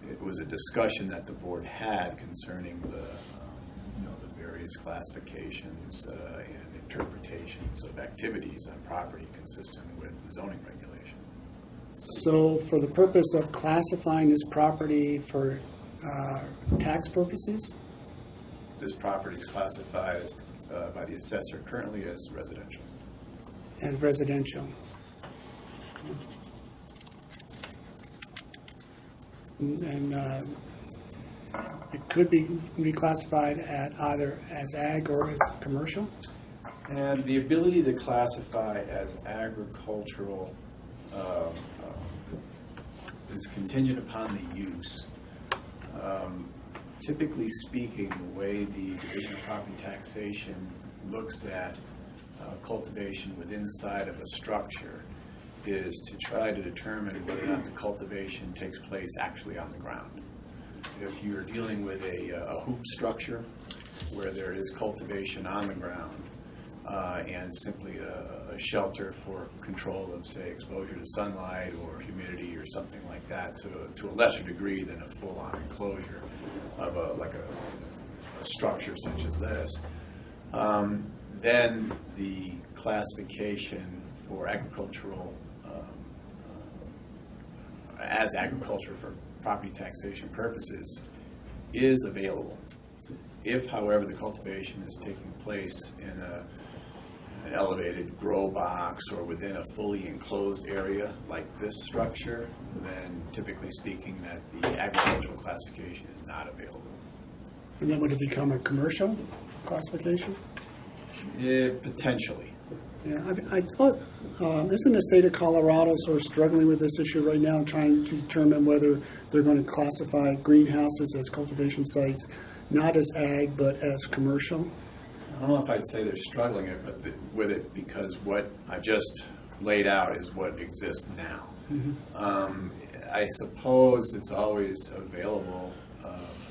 it was a discussion that the board had concerning the various classifications and interpretations of activities on property consistent with the zoning regulation. So for the purpose of classifying this property for tax purposes? This property is classified as, by the assessor currently as residential. As residential. And it could be reclassified at either as ag or as commercial? And the ability to classify as agricultural is contingent upon the use. Typically speaking, the way the Division of Property Taxation looks at cultivation within inside of a structure is to try to determine whether or not the cultivation takes place actually on the ground. If you're dealing with a hoop structure where there is cultivation on the ground, and simply a shelter for control of, say, exposure to sunlight or humidity or something like that to a lesser degree than a full-on enclosure of a structure such as this. Then the classification for agricultural, as agriculture for property taxation purposes is available. If, however, the cultivation is taking place in an elevated grow box or within a fully enclosed area like this structure, then typically speaking that the agricultural classification is not available. And then would it become a commercial classification? Potentially. Yeah, I thought, isn't the state of Colorado sort of struggling with this issue right now, trying to determine whether they're going to classify greenhouses as cultivation sites, not as ag, but as commercial? I don't know if I'd say they're struggling with it because what I just laid out is what exists now. Mm-hmm. I suppose it's always available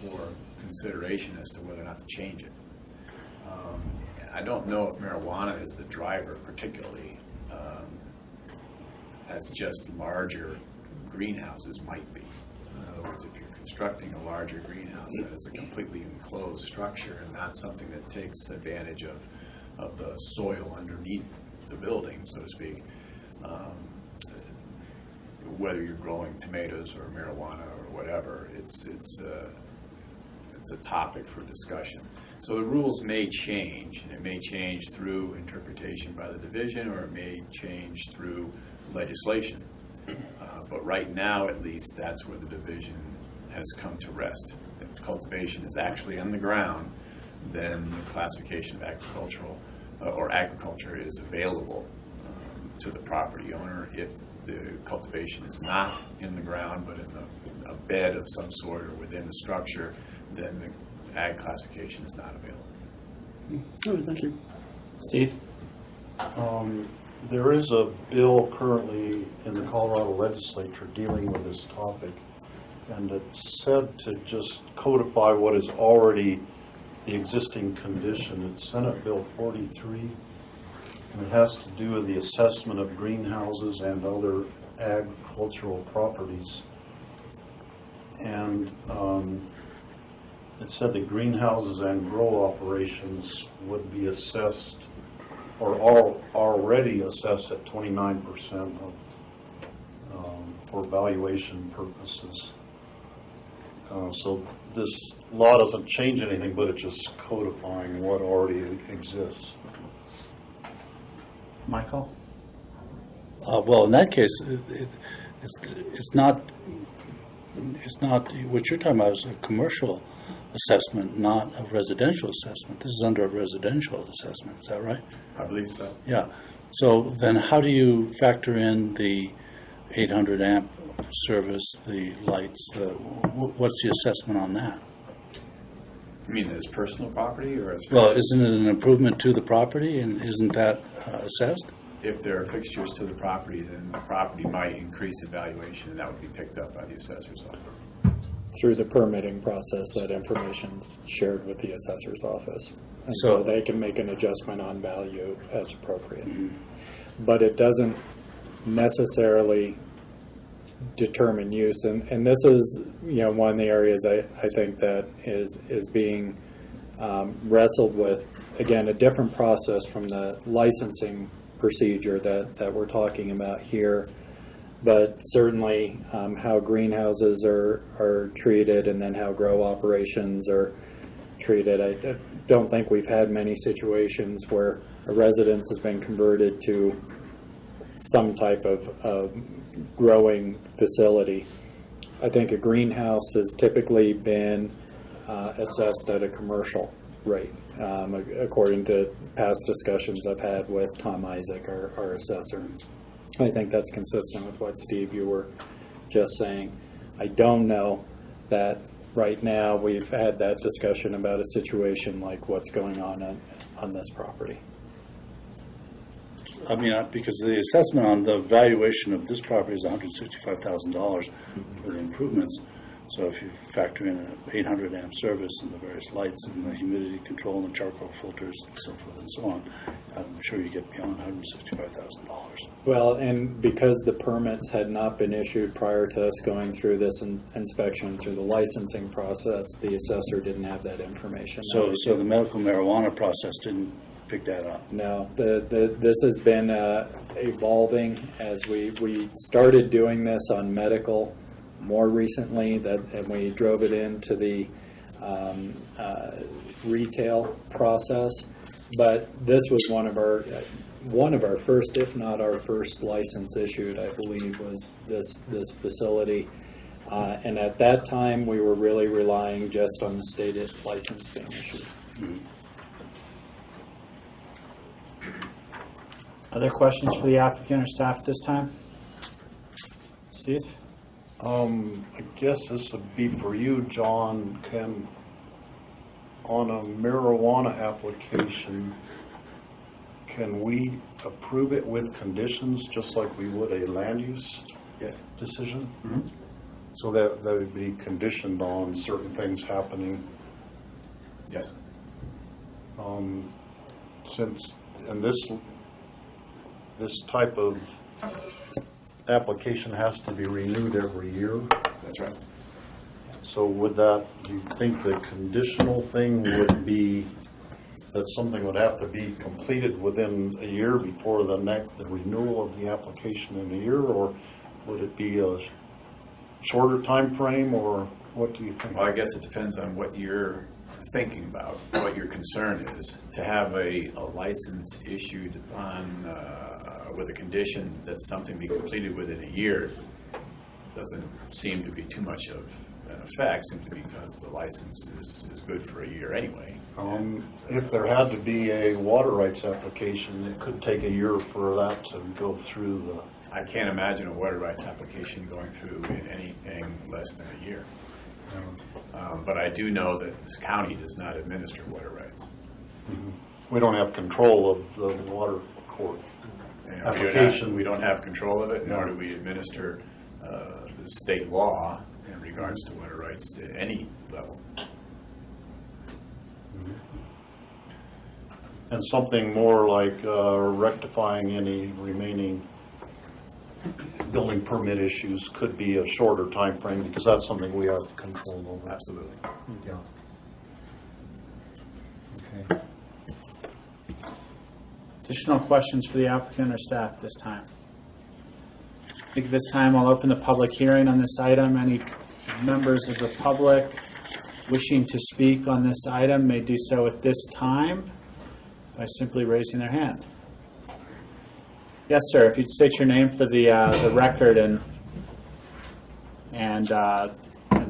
for consideration as to whether or not to change it. I don't know if marijuana is the driver particularly, as just larger greenhouses might be. In other words, if you're constructing a larger greenhouse that is a completely enclosed structure and not something that takes advantage of the soil underneath the building, so to speak, whether you're growing tomatoes or marijuana or whatever, it's a topic for discussion. So the rules may change, and it may change through interpretation by the division, or it may change through legislation. But right now, at least, that's where the division has come to rest. If cultivation is actually on the ground, then the classification of agricultural or agriculture is available to the property owner. If the cultivation is not in the ground, but in a bed of some sort or within the structure, then the ag classification is not available. All right, thank you. Steve? There is a bill currently in the Colorado legislature dealing with this topic, and it's said to just codify what is already the existing condition. It's Senate Bill 43, and it has to do with the assessment of greenhouses and other agricultural properties. And it said that greenhouses and grow operations would be assessed or are already assessed at 29% for valuation purposes. So this law doesn't change anything, but it's just codifying what already exists. Michael? Well, in that case, it's not what you're talking about is a commercial assessment, not a residential assessment. This is under a residential assessment. Is that right? I believe so. Yeah. So then how do you factor in the 800 amp service, the lights, what's the assessment on that? You mean as personal property or as... Well, isn't it an improvement to the property, and isn't that assessed? If there are fixtures to the property, then the property might increase in valuation, and that would be picked up by the assessor's office. Through the permitting process, that information's shared with the assessor's office. And so they can make an adjustment on value as appropriate. Mm-hmm. But it doesn't necessarily determine use. And this is, one of the areas I think that is being wrestled with. Again, a different process from the licensing procedure that we're talking about here. But certainly how greenhouses are treated and then how grow operations are treated. I don't think we've had many situations where a residence has been converted to some type of growing facility. I think a greenhouse has typically been assessed at a commercial rate, according to past discussions I've had with Tom Isaac, our assessor. I think that's consistent with what, Steve, you were just saying. I don't know that right now we've had that discussion about a situation like what's going on this property. I mean, because the assessment on the valuation of this property is $165,000 for the improvements. So if you factor in an 800 amp service and the various lights and the humidity control and the charcoal filters and so forth and so on, I'm sure you get beyond $165,000. Well, and because the permits had not been issued prior to us going through this inspection through the licensing process, the assessor didn't have that information. So the medical marijuana process didn't pick that up? No, this has been evolving as we started doing this on medical more recently, and we drove it into the retail process. But this was one of our first, if not our first, license issued, I believe, was this facility. And at that time, we were really relying just on the stated license being issued. Mm-hmm. Other questions for the applicant or staff at this time? Steve? I guess this would be for you, John. On a marijuana application, can we approve it with conditions just like we would a land use decision? Mm-hmm. So that would be conditioned on certain things happening? Yes. And this type of application has to be renewed every year? That's right. So do you think the conditional thing would be that something would have to be completed within a year before the renewal of the application in a year, or would it be a shorter time frame, or what do you think? Well, I guess it depends on what you're thinking about, what your concern is. To have a license issued on with a condition that something be completed within a year doesn't seem to be too much of an effect, simply because the license is good for a year anyway. If there had to be a water rights application, it could take a year for that to go through the... I can't imagine a water rights application going through in anything less than a year. But I do know that this county does not administer water rights. Mm-hmm. We don't have control of the water court application. We don't have control of it, nor do we administer the state law in regards to water rights at any level. Mm-hmm. And something more like rectifying any remaining building permit issues could be a shorter time frame, because that's something we have control over. Absolutely. Yeah. Okay. Additional questions for the applicant or staff at this time? I think at this time I'll open the public hearing on this item. Any members of the public wishing to speak on this item may do so at this time by simply raising their hand. Yes, sir. If you'd state your name for the record and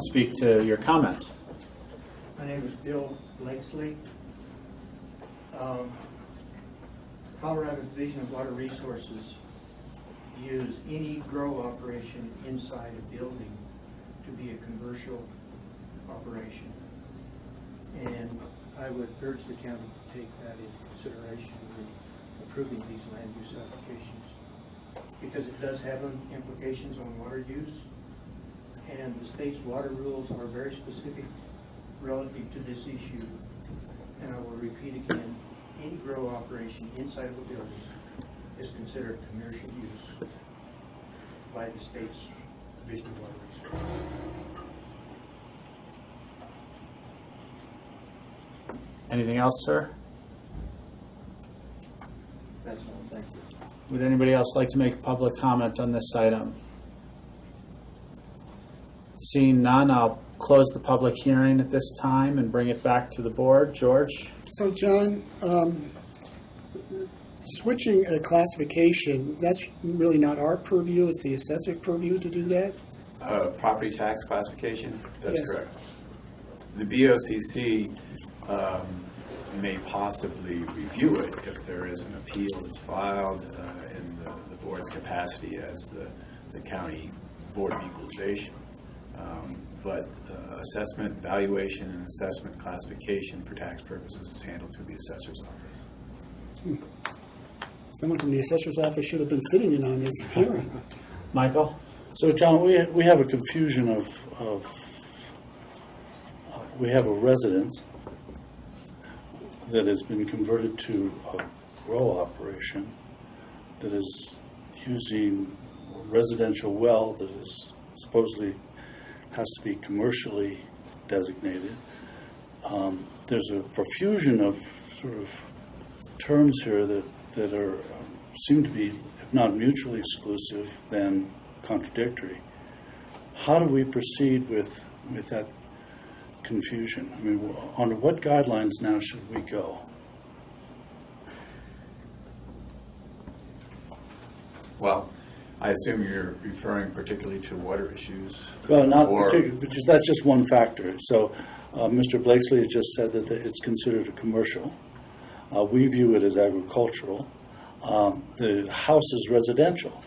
speak to your comment. My name is Bill Blakesley. Colorado Division of Water Resources use any grow operation inside a building to be a commercial operation. And I would urge the county to take that into consideration when approving these land use applications, because it does have implications on water use, and the state's water rules are very specific relative to this issue. And I will repeat again, any grow operation inside of a building is considered commercial use by the state's Division of Water Resources. Anything else, sir? That's all, thank you. Would anybody else like to make public comment on this item? Seeing none, I'll close the public hearing at this time and bring it back to the board. George? So, John, switching a classification, that's really not our purview, it's the assessor's purview to do that? Property tax classification, that's Yes. correct. The BOCC may possibly review it if there is an appeal that's filed in the board's capacity as the county board of equalization. But assessment, valuation, and assessment classification for tax purposes is handled through the assessor's office. Someone from the assessor's office should have been sitting in on this hearing. Michael? So, John, we have a confusion of we have a residence that has been converted to a grow operation that is using a residential well that is supposedly has to be commercially designated. There's a profusion of sort of terms here that are seem to be, if not mutually exclusive, then contradictory. How do we proceed with that confusion? I mean, under what guidelines now should we go? Well, I assume you're referring particularly to water issues. Well, not or- particularly, but that's just one factor. So Mr. Blakesley has just said that it's considered a commercial. We view it as agricultural. The house is residential.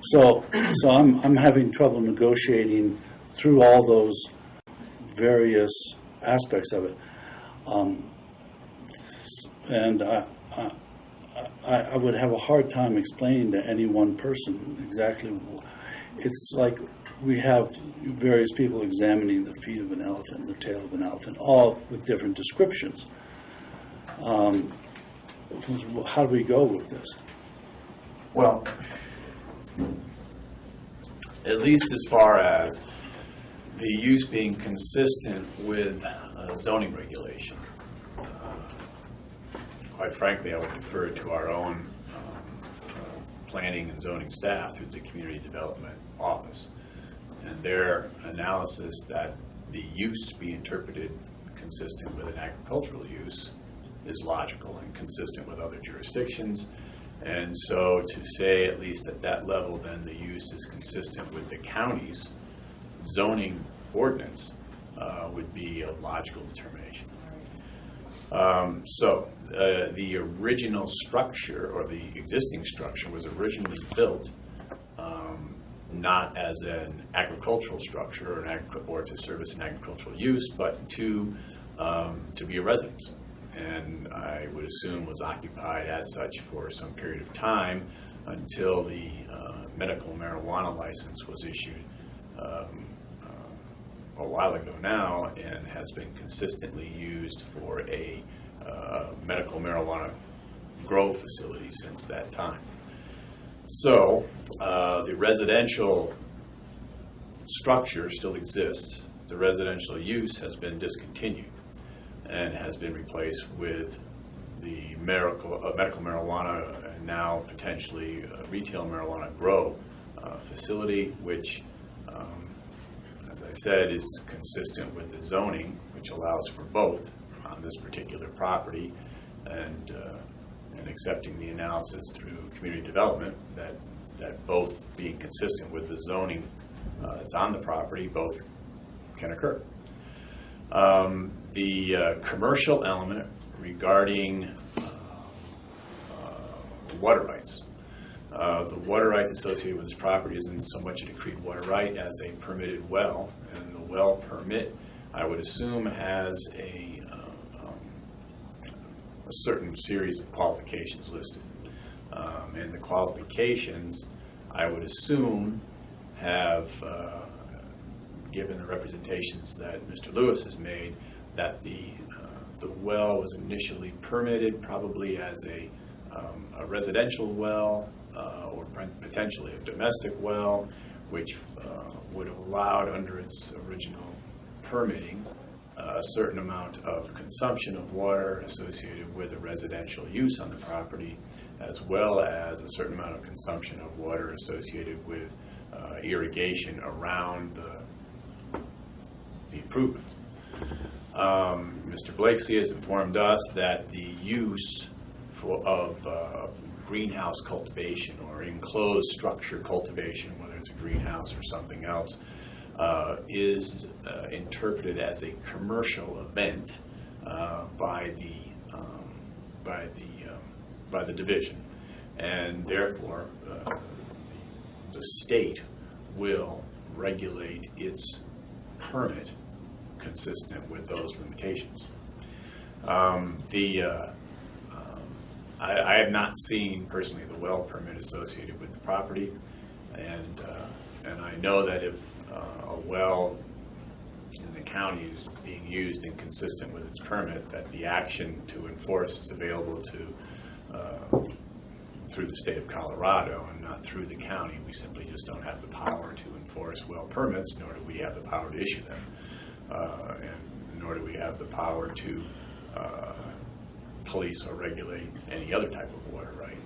So I'm having trouble negotiating through all those various aspects of it. And I would have a hard time explaining to any one person exactly. It's like we have various people examining the feet of an elephant, the tail of an elephant, all with different descriptions. How do we go with this? Well, at least as far as the use being consistent with zoning regulation. Quite frankly, I would defer to our own planning and zoning staff through the Community Development Office and their analysis that the use be interpreted consistent with an agricultural use is logical and consistent with other jurisdictions. And so to say, at least at that level, then the use is consistent with the county's zoning ordinance would be a logical determination. The original structure, or the existing structure, was originally built not as an agricultural structure or to service an agricultural use, but to be a residence. And I would assume was occupied as such for some period of time until the medical marijuana license was issued a while ago now, and has been consistently used for a medical marijuana grow facility since that time. So the residential structure still exists. The residential use has been discontinued and has been replaced with the medical marijuana and now potentially retail marijuana grow facility, which, as I said, is consistent with the zoning, which allows for both on this particular property, and accepting the analysis through community development that both being consistent with the zoning that's on the property, both can occur. The commercial element regarding water rights. The water rights associated with this property isn't so much a decreed water right as a permitted well, and the well permit, I would assume, has a certain series of qualifications listed. And the qualifications, I would assume, have, given the representations that Mr. Lewis has made, that the well was initially permitted probably as a residential well or potentially a domestic well, which would have allowed under its original permitting a certain amount of consumption of water associated with a residential use on the property, as well as a certain amount of consumption of water associated with irrigation around the improvements. Mr. Blakesley has informed us that the use of greenhouse cultivation or enclosed structure cultivation, whether it's a greenhouse or something else, is interpreted as a commercial event by the division, and therefore the state will regulate its permit consistent with those limitations. I have not seen personally the well permit associated with the property, and I know that if a well county is being used and consistent with its permit, that the action to enforce is available to through the state of Colorado and not through the county. We simply just don't have the power to enforce well permits, nor do we have the power to issue them, and nor do we have the power to police or regulate any other type of water right.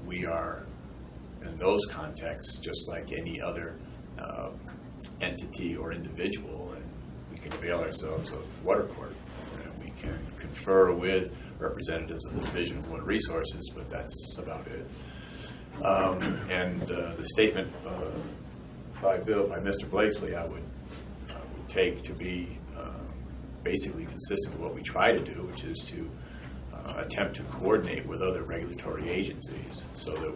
We are, in those contexts, just like any other entity or individual, and we can avail ourselves of water court, and we can confer with representatives of the Division of Water Resources, but that's about it. And the statement by Mr. Blakesley, I would take to be basically consistent with what we try to do, which is to attempt to coordinate with other regulatory agencies so that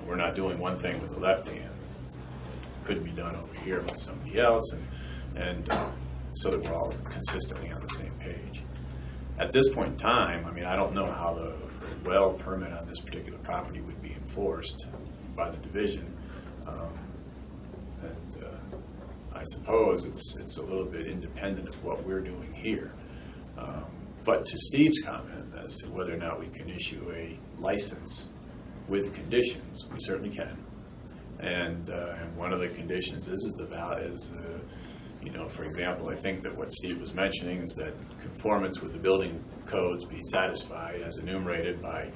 we're not doing one thing with the left hand, couldn't be done over here by somebody else, and so that we're all consistently on the same page. At this point in time, I mean, I don't know how the well permit on this particular property would be enforced by the division, and I suppose it's a little bit independent of what we're doing here. But to Steve's comment as to whether or not we can issue a license with conditions, we certainly can. And one of the conditions is you know, for example, I think that what Steve was mentioning is that conformance with the building codes be satisfied as enumerated by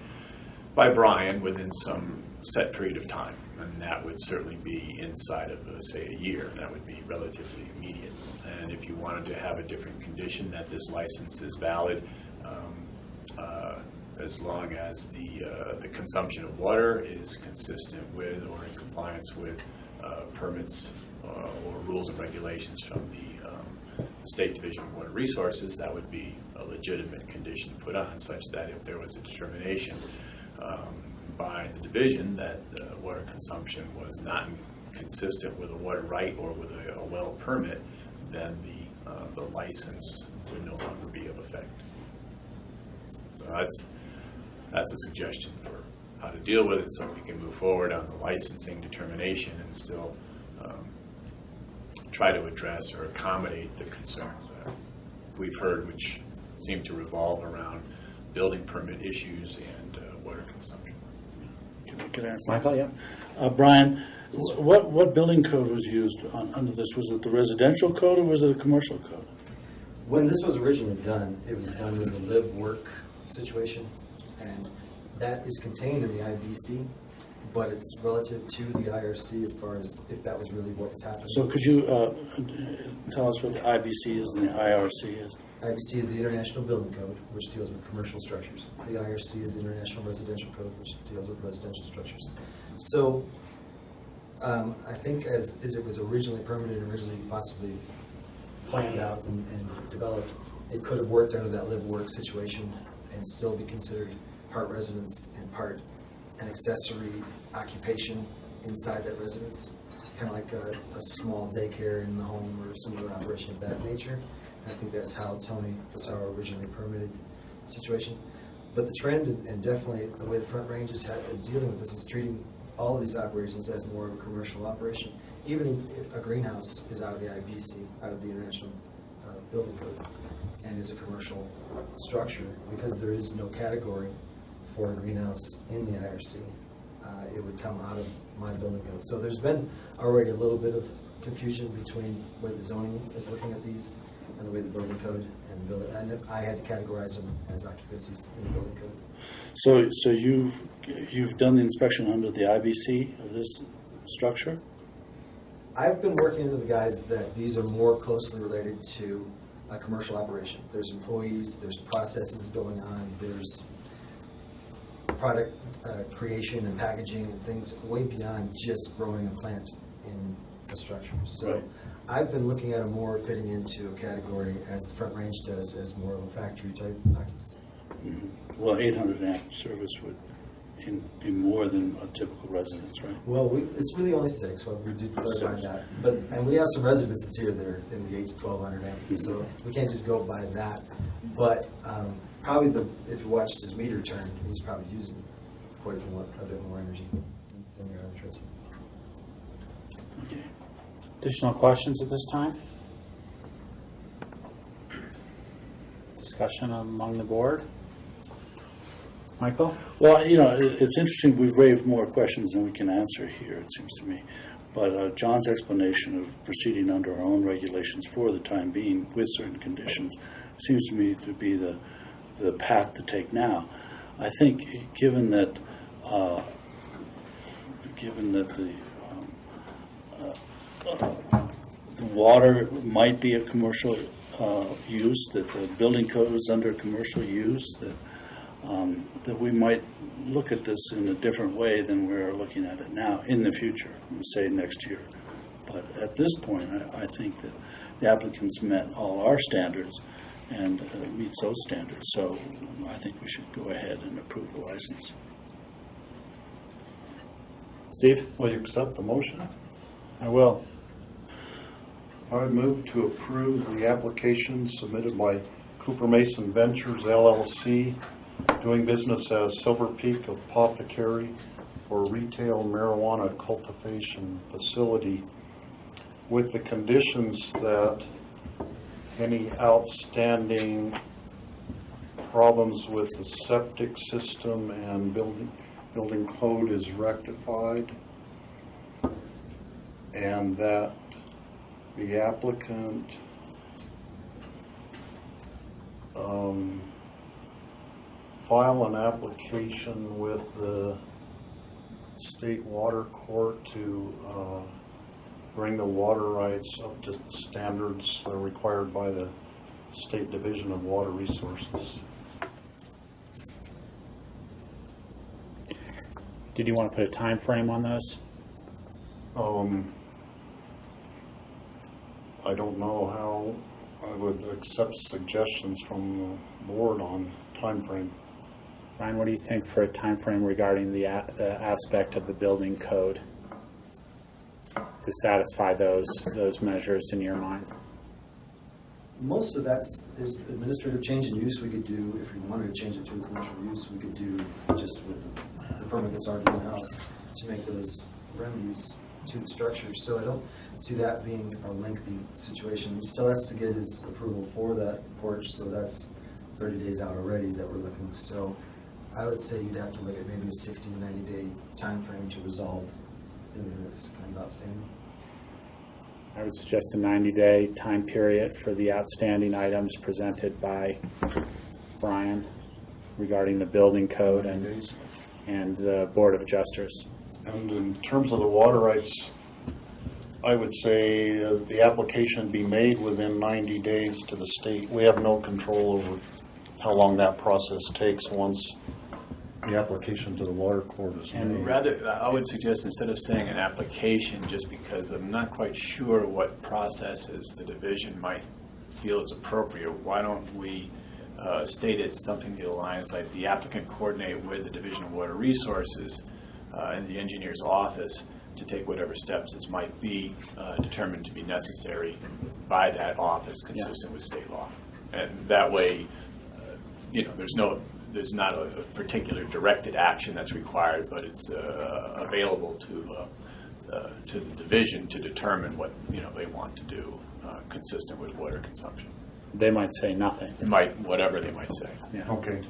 Brian within some set period of time. And that would certainly be inside of, say, a year. That would be relatively immediate. And if you wanted to have a different condition that this license is valid, as long as the consumption of water is consistent with or in compliance with permits or rules and regulations from the State Division of Water Resources, that would be a legitimate condition to put on, such that if there was a determination by the division that water consumption was not consistent with a water right or with a well permit, then the license would no longer be of effect. So that's a suggestion for how to deal with it, so we can move forward on the licensing determination and still try to address or accommodate the concerns that we've heard, which seem to revolve around building permit issues and water consumption. Can I ask Michael, yeah. Brian, what building code was used under this? Was it the residential code or was it a commercial code? When this was originally done, it was done as a live-work situation, and that is contained in the IBC, but it's relative to the IRC as far as if that was really what was happening. So could you tell us what the IBC is and the IRC is? IBC is the International Building Code, which deals with commercial structures. The IRC is the International Residential Code, which deals with residential structures. So I think as it was originally permitted and originally possibly planned out and developed, it could have worked under that live-work situation and still be considered part residence and part an accessory occupation inside that residence, kind of like a small daycare in the home or similar operation of that nature. And I think that's how Tony Fasaro originally permitted the situation. But the trend, and definitely the way the Front Range is dealing with this, is treating all of these operations as more of a commercial operation. Even if a greenhouse is out of the IBC, out of the International Building Code, and is a commercial structure, because there is no category for a greenhouse in the IRC, it would come out of my building code. So there's been already a little bit of confusion between where the zoning is looking at these and the way the building code and the building, and I had to categorize them as occupancies in the building code. So you've done the inspection under the IBC of this structure? I've been working into the guys that these are more closely related to a commercial operation. There's employees, there's processes going on, there's product creation and packaging and things way beyond just growing a plant in a structure. So right. I've been looking at it more fitting into a category as the Front Range does, as more of a factory type occupancy. Mm-hmm. Well, 800 amp service would be more than a typical residence, right? Well, it's really only 6. Well, we did clarify that, and we have some residences here that are in the 8 to 1200 amp, mm-hmm. So we can't just go by that. But probably if you watched his meter turn, he's probably using quite a bit more energy than your average resident. Okay. Additional questions at this time? Discussion among the board? Michael? Well, it's interesting, we've raised more questions than we can answer here, it seems to me. But John's explanation of proceeding under our own regulations for the time being with certain conditions seems to me to be the path to take now. I think given that the water might be a commercial use, that the building code is under commercial use, that we might look at this in a different way than we're looking at it now in the future, say next year. But at this point, I think that the applicants met all our standards and meets those standards. So I think we should go ahead and approve the license. Steve? Will you accept the motion? I will. I would move to approve the application submitted by Cooper Mason Ventures LLC, doing business as Silver Peak Apothecary for retail marijuana cultivation facility, with the conditions that any outstanding problems with the septic system and building code is rectified, and that the applicant file an application with the state water court to bring the water rights up to standards that are required by the State Division of Water Resources. Did you want to put a time frame on those? I don't know how I would accept suggestions from the board on time frame. Ryan, what do you think for a time frame regarding the aspect of the building code to satisfy those measures in your mind? Most of that's is administrative change in use we could do. If we wanted to change it to a commercial use, we could do just with the permit that's already in-house to make those remedies to the structure. So I don't see that being a lengthy situation. He still has to get his approval for that porch, so that's 30 days out already that we're looking. So I would say you'd have to look at maybe a 60 to 90 day time frame to resolve anything that's kind of outstanding. I would suggest a 90-day time period for the outstanding items presented by Brian regarding the building code and the Board of Adjusters. And in terms of the water rights, I would say the application be made within 90 days to the state. We have no control over how long that process takes once the application to the water court is made. And rather, I would suggest instead of saying an application, just because I'm not quite sure what processes the division might feel is appropriate, why don't we state it something to the lines like the applicant coordinate with the Division of Water Resources and the engineer's office to take whatever steps as might be determined to be necessary by that office consistent with state law. And that way, there's not a particular directed action that's required, but it's available to the division to determine what they want to do consistent with water consumption. They might say nothing. Whatever they might say. Yeah. Okay.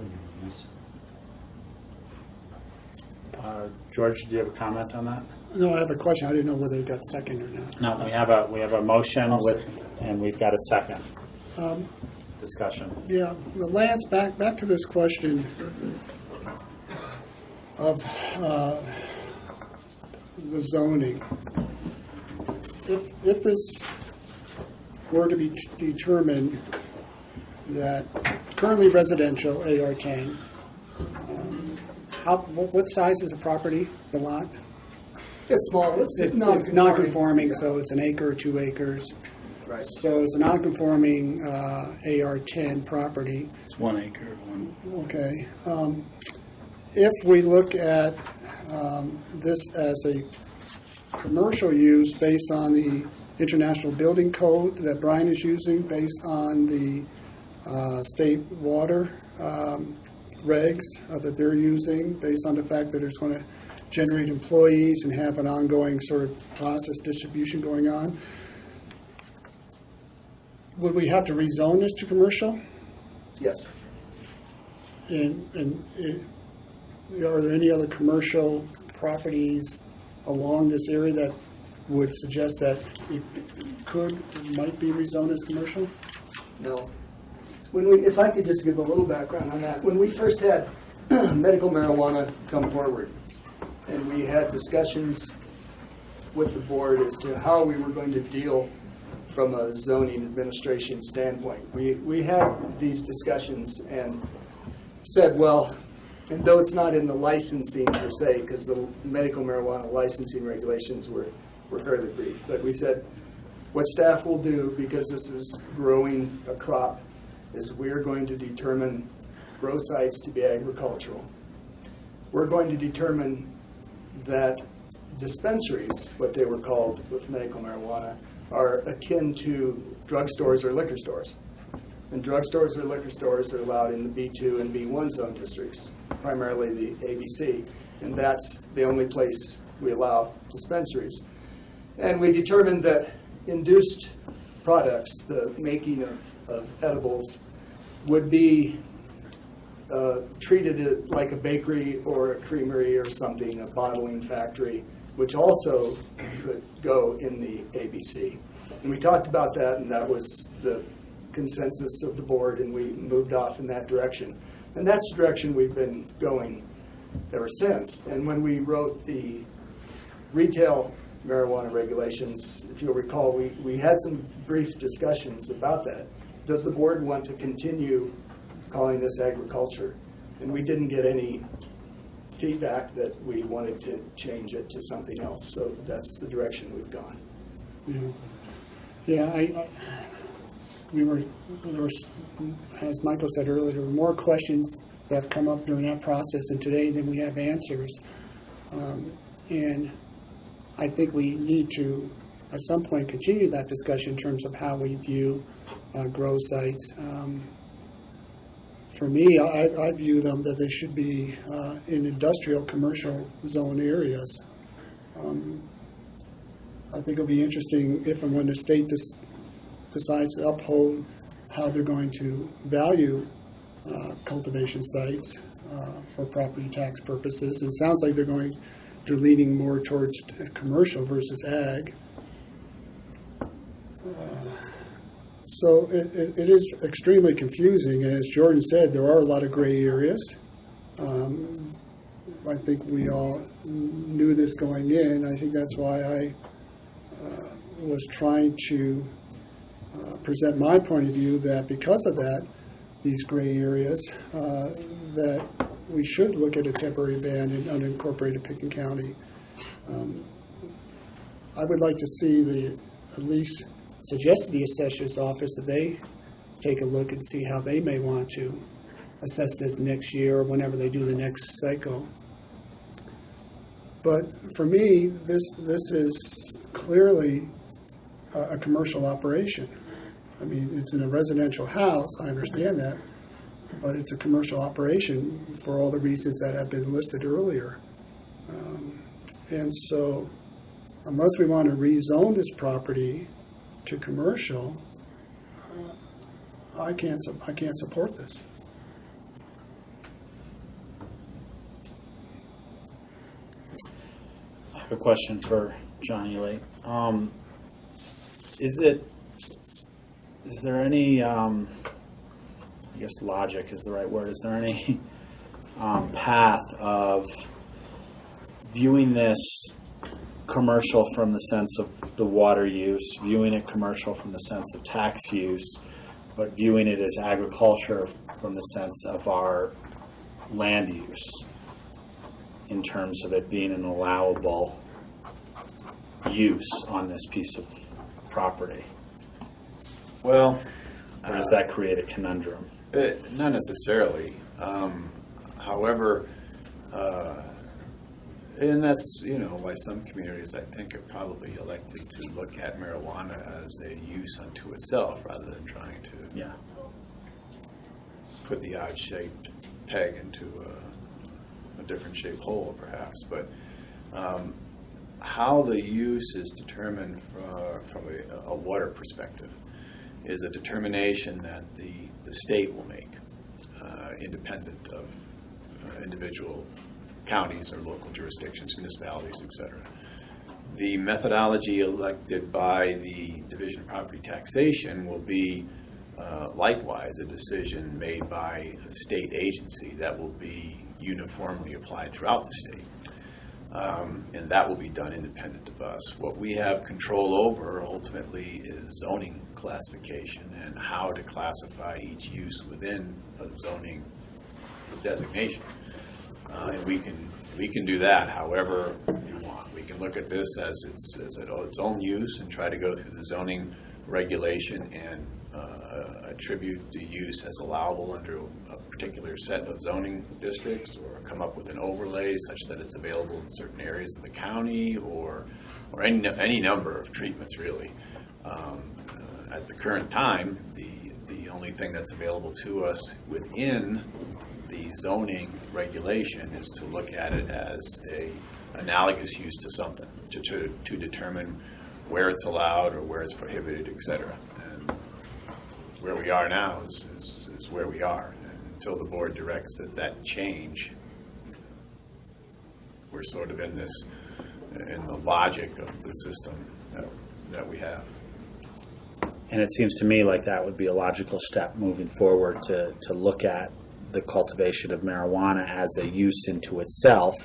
George, do you have a comment on that? No, I have a question. I didn't know whether it got second or not. No, we have a motion and we've got a second. Discussion. Yeah, well, Lance, back to this question of the zoning. If this were to be determined that currently residential AR10, what size is the property, the lot? It's small, it's non-conforming, so it's an acre or 2 acres. Right. So it's a non-conforming AR10 property. It's 1 acre. Okay. If we look at this as a commercial use based on the International Building Code that Brian is using, based on the state water regs that they're using, based on the fact that it's going to generate employees and have an ongoing sort of process distribution going on, would we have to rezone this to commercial? Yes. And are there any other commercial properties along this area that would suggest that it might be rezoned as commercial? No. If I could just give a little background on that. When we first had medical marijuana come forward, and we had discussions with the board as to how we were going to deal from a zoning administration standpoint, we had these discussions and said, well, and though it's not in the licensing per se, because the medical marijuana licensing regulations were fairly brief, but we said, what staff will do, because this is growing a crop, is we're going to determine grow sites to be agricultural. We're going to determine that dispensaries, what they were called with medical marijuana, are akin to drugstores or liquor stores. And drugstores or liquor stores are allowed in the B2 and B1 zone districts, primarily the ABC. And that's the only place we allow dispensaries. And we determined that induced products, the making of edibles, would be treated like a bakery or a creamery or something, a bottling factory, which also could go in the ABC. And we talked about that, and that was the consensus of the board, and we moved off in that direction. And that's the direction we've been going ever since. And when we wrote the retail marijuana regulations, if you'll recall, we had some brief discussions about that. Does the board want to continue calling this agriculture? And we didn't get any feedback that we wanted to change it to something else. So that's the direction we've gone. Yeah, there were, as Michael said earlier, there were more questions that have come up during that process and today than we have answers. And I think we need to, at some point, continue that discussion in terms of how we view grow sites. For me, I view them that they should be in industrial commercial zone areas. I think it'll be interesting if and when the state decides to uphold how they're going to value cultivation sites for property tax purposes. And it sounds like they're leaning more towards commercial versus ag. So it is extremely confusing, and as Jordan said, there are a lot of gray areas. I think we all knew this going in. I think that's why I was trying to present my point of view that because of that, these gray areas, that we should look at a temporary ban in unincorporated Pickens County. I would like to see at least suggest to the assessor's office that they take a look and see how they may want to assess this next year or whenever they do the next cycle. But for me, this is clearly a commercial operation. I mean, it's in a residential house, I understand that, but it's a commercial operation for all the reasons that have been listed earlier. And so, unless we want to rezone this property to commercial, I can't support this. I have a question for John Ely. Is there any, I guess logic is the right word, is there any path of viewing this commercial from the sense of the water use, viewing it commercial from the sense of tax use, but viewing it as agriculture from the sense of our land use in terms of it being an allowable use on this piece of property? Well, or does that create a conundrum? Not necessarily. However, and that's, why some communities, I think, have probably elected to look at marijuana as a use unto itself rather than trying to put the odd-shaped peg into a different shaped hole, perhaps. But how the use is determined from a water perspective is a determination that the state will make. independent of individual counties or local jurisdictions, municipalities, et cetera. The methodology elected by the Division of Property Taxation will be likewise a decision made by a state agency that will be uniformly applied throughout the state. And that will be done independent of us. What we have control over ultimately is zoning classification and how to classify each use within a zoning designation. And we can do that however you want. We can look at this as its own use and try to go through the zoning regulation and attribute the use as allowable under a particular set of zoning districts, or come up with an overlay such that it's available in certain areas of the county, or any number of treatments really. At the current time, the only thing that's available to us within the zoning regulation is to look at it as a analogous use to something, to determine where it's allowed or where it's prohibited, et cetera. And where we are now is where we are. And until the board directs that change, we're sort of in the logic of the system that we have. And it seems to me like that would be a logical step moving forward to look at the cultivation of marijuana as a use into itself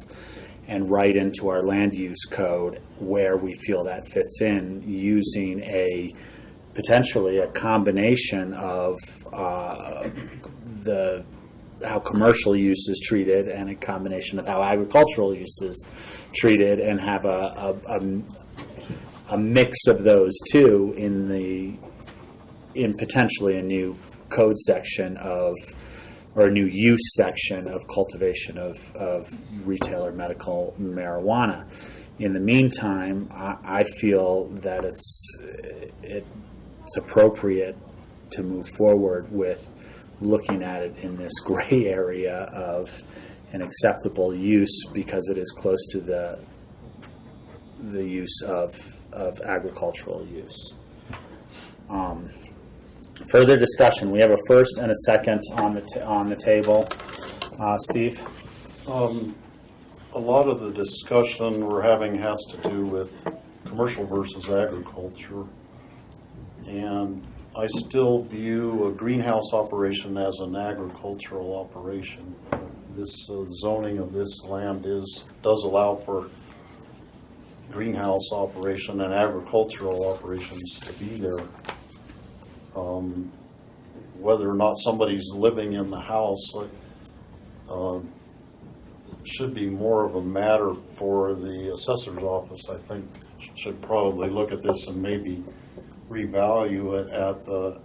and write into our land use code where we feel that fits in, using potentially a combination of how commercial use is treated and a combination of how agricultural use is treated, and have a mix of those two in potentially a new code section or a new use section of cultivation of retail or medical marijuana. In the meantime, I feel that it's appropriate to move forward with looking at it in this gray area of an acceptable use, because it is close to the use of agricultural use. Further discussion. We have a first and a second on the table. Steve? A lot of the discussion we're having has to do with commercial versus agriculture. And I still view a greenhouse operation as an agricultural operation. This zoning of this land does allow for greenhouse operation and agricultural operations to be there. Whether or not somebody's living in the house should be more of a matter for the assessor's office. I think should probably look at this and maybe revalue it at the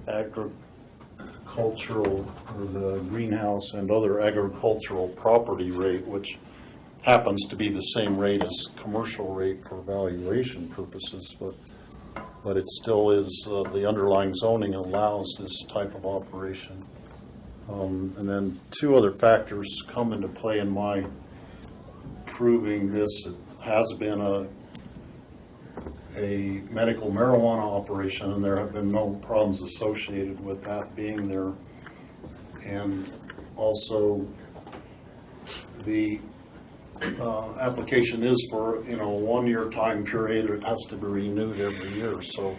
agricultural or the greenhouse and other agricultural property rate, which happens to be the same rate as commercial rate for valuation purposes, but it still is, the underlying zoning allows this type of operation. And then two other factors come into play in my proving this. It has been a medical marijuana operation, and there have been no problems associated with that being there. And also the application is for a 1-year time period. It has to be renewed every year, so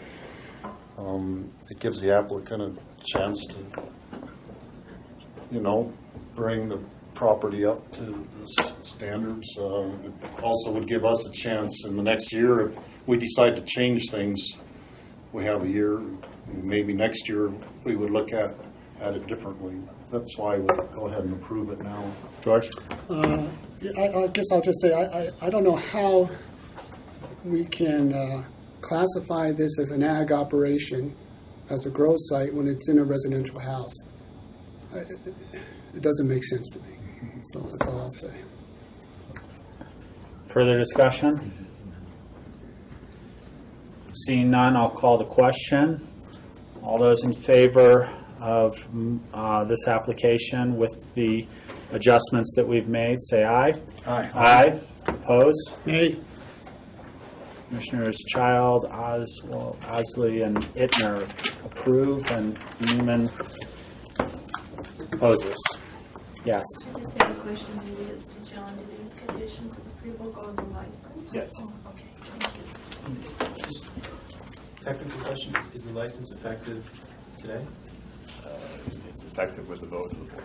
it gives the applicant a chance to bring the property up to the standards. It also would give us a chance in the next year, if we decide to change things, we have a year. Maybe next year we would look at it differently. That's why we'll go ahead and approve it now. George? I guess I'll just say, I don't know how we can classify this as an ag operation, as a grow site, when it's in a residential house. It doesn't make sense to me. So that's all I'll say. Further discussion? Seeing none, I'll call the question. All those in favor of this application with the adjustments that we've made, say aye. Aye. Aye. Oppose? Nay. Commissioners Child, Osley, and Ittner approve, and Newman proposes. Yes. I just have a question, maybe it's to John. Do these conditions of approval go on the license? Yes. Oh, okay, thank you. Just technical question, is the license effective today? It's effective with the vote of the board.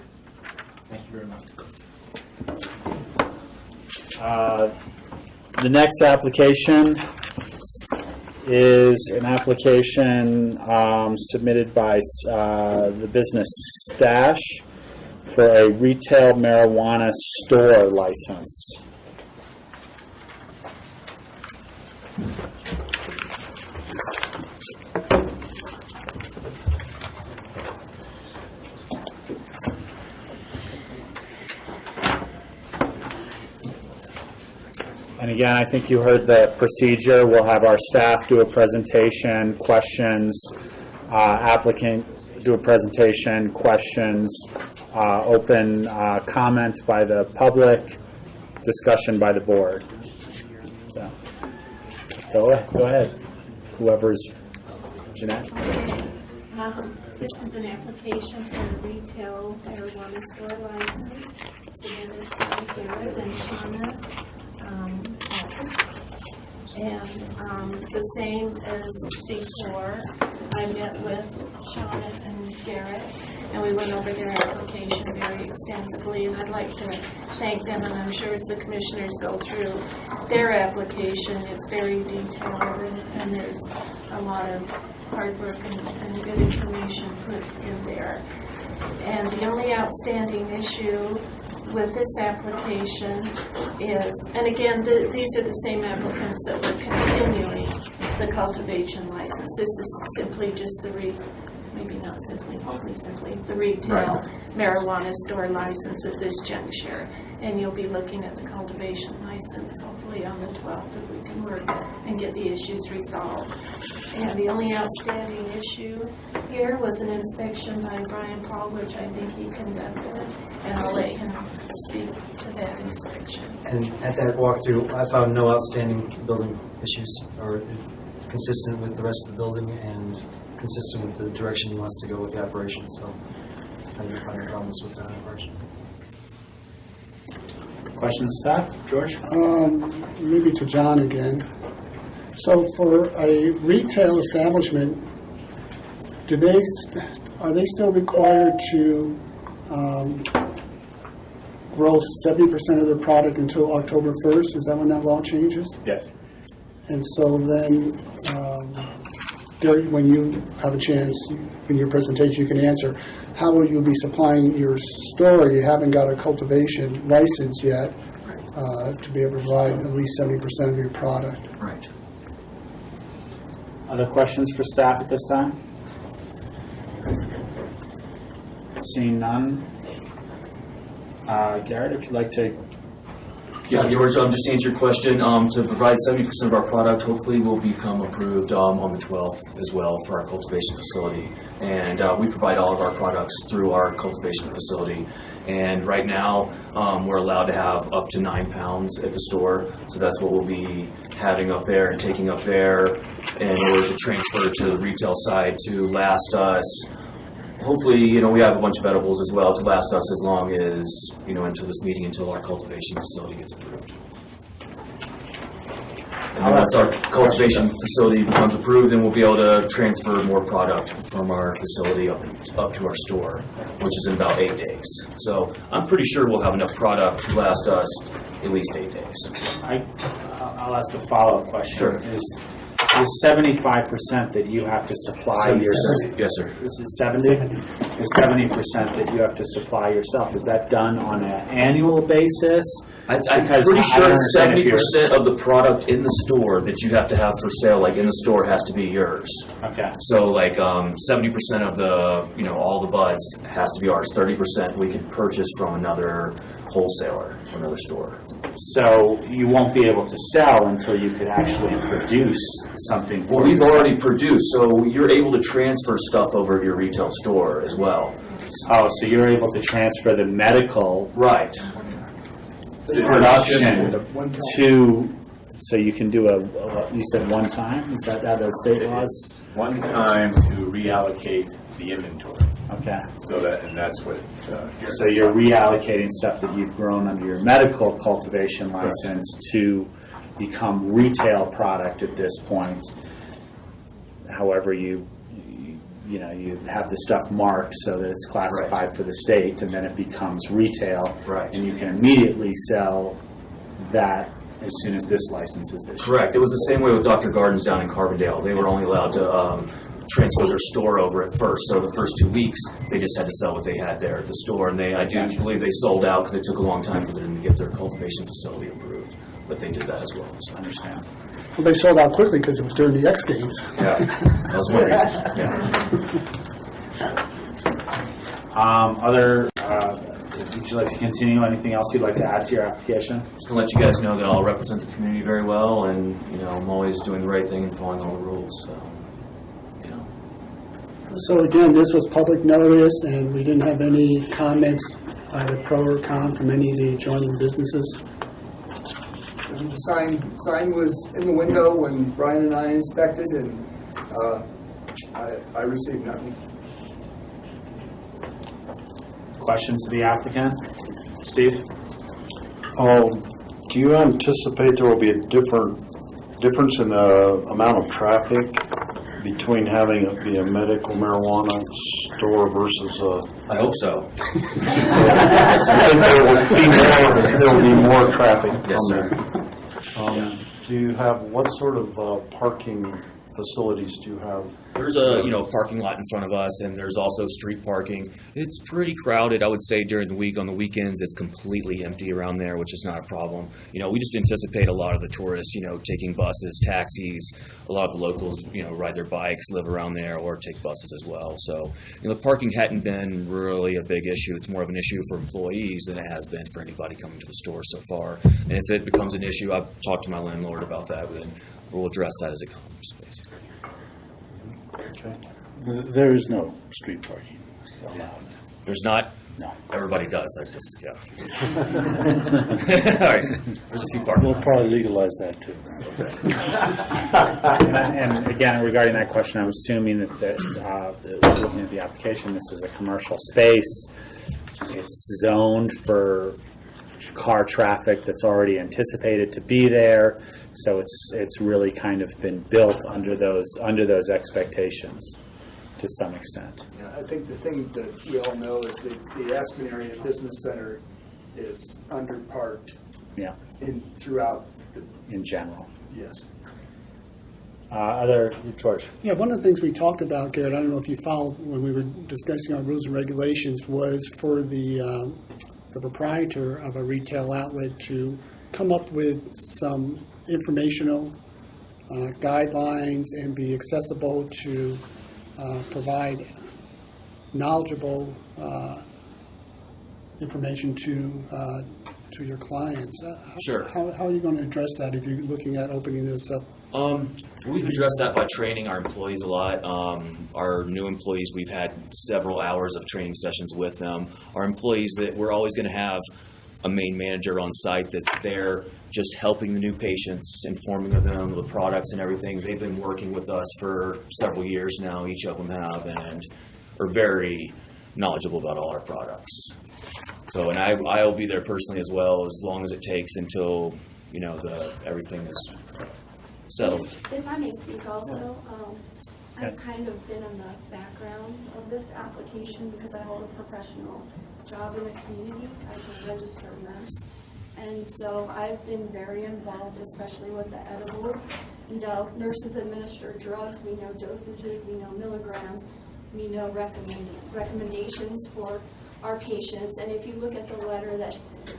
Thank you very much. The next application is an application submitted by the business Stash for a retail marijuana store license. And again, I think you heard the procedure. We'll have our staff do a presentation, questions, applicant do a presentation, questions, open comment by the public, discussion by the board. So, go ahead. Whoever's, Jeanette. This is an application for a retail marijuana store license submitted by Garrett and Shauna. The same as before, I met with Shauna and Garrett, and we went over their application very extensively, and I'd like to thank them, and I'm sure as the commissioners go through their application, it's very detailed, and there's a lot of hard work and good information put in there. And the only outstanding issue with this application is, and again, these are the same applicants that were continuing the cultivation license. This is simply just the hopefully simply the retail marijuana store license at this juncture. And you'll be looking at the cultivation license hopefully on the 12th if we can work and get the issues resolved. And the only outstanding issue here was an inspection by Brian Paul, which I think he conducted, and I'll let him speak to that inspection. And at that walkthrough, I found no outstanding building issues, or consistent with the rest of the building and consistent with the direction he wants to go with the operation. So I didn't find any problems with that operation. Questions, staff? George? Maybe to John again. So for a retail establishment, are they still required to grow 70% of their product until October 1st? Is that when that law changes? Yes. And so then, Gary, when you have a chance in your presentation, you can answer, how will you be supplying your store? You haven't got a cultivation license yet to be able to provide at least 70% of your product. Right. Other questions for staff at this time? Seeing none. Garrett, if you'd like to. Yeah, George, just to answer your question, to provide 70% of our product, hopefully will become approved on the 12th as well for our cultivation facility. And we provide all of our products through our cultivation facility. And right now, we're allowed to have up to 9 pounds at the store. So that's what we'll be having up there and taking up there in order to transfer to the retail side to last us. Hopefully, we have a bunch of edibles as well to last us as long as, until this meeting, until our cultivation facility gets approved. And then once our cultivation facility becomes approved, then we'll be able to transfer more product from our facility up to our store, which is in about 8 days. So I'm pretty sure we'll have enough product to last us at least 8 days. I'll ask a follow-up question. Sure. Is 75% that you have to supply yourself? Yes, sir. This is 70? Is 70% that you have to supply yourself? Is that done on an annual basis? I'm pretty sure 70% of the product in the store that you have to have for sale, like in the store, has to be yours. Okay. So like 70% of the, all the buds has to be ours. 30% we can purchase from another wholesaler or another store. So you won't be able to sell until you could actually produce something. Well, we've already produced, so you're able to transfer stuff over to your retail store as well. Oh, so you're able to transfer the medical right production to, so you can do you said one time? Is that how the state laws? One time to reallocate the inventory. Okay. So that's what. So you're reallocating stuff that you've grown under your medical cultivation license to become retail product at this point. However, you have the stuff marked so that it's classified for the state, and then it becomes retail. Right. And you can immediately sell that as soon as this license is issued. Correct. It was the same way with Dr. Gardens down in Carbondale. They were only allowed to transfer their store over at first. So the first 2 weeks, they just had to sell what they had there at the store. And I do believe they sold out because it took a long time for them to get their cultivation facility approved. But they did that as well, so I understand. Well, they sold out quickly because it was during the X Games. Yeah, that was one reason. Yeah. Would you like to continue? Anything else you'd like to add to your application? Just to let you guys know that I'll represent the community very well, and I'm always doing the right thing and following all the rules. So again, this was public notice, and we didn't have any comments, either pro or con, from any of the adjoining businesses. And the sign was in the window when Brian and I inspected, and I received nothing. Questions of the applicant? Steve? Do you anticipate there will be a difference in the amount of traffic between having it be a medical marijuana store versus a... I hope so. I think there will be more traffic Yes, on sir. there. Do you have, what sort of parking facilities do you have? There's a parking lot in front of us, and there's also street parking. It's pretty crowded, I would say, during the week. On the weekends, it's completely empty around there, which is not a problem. We just anticipate a lot of the tourists, taking buses, taxis. A lot of the locals, ride their bikes, live around there, or take buses as well. So, the parking hadn't been really a big issue. It's more of an issue for employees than it has been for anybody coming to the store so far. And if it becomes an issue, I've talked to my landlord about that, and we'll address that as it comes, basically. Okay. There is no street parking allowed. There's not? No. Everybody does. That's just, yeah. All right. There's a few parking We'll lots. probably legalize that too. And again, regarding that question, I'm assuming that looking at the application, this is a commercial space. It's zoned for car traffic that's already anticipated to be there. So it's really kind of been built under those expectations to some extent. Yeah, I think the thing that we all know is that the Aspen Area Business Center is underparked. Yeah. Throughout in general. Yes. George? Yeah, one of the things we talked about, Garrett, I don't know if you followed when we were discussing our rules and regulations, was for the proprietor of a retail outlet to come up with some informational guidelines and be accessible to provide knowledgeable information to your clients. Sure. How are you going to address that if you're looking at opening this up? We've addressed that by training our employees a lot. Our new employees, we've had several hours of training sessions with them. Our employees, that we're always going to have a main manager on site that's there just helping the new patients, informing them of the products and everything. They've been working with us for several years now, each of them have, and are very knowledgeable about all our products. So, and I'll be there personally as well, as long as it takes until, everything is settled. If I may speak also, I've kind of been in the background of this application because I hold a professional job in the community as a registered nurse. And so I've been very involved, especially with the edibles. Nurses administer drugs, we know dosages, we know milligrams, we know recommendations for our patients. And if you look at the letter that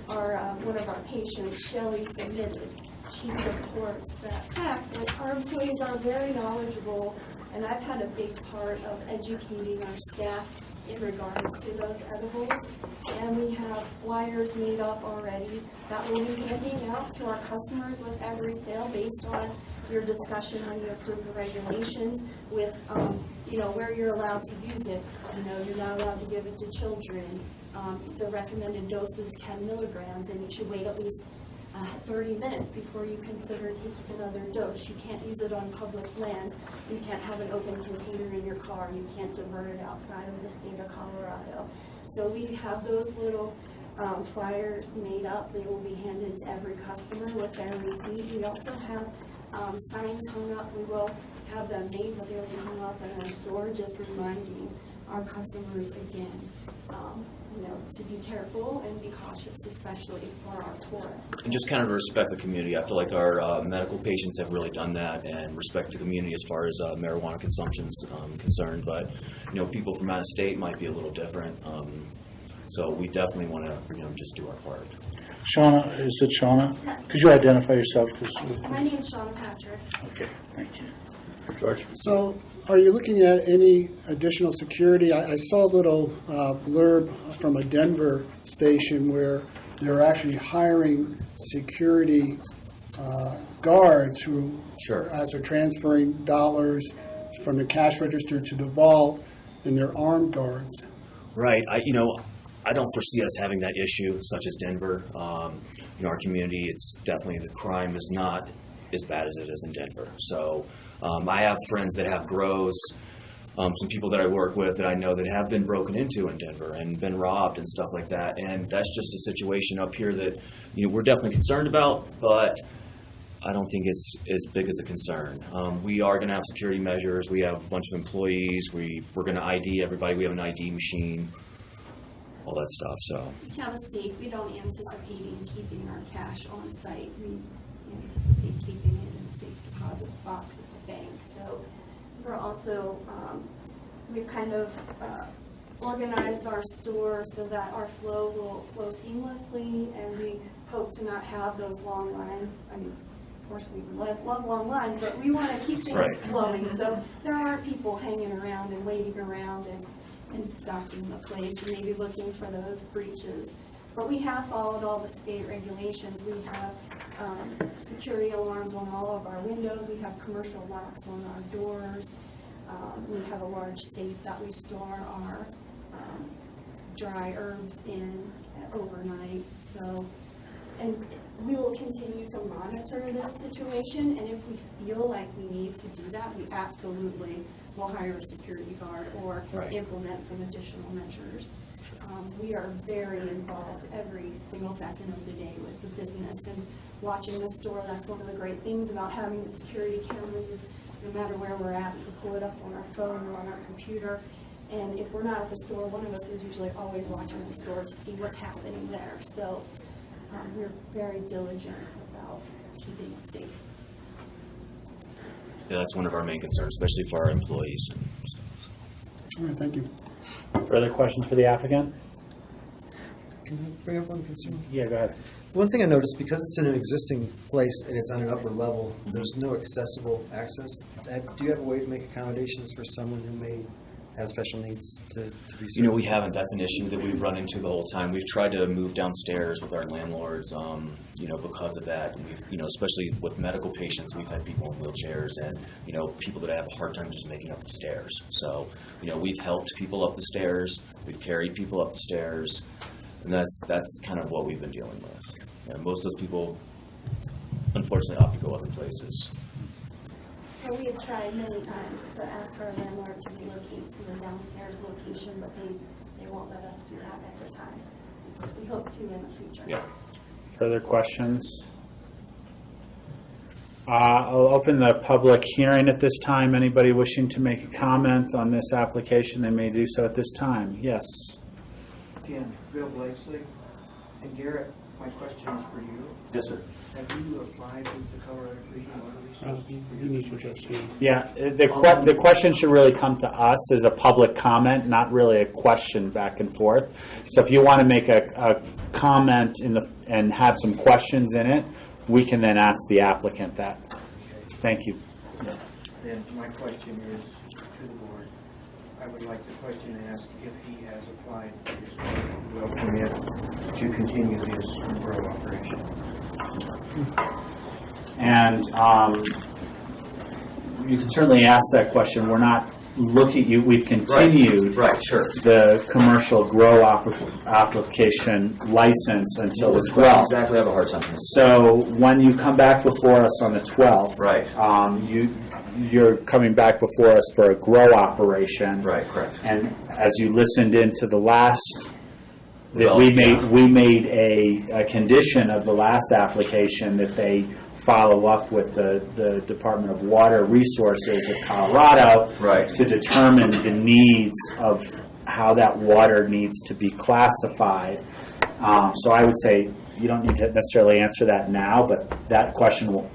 one of our patients, Shelley, submitted, she supports that fact that our employees are very knowledgeable, and I've had a big part of educating our staff in regards to those edibles. And we have flyers made up already that we'll be handing out to our customers with every sale based on your discussion when you approve the regulations with, where you're allowed to use it. You're not allowed to give it to children. The recommended dose is 10 milligrams, and you should wait at least 30 minutes before you consider taking another dose. You can't use it on public land. You can't have an open container in your car. You can't divert it outside of the state of Colorado. So we have those little flyers made up. They will be handed to every customer with their receipt. We also have signs hung up. We will have them made, but they'll be hung up in our store, just reminding our customers again, to be careful and be cautious, especially for our tourists. And just kind of respect the community. I feel like our medical patients have really done that and respect the community as far as marijuana consumption is concerned. But, people from out of state might be a little different. So we definitely want to, just do our part. Shauna, is it Shauna? Yes. Could you identify yourself? My name is Shauna Patrick. Okay, thank you. George? So are you looking at any additional security? I saw a little blurb from a Denver station where they're actually hiring security guards who, as they're transferring dollars from the cash register to the vault, and they're armed guards. Right. I don't foresee us having that issue, such as Denver. Our community, it's definitely, the crime is not as bad as it is in Denver. So I have friends that have grows, some people that I work with that I know that have been broken into in Denver and been robbed and stuff like that. And that's just a situation up here that we're definitely concerned about, but I don't think it's as big as a concern. We are going to have security measures. We have a bunch of employees. We're going to ID everybody. We have an ID machine, all that stuff. So We have a safe. We don't anticipate keeping our cash on site. We anticipate keeping it in a safe deposit box at the bank. So we're also, we've kind of organized our store so that our flow will flow seamlessly, and we hope to not have those long lines. I mean, of course, we love long lines, but we want to keep things flowing. So there aren't people hanging around and waiting around and stocking the place and maybe looking for those breaches. But we have followed all the state regulations. We have security alarms on all of our windows. We have commercial locks on our doors. We have a large safe that we store our dry herbs in overnight. So, and we will continue to monitor this situation, and if we feel like we need to do that, we absolutely will hire a security guard or implement some additional measures. We are very involved every single second of the day with the business and watching the store. That's one of the great things about having the security cameras is no matter where we're at, we can pull it up on our phone or on our computer. And if we're not at the store, one of us is usually always watching the store to see what's happening there. So we're very diligent about keeping it safe. Yeah, that's one of our main concerns, especially for our employees. All right, thank you. Further questions for the applicant? Can I bring up one concern? Yeah, go ahead. One thing I noticed, because it's in an existing place and it's on an upper level, there's no accessible access. Do you have a way to make accommodations for someone who may have special needs to be served? We haven't. That's an issue that we've run into the whole time. We've tried to move downstairs with our landlords, because of that. We've, especially with medical patients, we've had people in wheelchairs and, people that have a hard time just making up the stairs. So, we've helped people up the stairs. We've carried people up the stairs. And that's kind of what we've been dealing with. Most of those people, unfortunately, opt to go other places. So we have tried many times to ask our landlord to relocate to the downstairs location, but they won't let us do that at the time. We hope to in the future. Yeah. Further questions? I'll open the public hearing at this time. Anybody wishing to make a comment on this application, they may do so at this time. Yes. Again, Bill Blakesley. And Garrett, my question is for you. Yes, sir. Have you applied with the Colorado Division of Water Resources? Yeah, the question should really come to us as a public comment, not really a question back and forth. So if you want to make a comment and have some questions in it, we can then ask the applicant that. Thank you. Then my question is to the board. I would like the question asked if he has applied for his well permit to continue his grow operation. And you can certainly ask that question. We're not we've continued Right, sure. the commercial grow application license until the 12th. Exactly, I have a hard time. So when you come back before us on the 12th, Right. You're coming back before us for a grow operation. Right, correct. And as you listened into the last, that Well, we made a condition of the last application that they follow up with the Department of Water Resources of Colorado to determine the needs of how that water needs to be classified. So I would say you don't need to necessarily answer that now, but that question will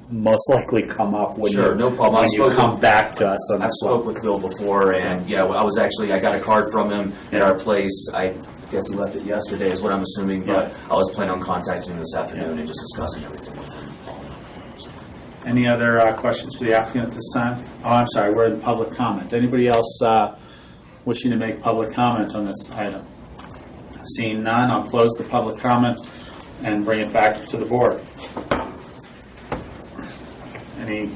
most likely come up when you come back to us. I spoke with Bill before, and I got a card from him at our place. I guess he left it yesterday, is what I'm assuming, but I was planning on contacting him this afternoon and just discussing everything with him. Any other questions for the applicant at this time? Oh, I'm sorry, we're in public comment. Anybody else wishing to make public comment on this item? Seeing none, I'll close the public comment and bring it back to the board. Any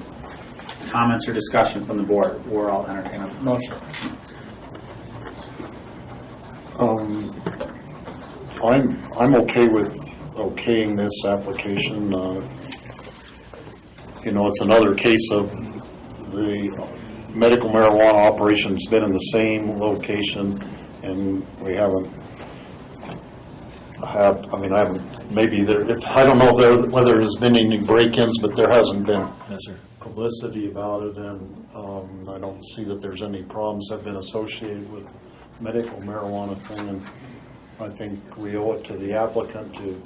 comments or discussion from the board, or I'll entertain a motion. I'm okay with okaying this application. It's another case of the medical marijuana operation's been in the same location, and we haven't had, maybe I don't know whether there's been any break-ins, but there hasn't been publicity about it, and I don't see that there's any problems that have been associated with medical marijuana thing, and I think we owe it to the applicant to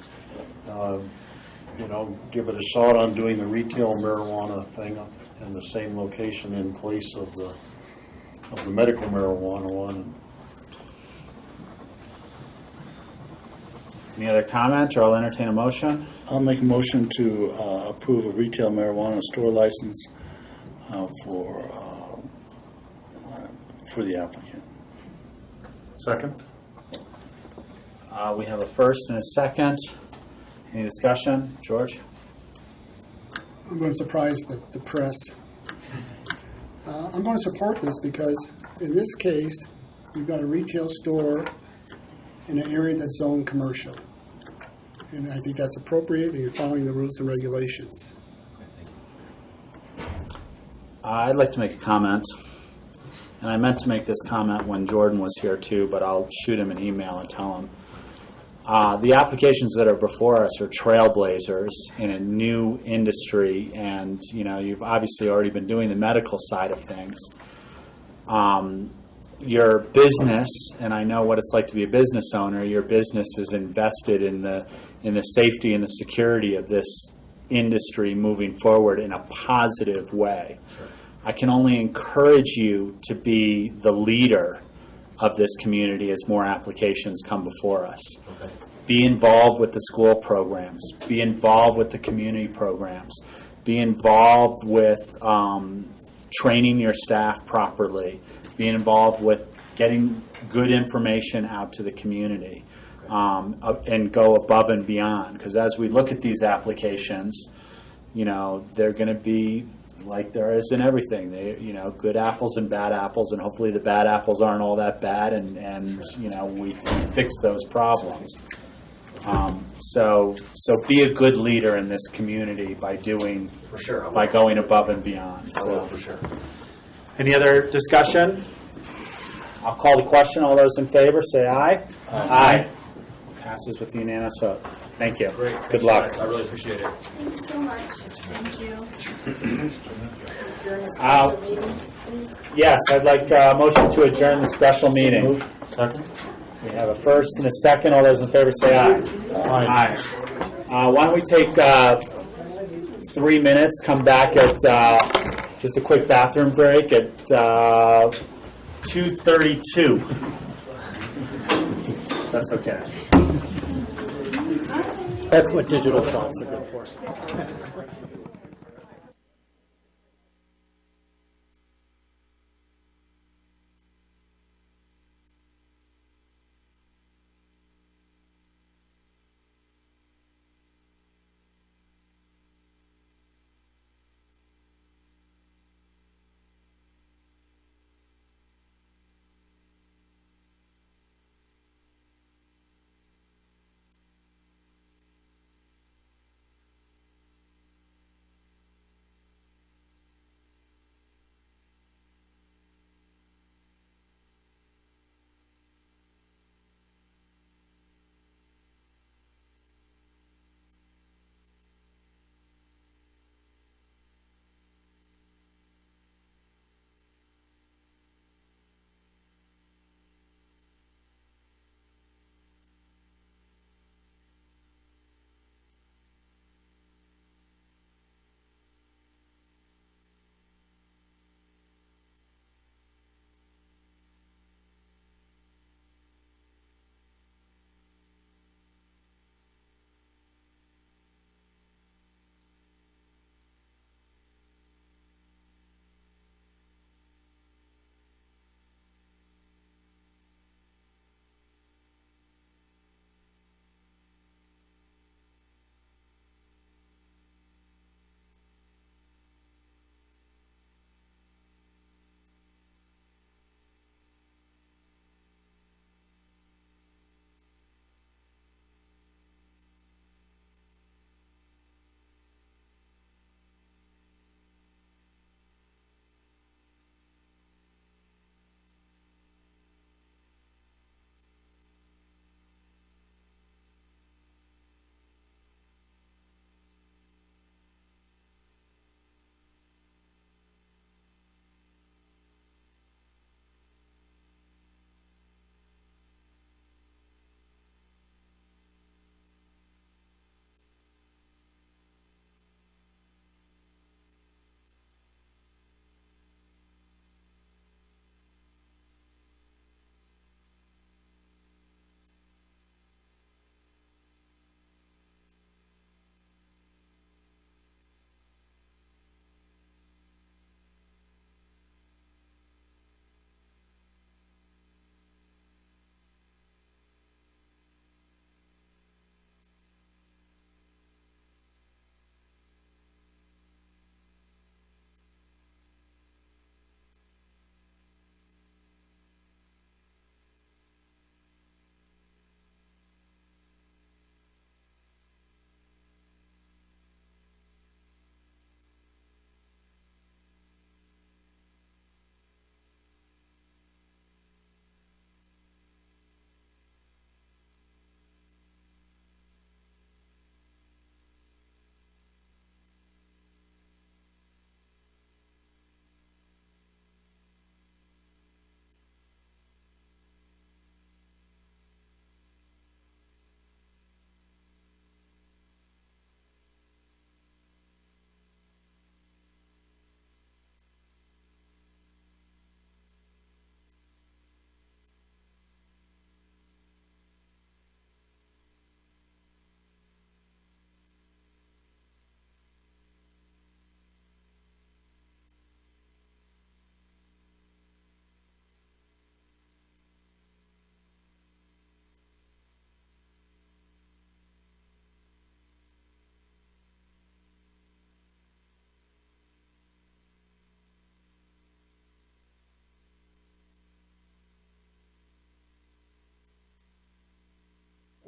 give it a shot on doing the retail marijuana thing in the same location in place of the medical marijuana one. Any other comments, or I'll entertain a motion? I'll make a motion to approve a retail marijuana store license for the applicant. Second. We have a first and a second. Any discussion? George? I'm going to surprise the press. I'm going to support this because in this case, you've got a retail store in an area that's zoned commercial. And I think that's appropriate, and you're following the rules and regulations. I'd like to make a comment. And I meant to make this comment when Jordan was here too, but I'll shoot him an email and tell him. The applications that are before us are trailblazers in a new industry, and you've obviously already been doing the medical side of things. Your business, and I know what it's like to be a business owner, your business is invested in the safety and the security of this industry moving forward in a positive way. Sure. I can only encourage you to be the leader of this community as more applications come before us. Okay. Be involved with the school programs. Be involved with the community programs. Be involved with training your staff properly. Being involved with getting good information out to the community, and go above and beyond. Because as we look at these applications, they're going to be like there is in everything. Good apples and bad apples, and hopefully the bad apples aren't all that bad, and we fix those problems. So be a good leader in this community by doing, by going above and beyond. So for sure. Any other discussion? I'll call the question. All those in favor, say aye. Aye. Passes with unanimous vote. Thank you. Great. Good luck. I really appreciate it. Thank you so much. Thank you. Yes, I'd like a motion to adjourn the special meeting. Second. We have a first and a second. All those in favor say aye. Aye. Why don't we take 3 minutes, come back at just a quick bathroom break at 2:32. That's okay. That's what digital shots are good for.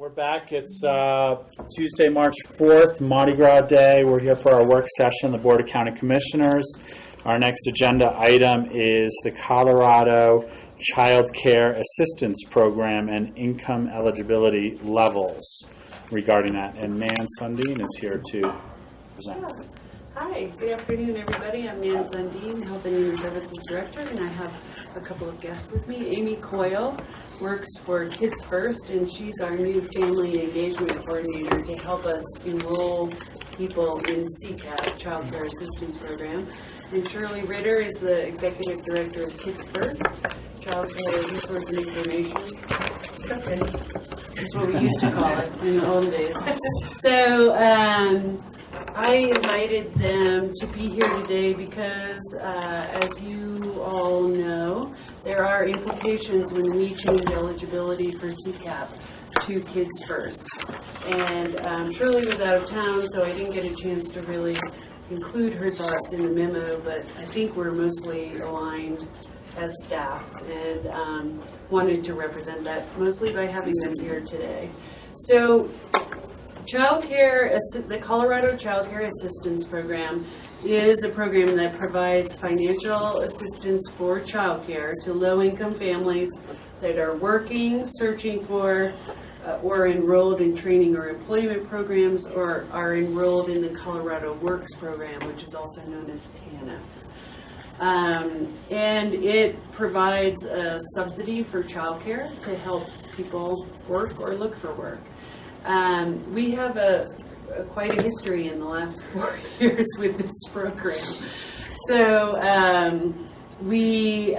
We're back. It's Tuesday, March 4th, Mardi Gras Day. We're here for our work session, the Board of County Commissioners. Our next agenda item is the Colorado Child Care Assistance Program and income eligibility levels regarding that. And Nan Sundin is here to present. Hi, good afternoon, everybody. I'm Nan Sundin, Health and Human Services Director, and I have a couple of guests with me. Amy Coyle works for Kids First, and she's our new Family Engagement Coordinator to help us enroll people in CCAP, Child Care Assistance Program. And Shirley Ritter is the Executive Director of Kids First, Child Care Resource and Information. Okay. That's what we used to call it in the old days. So, I invited them to be here today because, as you all know, there are implications when we change eligibility for CCAP to Kids First. And Shirley was out of town, so I didn't get a chance to really include her thoughts in the memo, but I think we're mostly aligned as staff and wanted to represent that mostly by having them here today. So, the Colorado Child Care Assistance Program is a program that provides financial assistance for child care to low-income families that are working, searching for, or enrolled in training or employment programs, or are enrolled in the Colorado Works program, which is also known as TANF. And it provides a subsidy for child care to help people work or look for work. We have quite a history in the last 4 years with this program. So we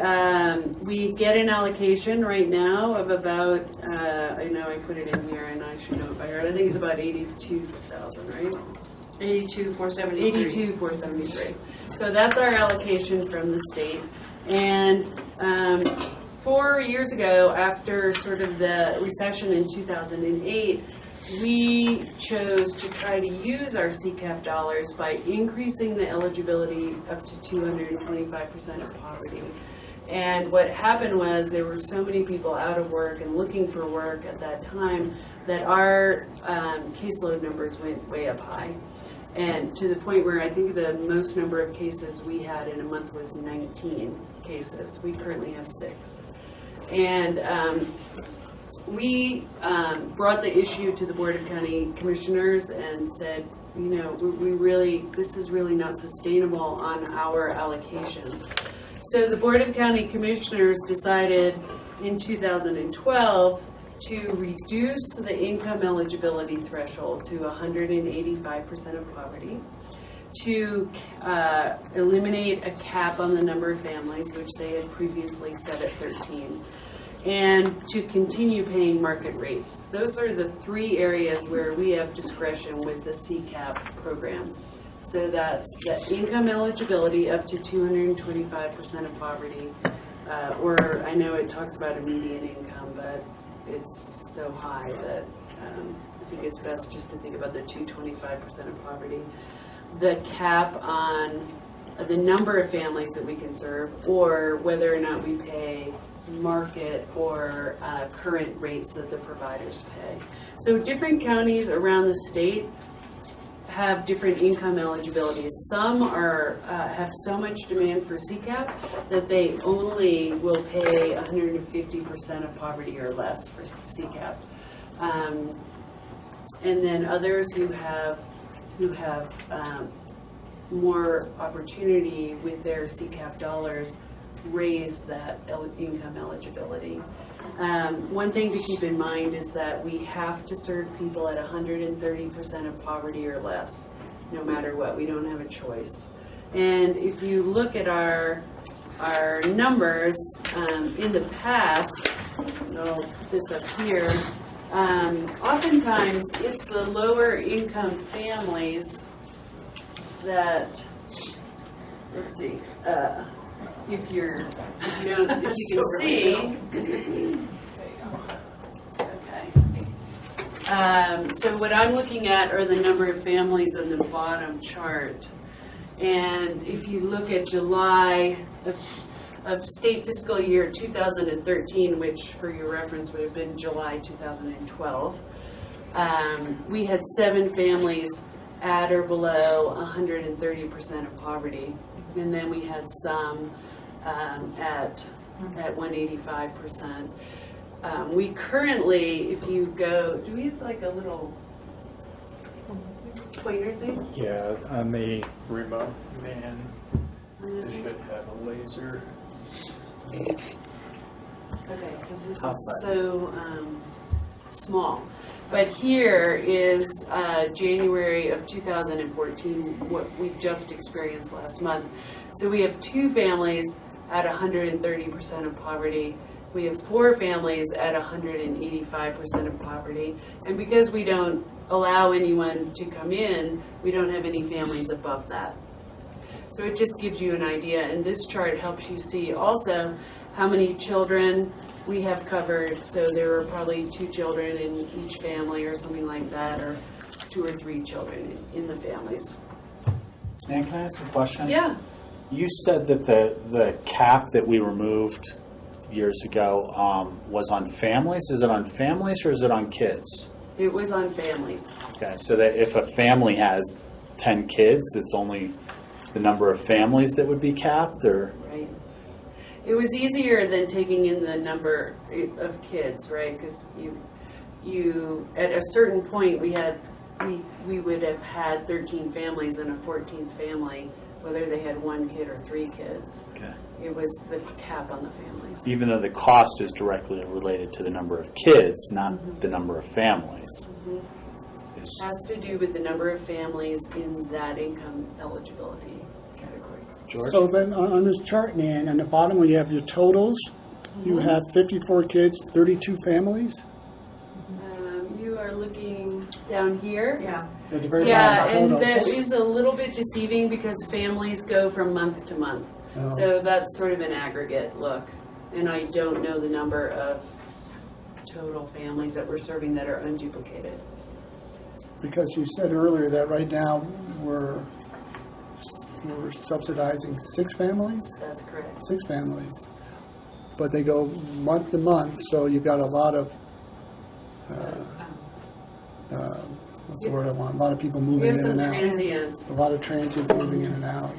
get an allocation right now of about, I know I put it in here and I should know it by heart, I think it's about 82,000, right? 82,473. 82,473. So that's our allocation from the state. And 4 years ago, after sort of the recession in 2008, we chose to try to use our CCAP dollars by increasing the eligibility up to 225% of poverty. And what happened was there were so many people out of work and looking for work at that time that our caseload numbers went way up high. And to the point where I think the most number of cases we had in a month was 19 cases. We currently have 6. And we brought the issue to the Board of County Commissioners and said, you know, this is really not sustainable on our allocation. So the Board of County Commissioners decided in 2012 to reduce the income eligibility threshold to 185% of poverty, to eliminate a cap on the number of families, which they had previously set at 13, and to continue paying market rates. Those are the 3 areas where we have discretion with the CCAP program. So that's the income eligibility up to 225% of poverty, or I know it talks about a median income, but it's so high that I think it's best just to think about the 225% of poverty. The cap on the number of families that we can serve, or whether or not we pay market or current rates that the providers pay. So different counties around the state have different income eligibilities. Some have so much demand for CCAP that they only will pay 150% of poverty or less for CCAP. And then others who have more opportunity with their CCAP dollars raise that income eligibility. One thing to keep in mind is that we have to serve people at 130% of poverty or less, no matter what. We don't have a choice. And if you look at our numbers in the past, and I'll put this up here, oftentimes it's the lower income families that, let's see, if you can see, okay. So what I'm looking at are the number of families on the bottom chart. And if you look at July of state fiscal year 2013, which for your reference would have been July 2012, we had 7 families at or below 130% of poverty. And then we had some at 185%. We currently, if you go, do we have like a little pointer thing? Yeah, on the remote, man, On this they thing? should have a laser. Okay, because this Hot is button. so small. But here is January of 2014, what we just experienced last month. So we have 2 families at 130% of poverty. We have 4 families at 185% of poverty. And because we don't allow anyone to come in, we don't have any families above that. So it just gives you an idea. And this chart helps you see also how many children we have covered. So there are probably 2 children in each family or something like that, or 2 or 3 children in the families. Ann, can I ask a question? Yeah. You said that the cap that we removed years ago was on families. Is it on families or is it on kids? It was on families. Okay, so that if a family has 10 kids, it's only the number of families that would be capped, or? Right. It was easier than taking in the number of kids, right? Because you at a certain point we would have had 13 families and a 14th family, whether they had 1 kid or 3 kids. Okay. It was the cap on the families. Even though the cost is directly related to the number of kids, not the number of families. Has to do with the number of families in that income eligibility category. George? So then on this chart, Nan, on the bottom where you have your totals, you have 54 kids, 32 families? You are looking down here. Yeah. At the very Yeah, bottom, and hold on. that is a little bit deceiving because families go from month to month. Oh. So that's sort of an aggregate look. And I don't know the number of total families that we're serving that are unduplicated. Because you said earlier that right now we're subsidizing 6 families? That's correct. 6 families. But they go month to month, so you've got a lot of, what's the word I want? A lot of people We moving have in some and out. transients. A lot of transients moving in and out.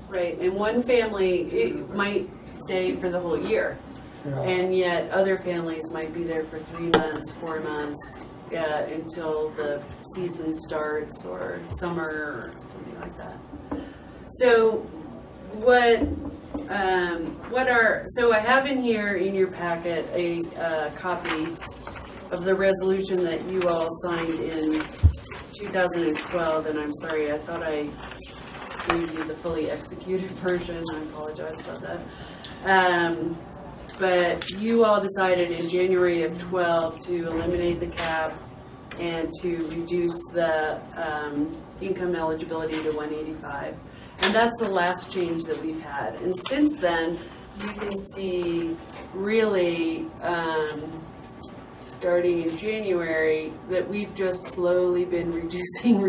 Right, and one family, it might stay for the whole year. Yeah. And yet other families might be there for 3 months, 4 months, until the season starts or summer or something like that. So so I have in here in your packet a copy of the resolution that you all signed in 2012, and I'm sorry, I thought I gave you the fully executed version. I apologize about that. But you all decided in January of 12 to eliminate the cap and to reduce the income eligibility to 185. And that's the last change that we've had. And since then, you can see really starting in January that we've just slowly been reducing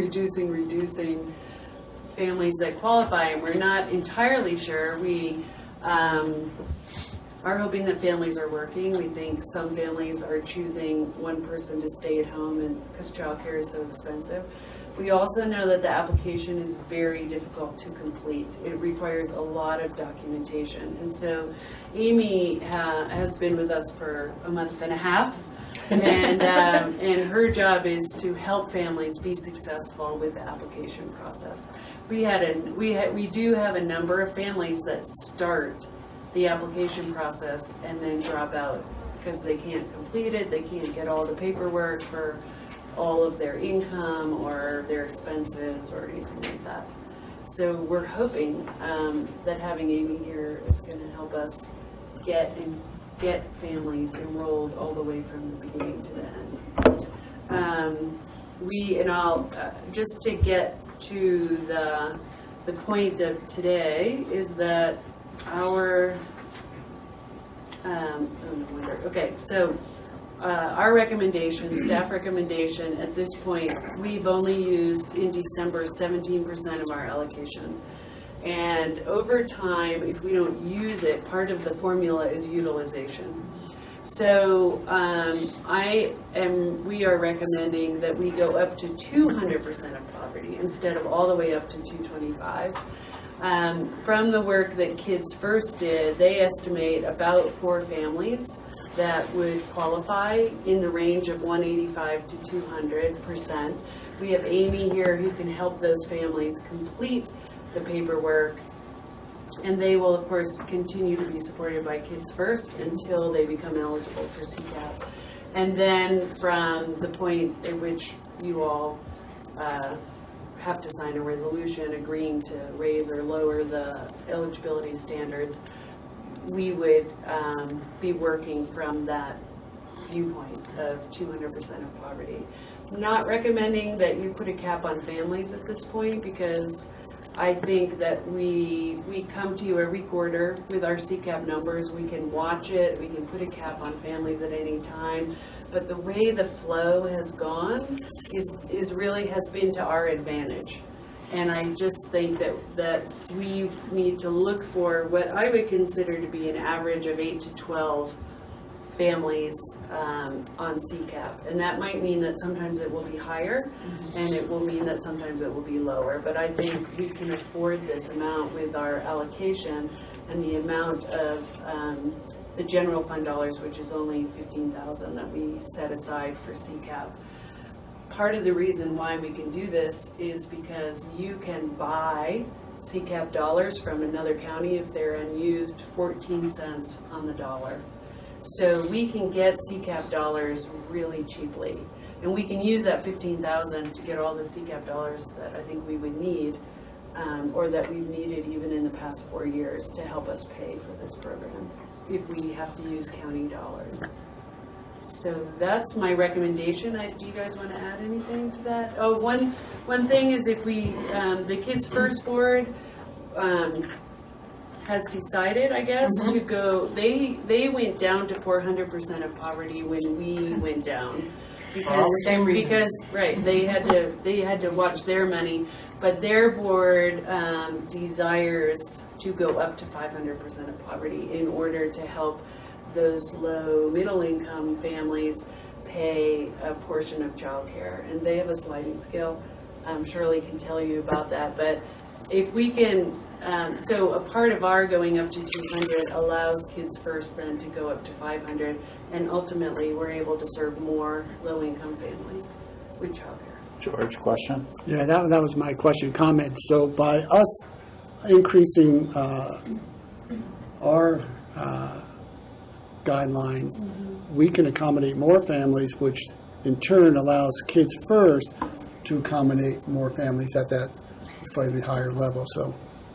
families that qualify. And we're not entirely sure. We are hoping that families are working. We think some families are choosing one person to stay at home because childcare is so expensive. We also know that the application is very difficult to complete. It requires a lot of documentation. And so Amy has been with us for a month and a half. And her job is to help families be successful with the application process. We do have a number of families that start the application process and then drop out because they can't complete it, they can't get all the paperwork for all of their income or their expenses or anything like that. So we're hoping that having Amy here is going to help us get families enrolled all the way from the beginning to the end. Just to get to the point of today is that our our recommendation, staff recommendation at this point, we've only used in December 17% of our allocation. And over time, if we don't use it, part of the formula is utilization. So we are recommending that we go up to 200% of poverty instead of all the way up to 225. From the work that Kids First did, they estimate about 4 families that would qualify in the range of 185 to 200%. We have Amy here who can help those families complete the paperwork, and they will, of course, continue to be supported by Kids First until they become eligible for CCAP. And then from the point at which you all have to sign a resolution agreeing to raise or lower the eligibility standards, we would be working from that viewpoint of 200% of poverty. I'm not recommending that you put a cap on families at this point, because I think that we come to you every quarter with our CCAP numbers. We can watch it, we can put a cap on families at any time, but the way the flow has gone is really has been to our advantage. And I just think that we need to look for what I would consider to be an average of 8 to 12 families on CCAP. And that might mean that sometimes it will be higher, and it will mean that sometimes it will be lower. But I think we can afford this amount with our allocation and the amount of the general fund dollars, which is only $15,000 that we set aside for CCAP. Part of the reason why we can do this is because you can buy CCAP dollars from another county if they're unused 14 cents on the dollar. So we can get CCAP dollars really cheaply, and we can use that $15,000 to get all the CCAP dollars that I think we would need, or that we've needed even in the past 4 years to help us pay for this program if we have to use county dollars. So that's my recommendation. Do you guys want to add anything to that? Oh, one thing is, if we, the Kids First Board has decided, I guess, to go, they went down to 400% of poverty when we went down. For all the same reasons. Because, right, they had to watch their money, but their board desires to go up to 500% of poverty in order to help those low middle income families pay a portion of child care. And they have a sliding scale. Shirley can tell you about that. But if we can, so a part of our going up to 200 allows Kids First then to go up to 500, and ultimately we're able to serve more low income families with child care. George, question? Yeah, that was my question, comment. So by us increasing our guidelines, we can accommodate more families, which in turn allows Kids First to accommodate more families at that slightly higher level. So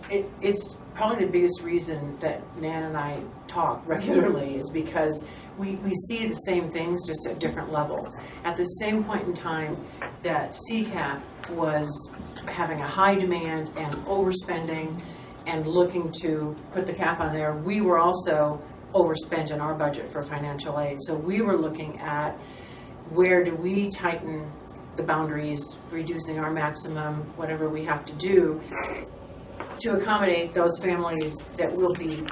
it's probably the biggest reason that Nan and I talk regularly is because we see the same things just at different levels. At the same point in time that CCAP was having a high demand and overspending and looking to put the cap on there, we were also overspent in our budget for financial aid. So we were looking at where do we tighten the boundaries, reducing our maximum, whatever we have to do to accommodate those families that will be,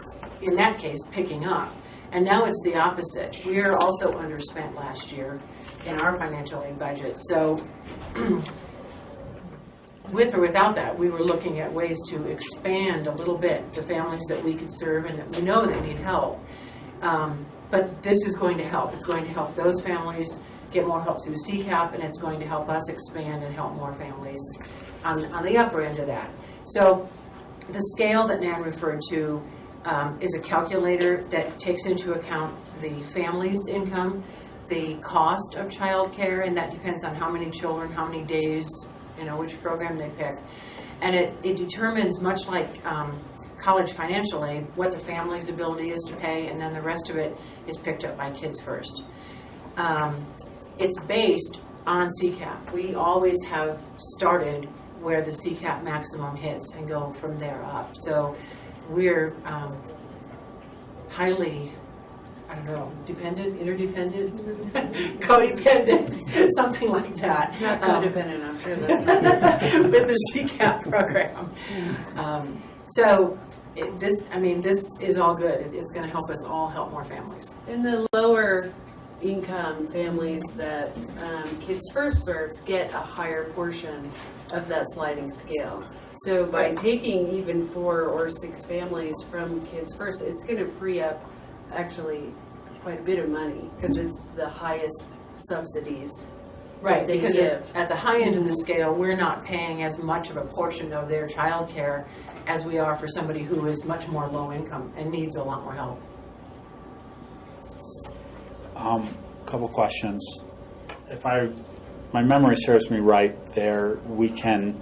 in that case, picking up. And now it's the opposite. We are also underspent last year in our financial aid budget. So with or without that, we were looking at ways to expand a little bit the families that we could serve and that we know they need help. But this is going to help. It's going to help those families get more help through CCAP, and it's going to help us expand and help more families on the upper end of that. So the scale that Nan referred to is a calculator that takes into account the family's income, the cost of child care, and that depends on how many children, how many days, which program they pick. And it determines, much like college financial aid, what the family's ability is to pay, and then the rest of it is picked up by Kids First. It's based on CCAP. We always have started where the CCAP maximum hits and go from there up. So we're highly, I don't know, dependent, interdependent, codependent, something like that. Not codependent, I'm sure that. With the CCAP program. So this is all good. It's going to help us all help more families. In the lower income families that Kids First serves get a higher portion of that sliding scale. So by taking even 4 or 6 families from Kids First, it's going to free up actually quite a bit of money because it's the highest subsidies. Right, they because give. at the high end of the scale, we're not paying as much of a portion of their child care as we are for somebody who is much more low income and needs a lot more help. Couple questions. If my memory serves me right, there we can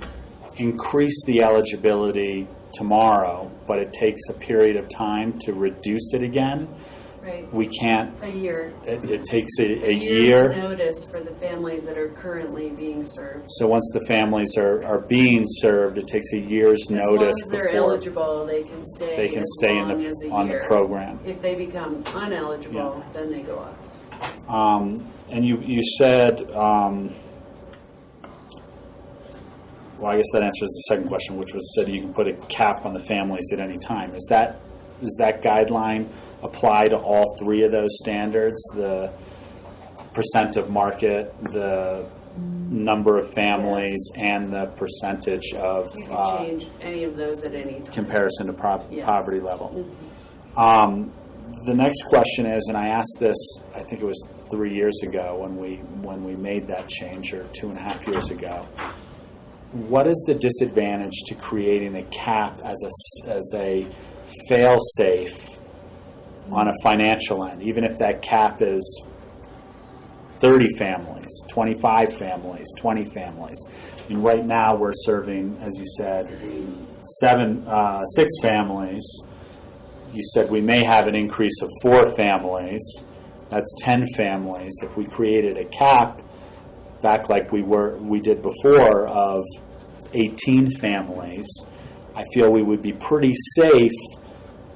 increase the eligibility tomorrow, but it takes a period of time to reduce it again. Right. We can't. A year. It takes a year's year. notice for the families that are currently being served. So once the families are being served, it takes a year's notice As long as they're before eligible, they can stay, on the program. If they become uneligible, then they go off. And you said, well, I guess that answers the second question, which was said you can put a cap on the families at any time. Does that guideline apply to all 3 of those standards, the percent of market, the number of families, and the percentage of You can change any of those at any time. comparison to poverty level? Mhm. The next question is, and I asked this, I think it was 3 years ago when we made that change, or 2.5 years ago. What is the disadvantage to creating a cap as a fail-safe on a financial end, even if that cap is 30 families, 25 families, 20 families? I mean, right now we're serving, as you said, 6 families. You said we may have an increase of 4 families. That's 10 families. If we created a cap back like we did before of 18 families, I feel we would be pretty safe.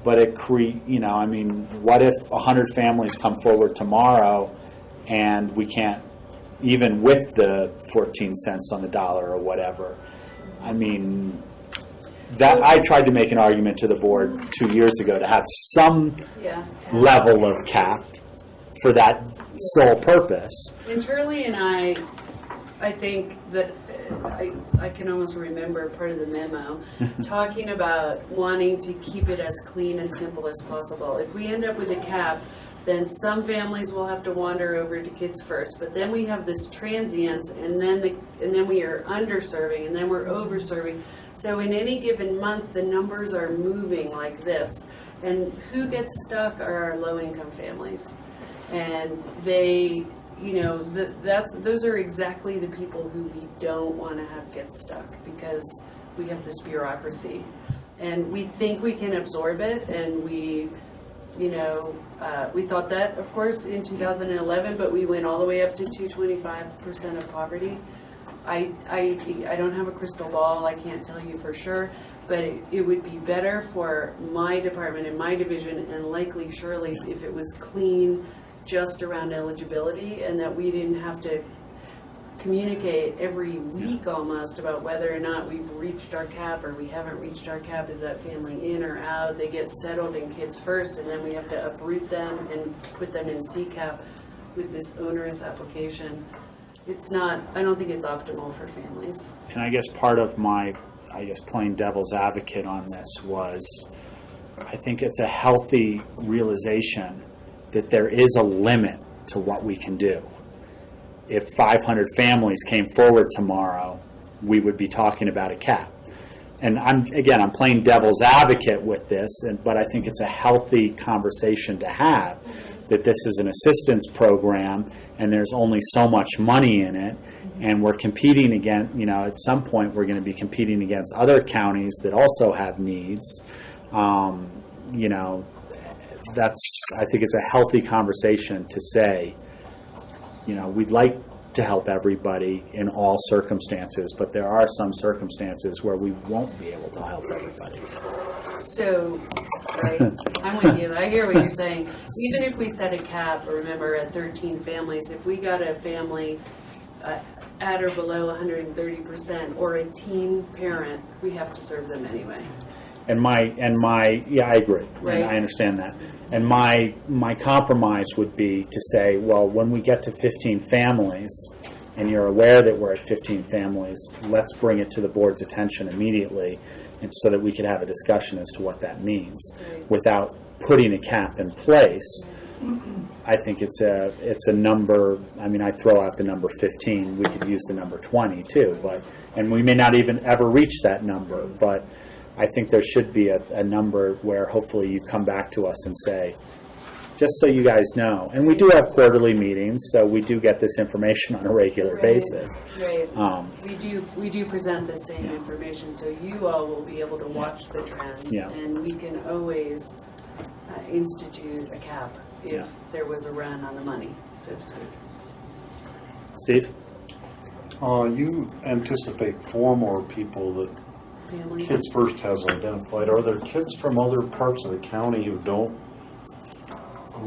But what if 100 families come forward tomorrow and we can't, even with the 14 cents on the dollar or whatever? I mean, that I tried to make an argument to the board 2 years ago to have some level of cap for that sole purpose. And Shirley and I think that I can almost remember part of the memo talking about wanting to keep it as clean and simple as possible. If we end up with a cap, then some families will have to wander over to Kids First, but then we have this transience, and then we are underserving, and then we're overserving. So in any given month, the numbers are moving like this. And who gets stuck are our low-income families. And they, those are exactly the people who we don't want to have get stuck, because we have this bureaucracy. And we think we can absorb it, and we thought that, of course, in 2011, but we went all the way up to 225% of poverty. I don't have a crystal ball, I can't tell you for sure, but it would be better for my department and my division, and likely Shirley's, if it was clean just around eligibility, and that we didn't have to communicate every week almost about whether or not we've reached our cap or we haven't reached our cap. Is that family in or out? They get settled in Kids First, and then we have to uproot them and put them in CCAP with this onerous application. It's not, I don't think it's optimal for families. And I guess part of my, playing devil's advocate on this was, I think it's a healthy realization that there is a limit to what we can do. If 500 families came forward tomorrow, we would be talking about a cap. And I'm playing devil's advocate with this, but I think it's a healthy conversation to have, that this is an assistance program and there's only so much money in it, and we're competing against, at some point we're going to be competing against other counties that also have needs. I think it's a healthy conversation to say, we'd like to help everybody in all circumstances, but there are some circumstances where we won't be able to help everybody. So, right, I'm with you. I hear what you're saying. Even if we set a cap, remember, at 13 families, if we got a family at or below 130% or a teen parent, we have to serve them anyway. Yeah, I agree. Right. And I understand that. And my compromise would be to say, well, when we get to 15 families, and you're aware that we're at 15 families, let's bring it to the board's attention immediately, and so that we could have a discussion as to what that means. Right. Without putting a cap in place, I think it's a number. I mean, I throw out the number 15. We could use the number 20 too, and we may not even ever reach that number. But I think there should be a number where hopefully you come back to us and say, just so you guys know. And we do have quarterly meetings, so we do get this information on a regular basis. Right. We do present the same information, so you all will be able to watch the trends, and we can always institute a cap if there was a run on the money, so to speak. Steve? You anticipate 4 more people that Families. Kids First has identified. Are there kids from other parts of the county who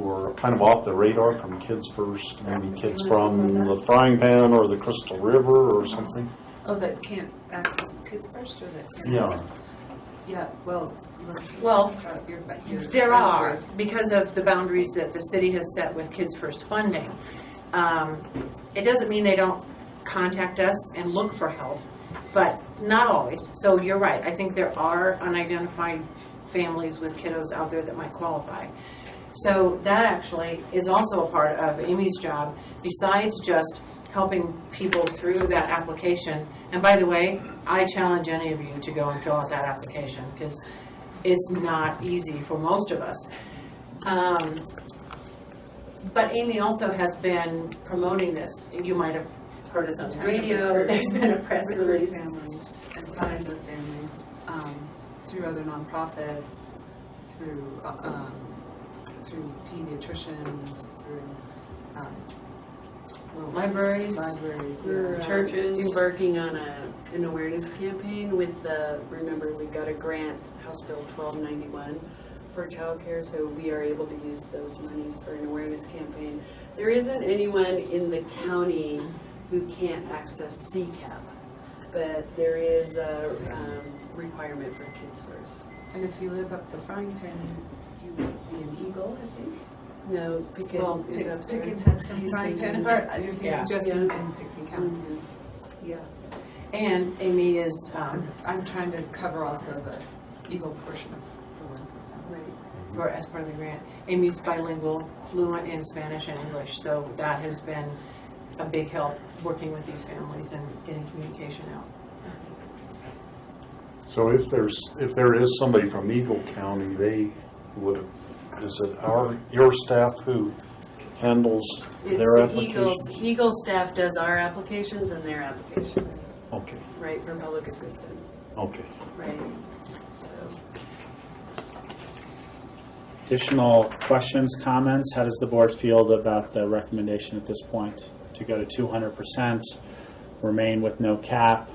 are kind of off the radar from Kids First? Maybe kids from the Frying Pan or the Crystal River or something? Oh, that can't access Kids First, or that can't? Yeah. Yeah, well, There are, because of the boundaries that the city has set with Kids First funding. It doesn't mean they don't contact us and look for help, but not always. So you're right. I think there are unidentified families with kiddos out there that might qualify. So that actually is also a part of Amy's job, besides just helping people through that application. And by the way, I challenge any of you to go and fill out that application, because it's not easy for most of us. But Amy also has been promoting this. You might have heard us on the radio. There's been a press release. Families and find those families through other nonprofits, through pediatricians, through libraries, we're churches. Embarking on an awareness campaign with remember, we got a grant, House Bill 1291, for childcare, so we are able to use those monies for an awareness campaign. There isn't anyone in the county who can't access CCAP, but there is a requirement for Kids First. And if you live up the Frying Pan, you would be an Eagle, I think. No, Pickett is up there. Pickett has some He's Frying Pan, thinking- but you're just in Pickett County. Yeah. And Amy is, I'm trying to cover also the Eagle portion of the work. for as part of the grant. Amy's bilingual, fluent in Spanish and English, so that has been a big help working with these families and getting communication out. So if there is somebody from Eagle County, is it your staff who handles It's their the applications? Eagle staff does our applications and their applications. Okay. Right, for public assistance. Okay. Right. Additional questions, comments? How does the board feel about the recommendation at this point to go to 200%, remain with no cap?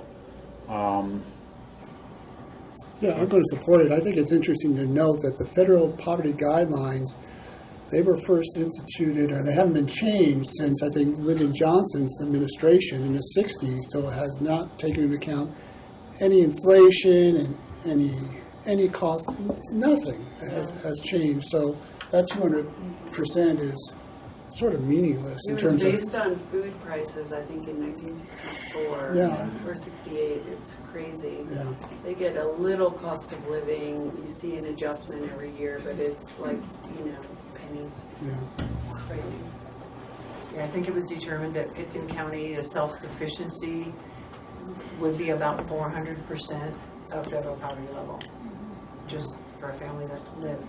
Yeah, I'm going to support it. I think it's interesting to note that the federal poverty guidelines, they were first instituted, or they haven't been changed since, I think, Lyndon Johnson's administration in the 60s, so it has not taken into account any inflation and any cost. Nothing has changed. So that 200% is sort of meaningless in It was terms of... based on food prices, I think, in 1964 or 68. It's crazy. Yeah. They get a little cost of living. You see an adjustment every year, but it's like, pennies. Yeah. It's crazy. Yeah, I think it was determined that Pitkin County self-sufficiency would be about 400% of federal poverty level, just for a family that lived.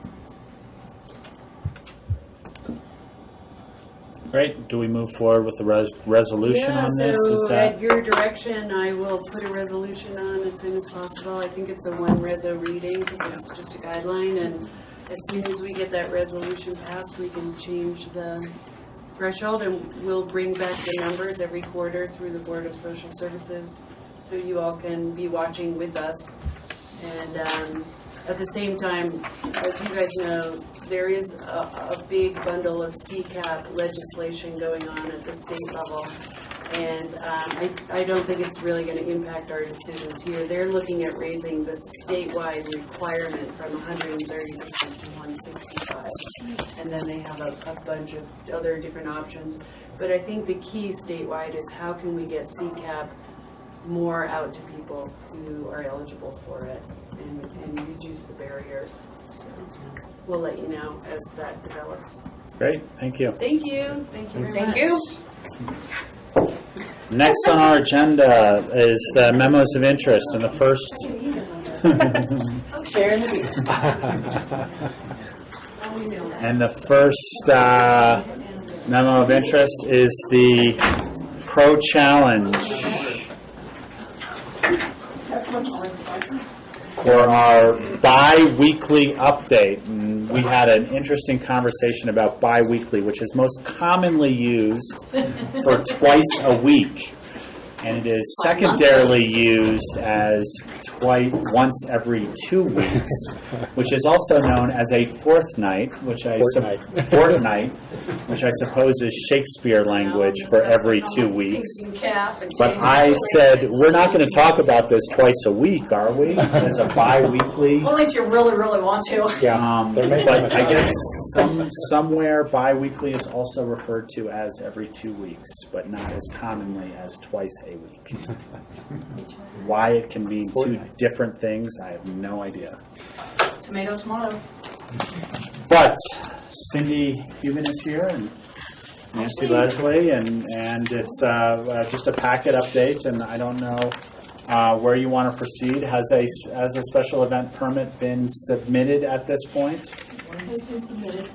Great. Do we move forward with the resolution on this? So at your direction, I will put a resolution on as soon as possible. I think it's a one-reso reading because it's just a guideline, and as soon as we get that resolution passed, we can change the threshold, and we'll bring back the numbers every quarter through the Board of Social Services, so you all can be watching with us. And At the same time, as you guys know, there is a big bundle of CCAP legislation going on at the state level. And I don't think it's really going to impact our decisions here. They're looking at raising the statewide requirement from 130% to 165. And then they have a bunch of other different options. But I think the key statewide is how can we get CCAP more out to people who are eligible for it and reduce the barriers. So we'll let you know as that develops. Great, thank you. Thank you. Thank you very much. Thank you. Next on our agenda is the memos of interest, and the first. Sharing the view. And the first memo of interest is the Pro Challenge for our bi-weekly update. And we had an interesting conversation about bi-weekly, which is most commonly used for twice a week. And it is secondarily used as once every 2 weeks, which is also known as a fortnight, which I suppose is Shakespeare language for every 2 weeks. But I said, we're not going to talk about this twice a week, are we? As a bi-weekly. Only if you really, really want to. Yeah, but I guess somewhere bi-weekly is also referred to as every 2 weeks, but not as commonly as twice a week. Why it can mean two different things, I have no idea. Tomato, tomato. But Cindy Cuban is here, and Nancy Leslie, and it's just a packet update, and I don't know where you want to proceed. Has a special event permit been submitted at this point? One has been submitted,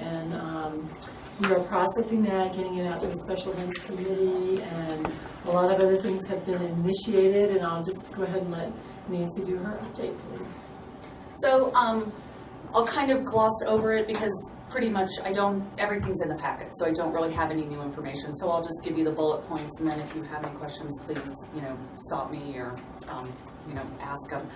and we are processing that, getting it out to the special events committee, and a lot of other things have been initiated, and I'll just go ahead and let Nancy do her update, please. So I'll kind of gloss over it because pretty much everything's in the packet, so I don't really have any new information. So I'll just give you the bullet points, and then if you have any questions, please, stop me or, ask them.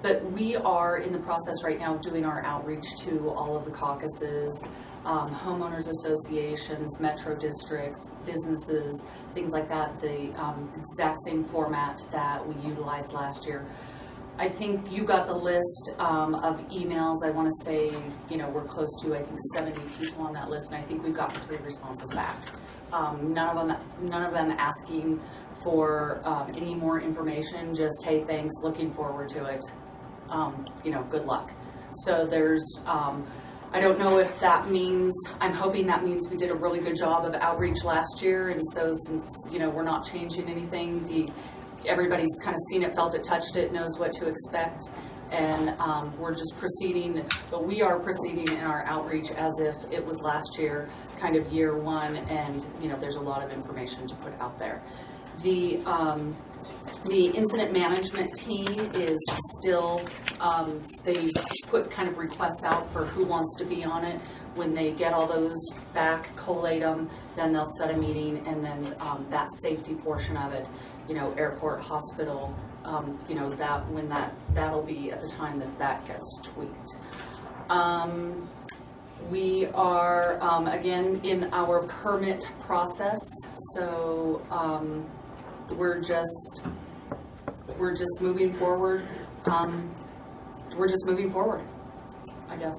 But we are in the process right now of doing our outreach to all of the caucuses, homeowners associations, metro districts, businesses, things like that, the exact same format that we utilized last year. I think you got the list of emails. I want to say, we're close to, 70 people on that list, and I think we've gotten 3 responses back. None of them asking for any more information, just, hey, thanks, looking forward to it, good luck. So there's, I don't know if that means, I'm hoping that means we did a really good job of outreach last year, and so since, we're not changing anything, everybody's kind of seen it, felt it, touched it, knows what to expect, and we're just proceeding, but we are proceeding in our outreach as if it was last year, kind of year one, and there's a lot of information to put out there. The incident management team is still, they put kind of requests out for who wants to be on it. When they get all those back, collate them, then they'll set a meeting, and then that safety portion of it, airport, hospital, that'll be at the time that gets tweaked. We are, again, in our permit process, so we're just moving forward. We're just moving forward, I guess.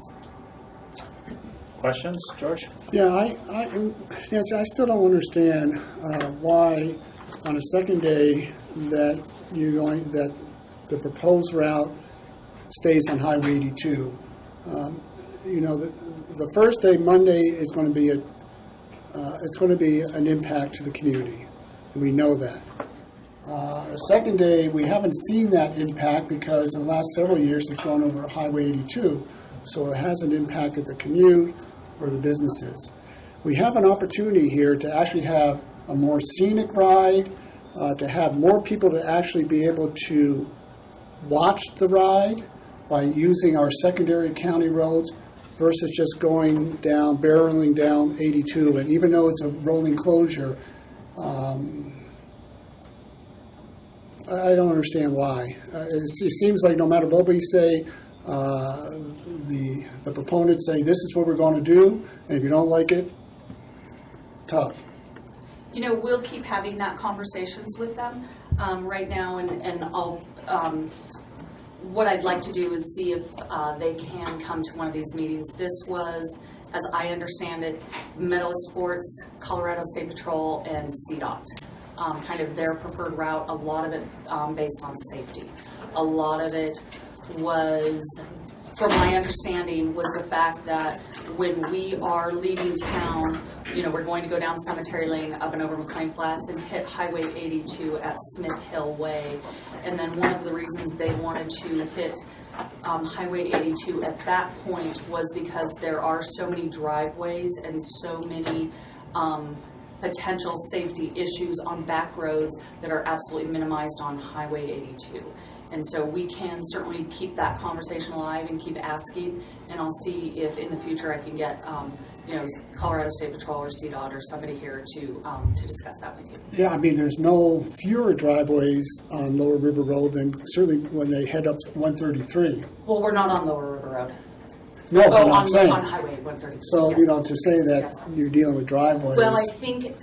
Questions, George? Yeah, Nancy, I still don't understand why on a second day that the proposed route stays on Highway 82. The first day, Monday, is going to be an impact to the community. We know that. The second day, we haven't seen that impact because in the last several years it's gone over Highway 82, so it hasn't impacted the commute or the businesses. We have an opportunity here to actually have a more scenic ride, to have more people to actually be able to watch the ride by using our secondary county roads versus just going down, barreling down 82. And even though it's a rolling closure, I don't understand why. It seems like no matter what we say, the proponents say, this is what we're going to do, and if you don't like it, tough. You know, we'll keep having that conversations with them right now, and I'll, what I'd like to do is see if they can come to one of these meetings. This was, as I understand it, Medalist Sports, Colorado State Patrol, and CDOT. Kind of their preferred route, a lot of it based on safety. A lot of it was, from my understanding, was the fact that when we are leaving town, you know, we're going to go down Cemetery Lane up and over McLean Flats and hit Highway 82 at Smith Hill Way. And then one of the reasons they wanted to hit Highway 82 at that point was because there are so many driveways and so many potential safety issues on back roads that are absolutely minimized on Highway 82. And so we can certainly keep that conversation alive and keep asking, and I'll see if in the future I can get, you know, Colorado State Patrol or CDOT or somebody here to discuss that with you. Yeah, I mean, there's no fewer driveways on Lower River Road than certainly when they head up 133. Well, we're not on Lower River Road. No, but on, I'm saying. on Highway 133. So, yes. you know, to say that you're dealing with driveways. Well, I think,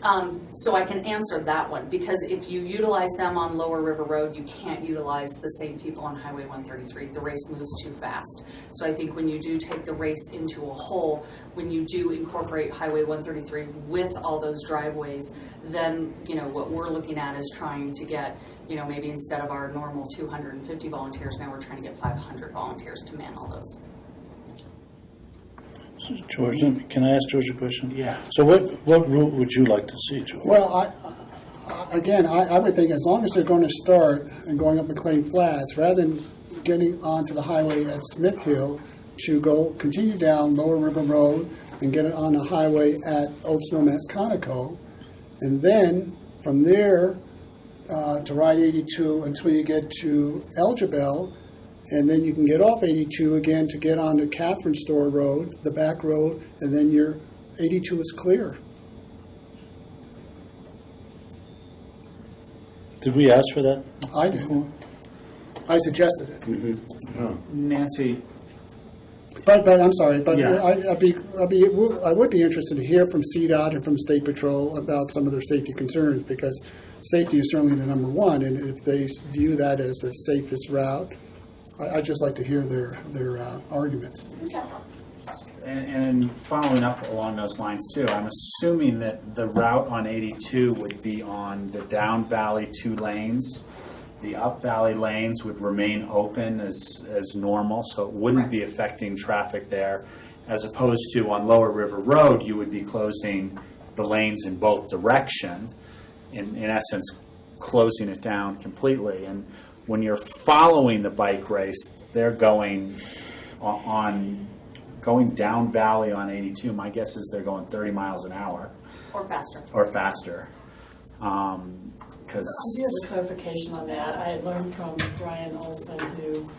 so I can answer that one, because if you utilize them on Lower River Road, you can't utilize the same people on Highway 133. The race moves too fast. So I think when you do take the race into a whole, when you do incorporate Highway 133 with all those driveways, then, you know, what we're looking at is trying to get, you know, maybe instead of our normal 250 volunteers, now we're trying to get 500 volunteers to man all those. George, can I ask George a question? Yeah. So what route would you like to see, George? Well, I would think as long as they're going to start and going up McLean Flats, rather than getting onto the highway at Smith Hill, to continue down Lower River Road and get it on the highway at Old Snowmass Conoco, and then from there to ride 82 until you get to Elgibel, and then you can get off 82 again to get onto Catherine Store Road, the back road, and then your 82 is clear. Did we ask for that? I did. I suggested it. Mm-hmm. Oh. Nancy. But I'm sorry, but Yeah. I would be interested to hear from CDOT and from State Patrol about some of their safety concerns, because safety is certainly the number one, and if they view that as the safest route, I'd just like to hear their arguments. Okay. And following up along those lines too, I'm assuming that the route on 82 would be on the down valley 2 lanes. The up valley lanes would remain open as normal, so it wouldn't be affecting traffic there, as opposed to on Lower River Road, you would be closing the lanes in both direction, in essence closing it down completely. And when you're following the bike race, they're going down valley on 82. My guess is they're going 30 miles an hour. Or faster. Or faster. I do have a clarification on that. I had learned from Brian Olson, who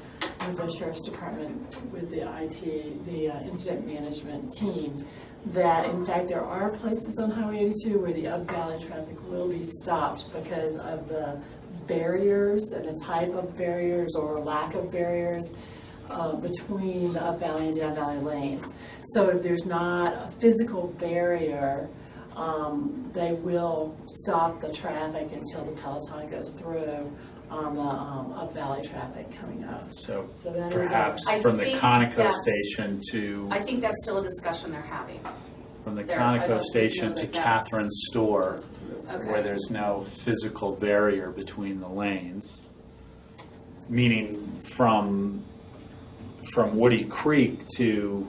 with the Sheriff's Department with the IT, the incident management team, that in fact there are places on Highway 82 where the up valley traffic will be stopped because of the barriers and the type of barriers or lack of barriers between the up valley and down valley lanes. So if there's not a physical barrier, they will stop the traffic until the peloton goes through on the up valley traffic coming up. So that perhaps I from the think Conoco that's- station to, I think that's still a discussion they're having. from the There, I Conoco don't station know to that that's- Catherine's store, Okay. where there's no physical barrier between the lanes, meaning from Woody Creek to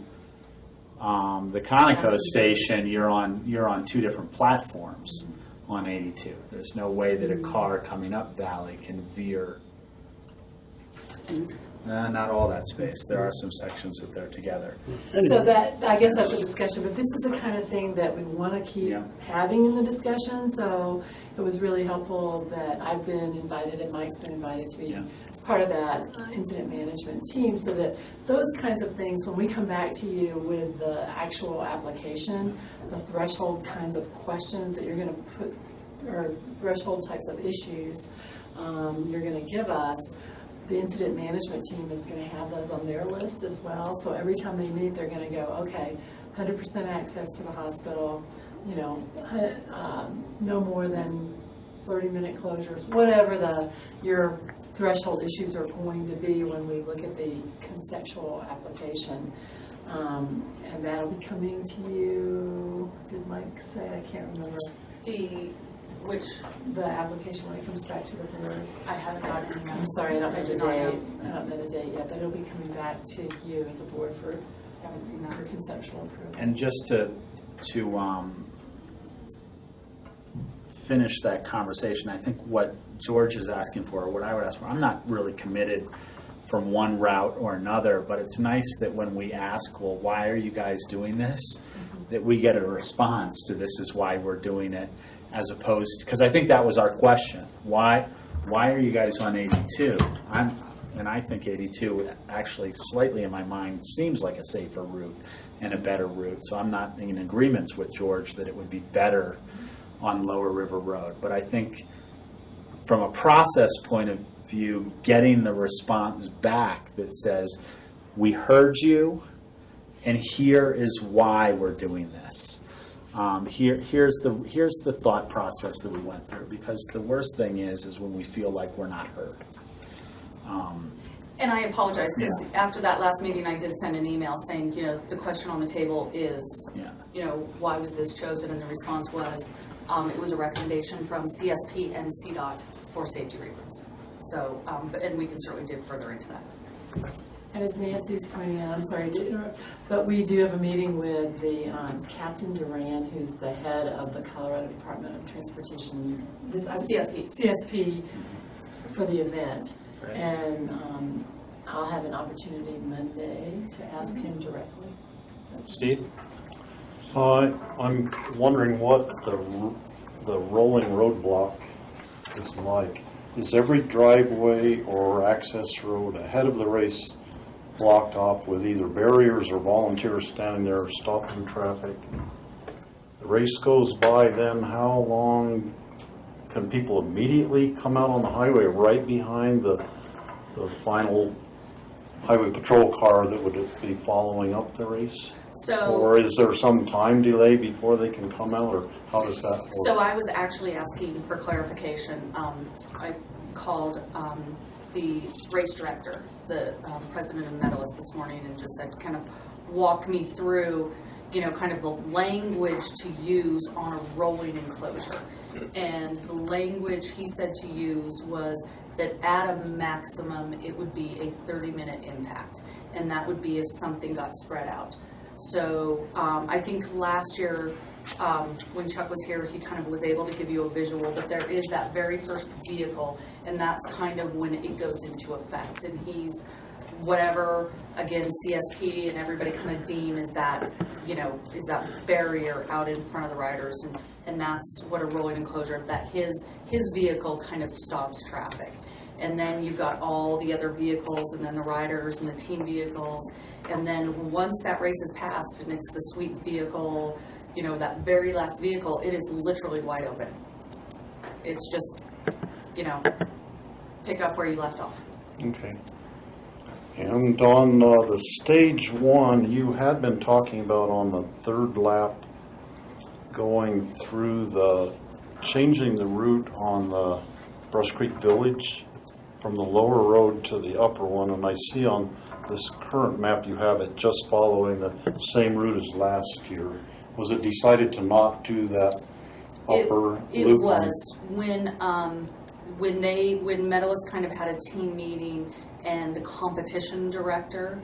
the Conoco station, you're on 2 different platforms on 82. There's no way that a car coming up valley can veer. Not all that space. There are some sections that they're together. So that, I guess that's a discussion, but this is the kind of thing that we want to keep having in the discussion. So it was really helpful that I've been invited and Mike's been invited to be part of that incident management team, so that those kinds of things, when we come back to you with the actual application, the threshold kinds of questions that you're going to put, or threshold types of issues you're going to give us, the incident management team is going to have those on their list as well. So every time they meet, they're going to go, okay, 100% access to the hospital, you know, no more than 30-minute closures, whatever your threshold issues are going to be when we look at the conceptual application. And that'll be coming to you, did Mike say? I can't remember. The application when it comes back to the board. I haven't gotten it. I'm sorry, I don't know the did not know. date. I don't know the date yet, but it'll be coming back to you as a board for, Haven't seen that. for conceptual approval. And just to finish that conversation, I think what George is asking for, or what I would ask for, I'm not really committed from one route or another, but it's nice that when we ask, well, why are you guys doing this, that we get a response to this is why we're doing it, as opposed, because I think that was our question. Why are you guys on 82? And I think 82 actually slightly in my mind seems like a safer route and a better route. So I'm not in agreement with George that it would be better on Lower River Road. But I think from a process point of view, getting the response back that says, we heard you, and here is why we're doing this. Here's the thought process that we went through, because the worst thing is when we feel like we're not heard. And I apologize, because after that last meeting, I did send an email saying, you know, the question on the table is, you know, why was this chosen? And the response was, it was a recommendation from CSP and CDOT for safety reasons. So, and we can certainly dig further into that. And as Nancy's pointing out, I'm sorry to interrupt, but we do have a meeting with the Captain Duran, who's the head of the Colorado Department of Transportation, CSP for the event. Right. And I'll have an opportunity Monday to ask him directly. Steve? I'm wondering what the rolling roadblock is like. Is every driveway or access road ahead of the race blocked off with either barriers or volunteers standing there stopping traffic? The race goes by, then how long can people immediately come out on the highway right behind the final highway patrol car that would be following up the race? Or is there some time delay before they can come out, or how does that work? So I was actually asking for clarification. I called the race director, the president of Medalist this morning, and just said, kind of walk me through, you know, kind of the language to use on a rolling enclosure. And the language he said to use was that at a maximum it would be a 30-minute impact, and that would be if something got spread out. So I think last year when Chuck was here, he kind of was able to give you a visual, but there is that very first vehicle, and that's kind of when it goes into effect. And he's whatever, again, CSP and everybody kind of deem is that, you know, is that barrier out in front of the riders, and that's what a rolling enclosure, that his vehicle kind of stops traffic. And then you've got all the other vehicles, and then the riders and the team vehicles. And then once that race is passed and it's the sweep vehicle, you know, that very last vehicle, it is literally wide open. It's just, you know, pick up where you left off. Okay. And on the stage one, you had been talking about on the third lap going through changing the route on the Brush Creek Village from the lower road to the upper one, and I see on this current map you have it just following the same route as last year. Was it decided to not do that upper loop? It was when Medalist kind of had a team meeting, and the competition director,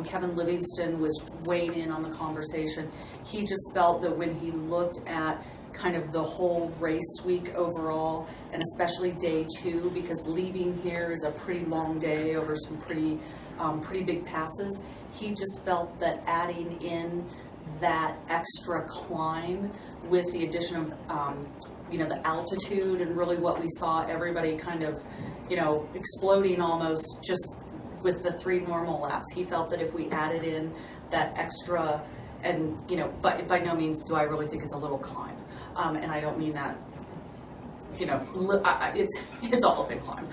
Kevin Livingston, was weighed in on the conversation. He just felt that when he looked at kind of the whole race week overall, and especially day two, because leaving here is a pretty long day over some pretty big passes, he just felt that adding in that extra climb with the addition of you know, the altitude and really what we saw, everybody kind of, you know, exploding almost just with the 3 normal laps. He felt that if we added in that extra, and, you know, but by no means do I really think it's a little climb. And I don't mean that it's all a big climb.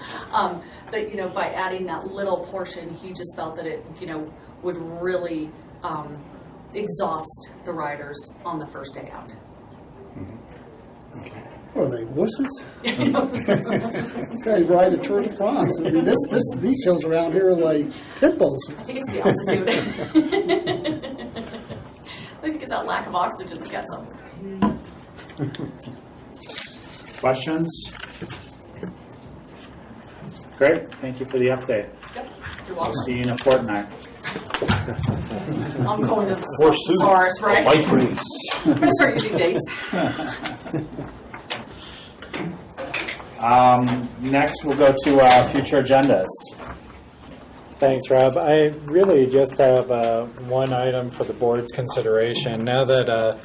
But, by adding that little portion, he just felt that it, would really exhaust the riders on the first day out. Are they wusses? These guys ride a Tour de France. I mean, these hills around here are like pit bulls. I think it's the altitude. I think it's that lack of oxygen that gets them. Questions? Great, thank you for the update. Yep, you're welcome. See you in a fortnight. I'm going to Forsooth, SARS, right? a bike race. I'm going to start using dates. Next, we'll go to future agendas. Thanks, Rob. I really just have one item for the board's consideration. Now that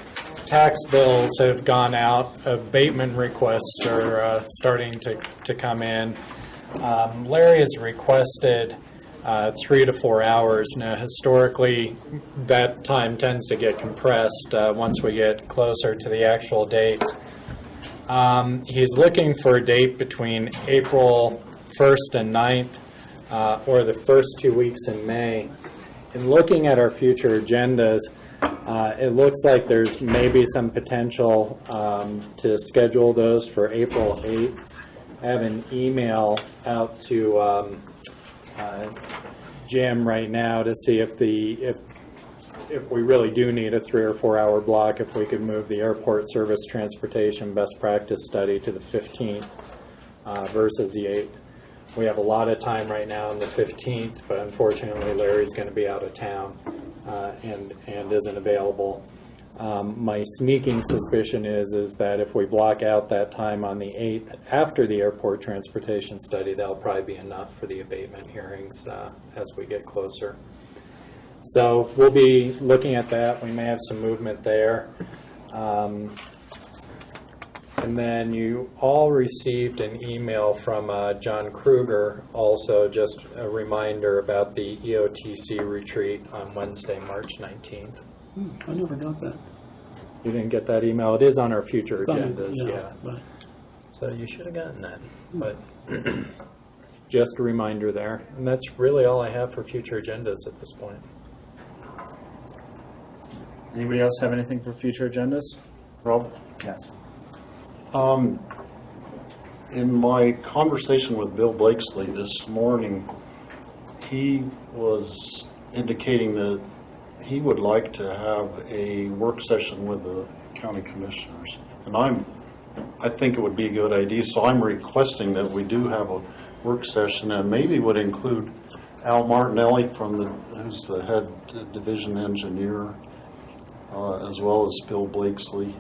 tax bills have gone out, abatement requests are starting to come in. Larry has requested 3 to 4 hours. Now, historically, that time tends to get compressed once we get closer to the actual date. He's looking for a date between April 1st and 9th or the first 2 weeks in May. In looking at our future agendas, it looks like there's maybe some potential to schedule those for April 8th. I have an email out to Jim right now to see if we really do need a 3 or 4 hour block, if we could move the airport service transportation best practice study to the 15th versus the 8th. We have a lot of time right now on the 15th, but unfortunately Larry's going to be out of town and isn't available. My sneaking suspicion is that if we block out that time on the 8th after the airport transportation study, that'll probably be enough for the abatement hearings as we get closer. So we'll be looking at that. We may have some movement there. And then you all received an email from John Kruger, also just a reminder about the EOTC retreat on Wednesday, March 19th. I never got that. You didn't get that email? It is on our future agendas, Yeah. So you should have gotten that. But just a reminder there. And that's really all I have for future agendas at this point. Anybody else have anything for future agendas? Rob? Yes. In my conversation with Bill Blakesley this morning, he was indicating that he would like to have a work session with the county commissioners. And I think it would be a good idea, so I'm requesting that we do have a work session, and maybe would include Al Martinelli who's the head division engineer, as well as Bill Blakesley,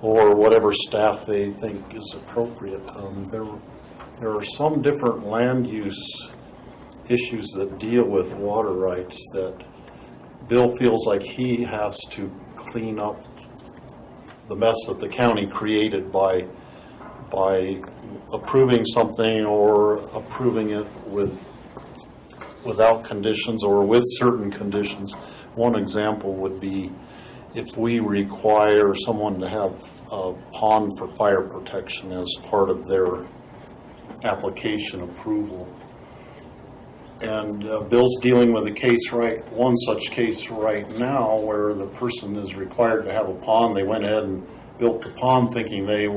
or whatever staff they think is appropriate. There are some different land use issues that deal with water rights that Bill feels like he has to clean up the mess that the county created by approving something or approving it without conditions or with certain conditions. One example would be if we require someone to have a pond for fire protection as part of their application approval. And Bill's dealing with one such case right now where the person is required to have a pond. They went ahead and built the pond thinking they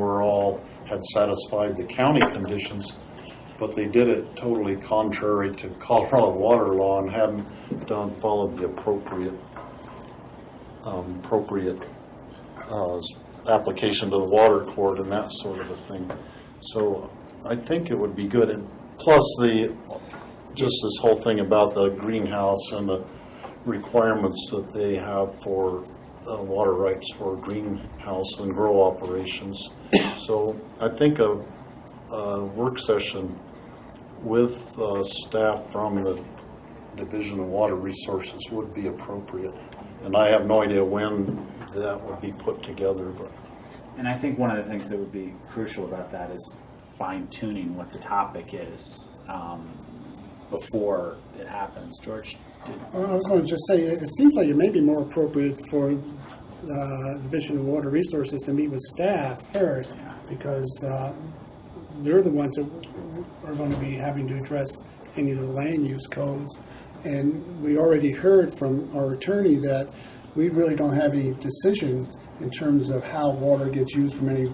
had satisfied the county conditions, but they did it totally contrary to Colorado water law and hadn't followed the appropriate application to the water court and that sort of a thing. So I think it would be good. And plus just this whole thing about the greenhouse and the requirements that they have for water rights for greenhouse and grow operations. So I think a work session with staff from the Division of Water Resources would be appropriate. And I have no idea when that would be put together. And I think one of the things that would be crucial about that is fine-tuning what the topic is before it happens. George? Well, I was going to just say, it seems like it may be more appropriate for the Division of Water Resources to meet with staff first because they're the ones that are going to be having to address any of the land use codes. And we already heard from our attorney that we really don't have any decisions in terms of how water gets used from any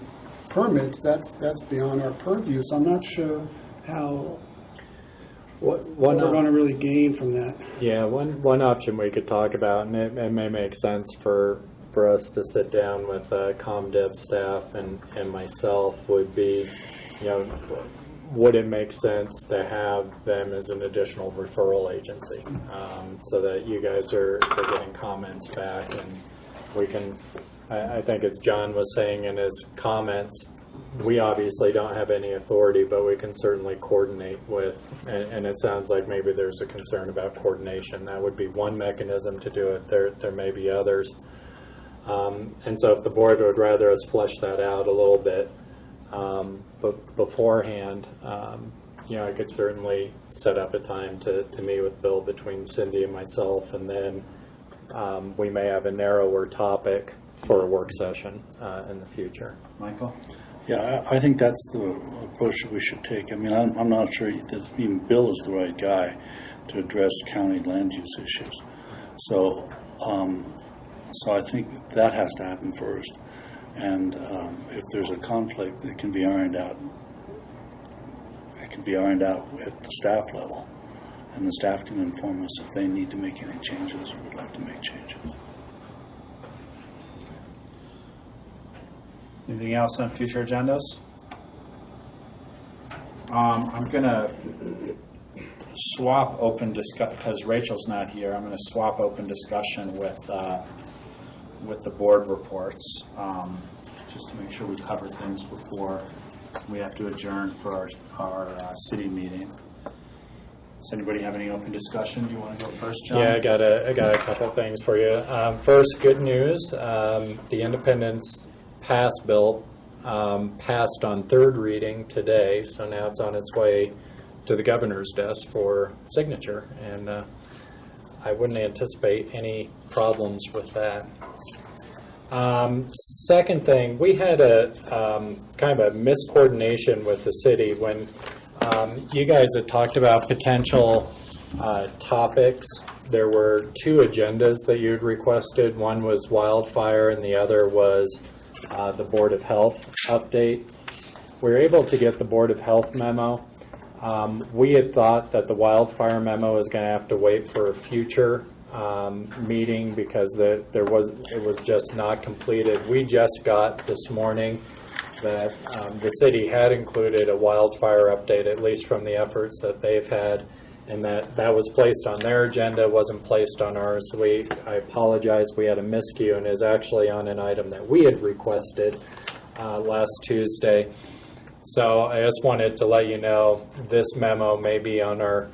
permits. That's beyond our purview. So I'm not sure how what we're going to really gain from that. Yeah, one option we could talk about, and it may make sense for us to sit down with ComDev staff and myself, would be, would it make sense to have them as an additional referral agency, so that you guys are getting comments back, and we can, I think as John was saying in his comments, we obviously don't have any authority, but we can certainly coordinate with, and it sounds like maybe there's a concern about coordination. That would be one mechanism to do it. There may be others. And so if the board would rather us flesh that out a little bit but beforehand, I could certainly set up a time to meet with Bill between Cindy and myself, and then we may have a narrower topic for a work session in the future. Michael? Yeah, I think that's the approach that we should take. I mean, I'm not sure that even Bill is the right guy to address county land use issues. So I think that has to happen first. And if there's a conflict, it can be ironed out. It can be ironed out at the staff level, and the staff can inform us if they need to make any changes or would like to make changes. Anything else on future agendas? I'm going to swap open discussion, because Rachel's not here. I'm going to swap open discussion with the board reports, just to make sure we cover things before we have to adjourn for our city meeting. Does anybody have any open discussion? Do you want to go first, John? Yeah, I got a couple of things for you. First, good news. The Independence Pass bill passed on third reading today, so now it's on its way to the governor's desk for signature, and I wouldn't anticipate any problems with that. Second thing, we had a kind of a miscoordination with the city when you guys had talked about potential topics. There were two agendas that you had requested. One was wildfire and the other was the Board of Health update. We were able to get the Board of Health memo. We had thought that the wildfire memo was going to have to wait for a future meeting because it was just not completed. We just got this morning that the city had included a wildfire update, at least from the efforts that they've had, and that was placed on their agenda, wasn't placed on ours. So I apologize, we had a miscue, and is actually on an item that we had requested last Tuesday. So I just wanted to let you know this memo may be on our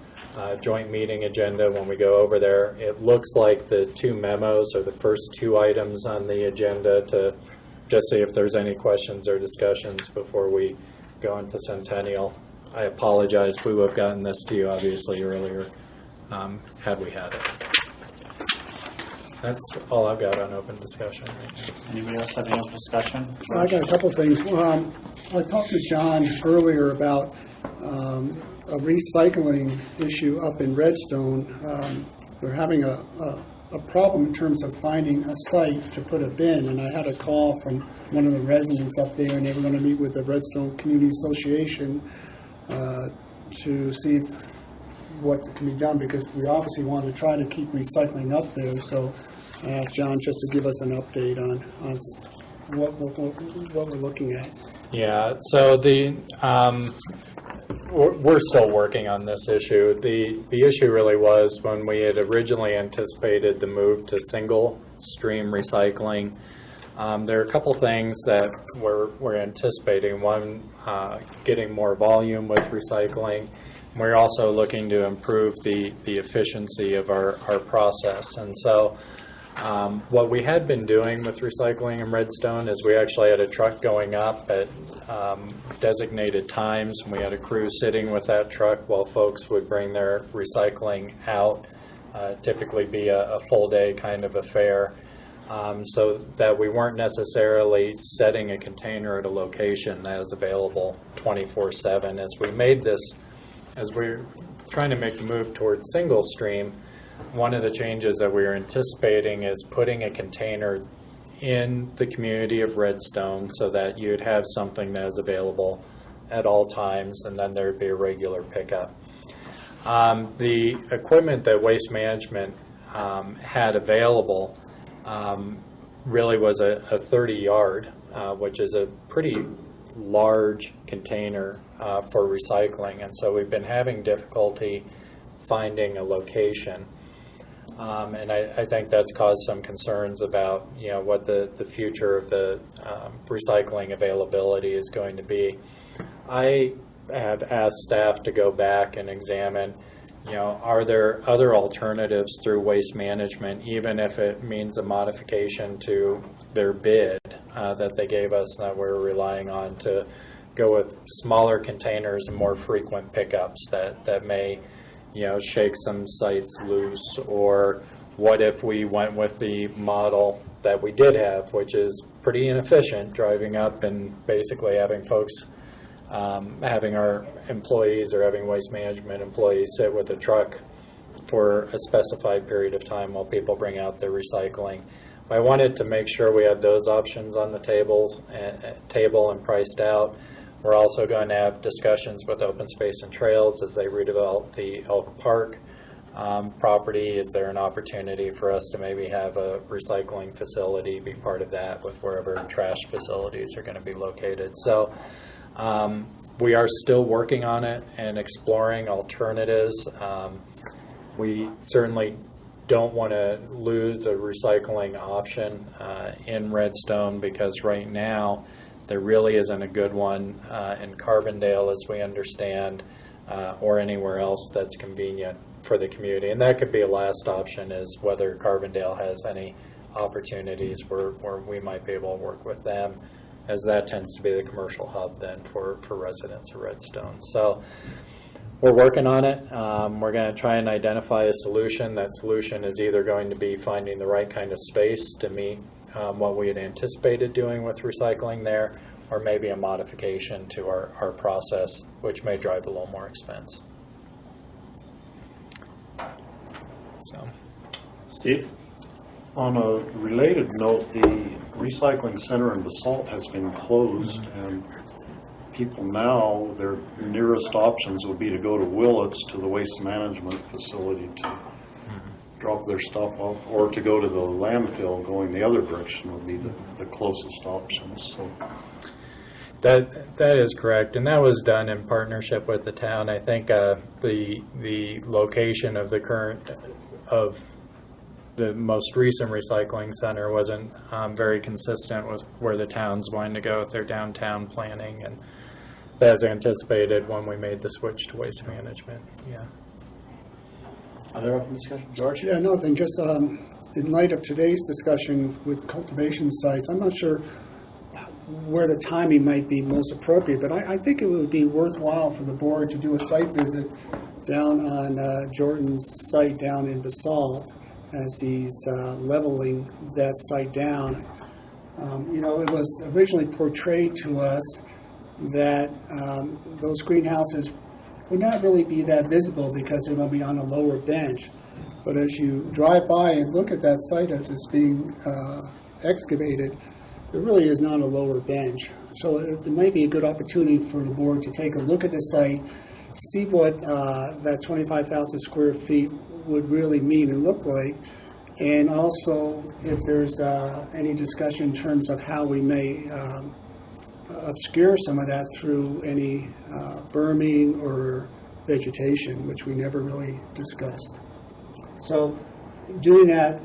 joint meeting agenda when we go over there. It looks like the two memos are the first two items on the agenda to just see if there's any questions or discussions before we go into Centennial. I apologize. We would have gotten this to you obviously earlier had we had it. That's all I've got on open discussion right now. Anybody else have any open discussion? I got a couple of things. I talked to John earlier about a recycling issue up in Redstone. We're having a problem in terms of finding a site to put a bin, and I had a call from one of the residents up there, and they were going to meet with the Redstone Community Association to see what can be done, because we obviously want to try to keep recycling up there. So I asked John just to give us an update on what we're looking at. Yeah, so we're still working on this issue. The issue really was when we had originally anticipated the move to single stream recycling. There are a couple things that we're anticipating. One, getting more volume with recycling. We're also looking to improve the efficiency of our process. And so what we had been doing with recycling in Redstone is we actually had a truck going up at designated times, and we had a crew sitting with that truck while folks would bring their recycling out. Typically be a full day kind of affair. so that we weren't necessarily setting a container at a location that is available 24/7. As we're trying to make the move towards single stream, one of the changes that we are anticipating is putting a container in the community of Redstone so that you'd have something that is available at all times, and then there'd be a regular pickup. The equipment that Waste Management had available really was a 30-yard, which is a pretty large container for recycling, and so we've been having difficulty finding a location. And I think that's caused some concerns about, what the future of the recycling availability is going to be. I have asked staff to go back and examine, are there other alternatives through Waste Management, even if it means a modification to their bid that they gave us that we're relying on to go with smaller containers and more frequent pickups that may shake some sites loose? Or what if we went with the model that we did have, which is pretty inefficient, driving up and basically having folks, having our employees or having Waste Management employees sit with a truck for a specified period of time while people bring out their recycling. I wanted to make sure we had those options on the table and priced out. We're also going to have discussions with Open Space and Trails as they redevelop the Elk Park property. Is there an opportunity for us to maybe have a recycling facility be part of that with wherever trash facilities are going to be located? So we are still working on it and exploring alternatives. We certainly don't want to lose a recycling option in Redstone, because right now there really isn't a good one in Carbondale, as we understand, or anywhere else that's convenient for the community. And that could be a last option, is whether Carbondale has any opportunities where we might be able to work with them, as that tends to be the commercial hub then for residents of Redstone. So we're working on it. We're going to try and identify a solution. That solution is either going to be finding the right kind of space to meet what we had anticipated doing with recycling there, or maybe a modification to our process, which may drive a little more expense. So, Steve? On a related note, the recycling center in Basalt has been closed, and people now, their nearest options would be to go to Willits, to the waste management facility, to drop their stuff off, or to go to the landfill going the other direction would be the closest options. So that is correct, and that was done in partnership with the town. I think the location of the most recent recycling center wasn't very consistent with where the town's wanting to go with their downtown planning, and as anticipated when we made the switch to waste management. Yeah. Other open discussion? George? Yeah, nothing. Just in light of today's discussion with cultivation sites, I'm not sure where the timing might be most appropriate, but I think it would be worthwhile for the board to do a site visit down on Jordan's site down in Basalt as he's leveling that site down. It was originally portrayed to us that those greenhouses would not really be that visible because they're going to be on a lower bench. But as you drive by and look at that site as it's being excavated, there really is not a lower bench. So it might be a good opportunity for the board to take a look at the site, see what that 25,000 square feet would really mean and look like, and also if there's any discussion in terms of how we may obscure some of that through any berming or vegetation, which we never really discussed. So doing that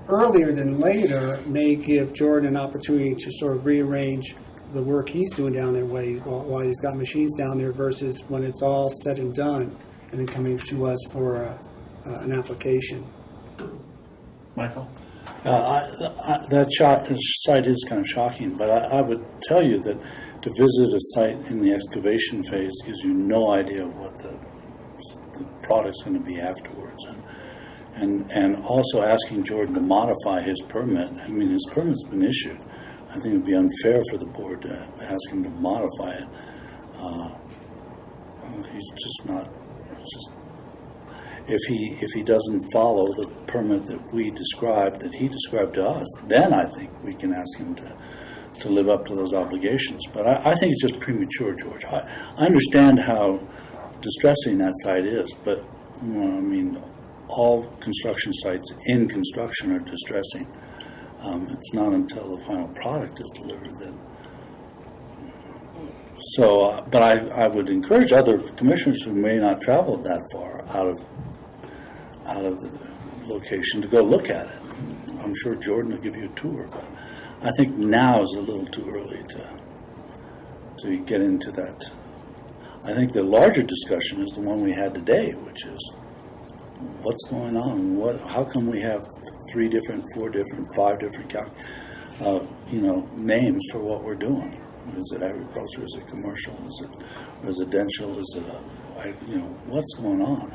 earlier than later may give Jordan an opportunity to sort of rearrange the work he's doing down there while he's got machines down there, versus when it's all said and done and then coming to us for an application. Michael? That site is kind of shocking, but I would tell you that to visit a site in the excavation phase gives you no idea what the product's going to be afterwards. and also asking Jordan to modify his permit. I mean, his permit's been issued. I think it would be unfair for the board to ask him to modify it. He's just not, if he doesn't follow the permit that we described, that he described to us, then I think we can ask him to live up to those obligations. But I think it's just premature, George. I understand how distressing that site is, but I mean, all construction sites in construction are distressing. It's not until the final product is delivered that. So, but I would encourage other commissioners who may not travel that far out of the location to go look at it. I'm sure Jordan will give you a tour, but I think now is a little too early to get into that. I think the larger discussion is the one we had today, which is what's going on? How come we have 3 different, 4 different, 5 different names for what we're doing? Is it agriculture? Is it commercial? Is it residential? Is it what's going on?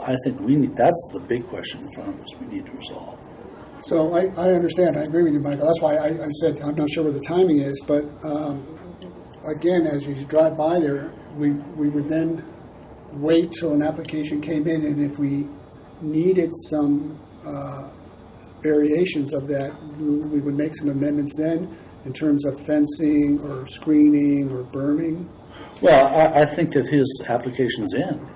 I think that's the big question in front of us we need to resolve. So I understand. I agree with you, Michael. That's why I said I'm not sure what the timing is, but again, as you drive by there, we would then wait till an application came in, and if we needed some variations of that, we would make some amendments then in terms of fencing or screening or berming. Well, I think that his application's in.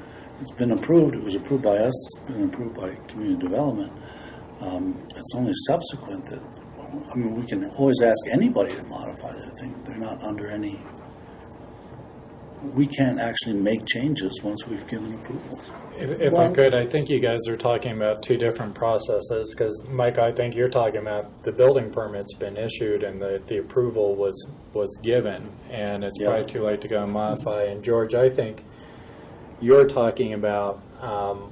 It's been approved. It was approved by us. It's been approved by community development. It's only subsequent that, I mean, we can always ask anybody to modify their thing. They're not under any, we can't actually make changes once we've given approval. If I could, I think you guys are talking about 2 different processes, because Mike, I think you're talking about the building permit's been issued and the approval was given, and it's probably too late to go and modify. And George, I think you're talking about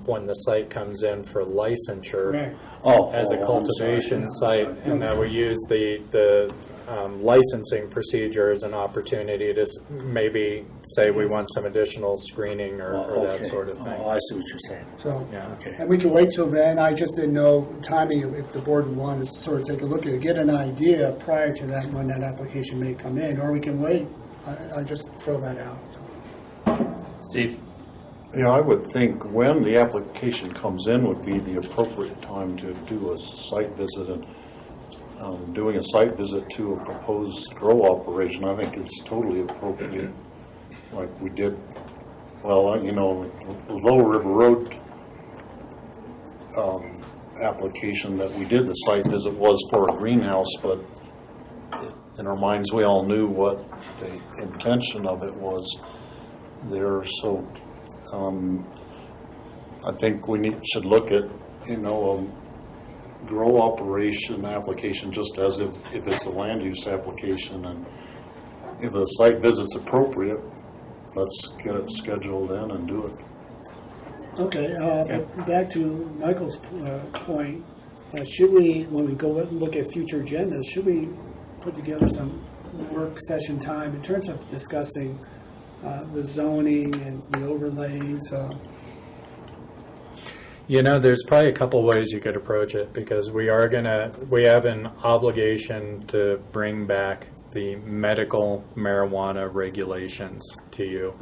when the site comes in for licensure as a cultivation site, and that we use the licensing procedure as an opportunity to maybe say we want some additional screening or that sort of thing. Oh, I see what you're saying. So, okay. And we can wait till then. I just didn't know timing, if the board would want to sort of take a look at it, get an idea prior to that when that application may come in, or we can wait. I just throw that out. So. Steve? Yeah, I would think when the application comes in would be the appropriate time to do a site visit, and doing a site visit to a proposed grow operation, I think is totally appropriate, like we did, well, the Lower River Road application that we did the site visit was for a greenhouse, but in our minds we all knew what the intention of it was there, so I think we should look at, grow operation application just as if it's a land use application, and if a site visit's appropriate, let's get it scheduled in and do it. Okay, back to Michael's point, should we, when we go look at future agendas, should we put together some work session time in terms of discussing the zoning and the overlays? There's probably a couple ways you could approach it, because we have an obligation to bring back the medical marijuana regulations to you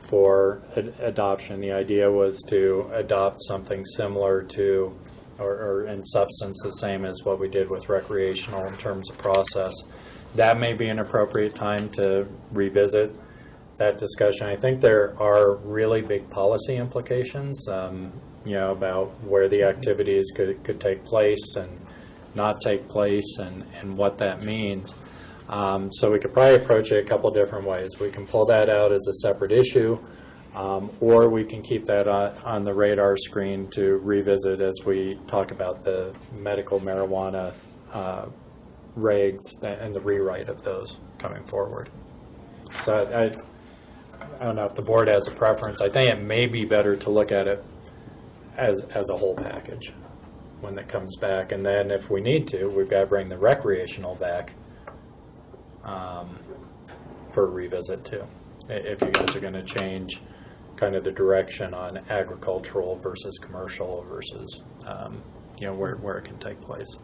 for adoption. The idea was to adopt something similar to, or in substance the same as what we did with recreational in terms of process. That may be an appropriate time to revisit that discussion. I think there are really big policy implications, about where the activities could take place and not take place, and what that means. So we could probably approach it a couple different ways. We can pull that out as a separate issue, or we can keep that on the radar screen to revisit as we talk about the medical marijuana regs and the rewrite of those coming forward. So I don't know if the board has a preference. I think it may be better to look at it as a whole package when it comes back, and then if we need to, we've got to bring the recreational back for a revisit too. If you guys are going to change kind of the direction on agricultural versus commercial versus, where it can take place.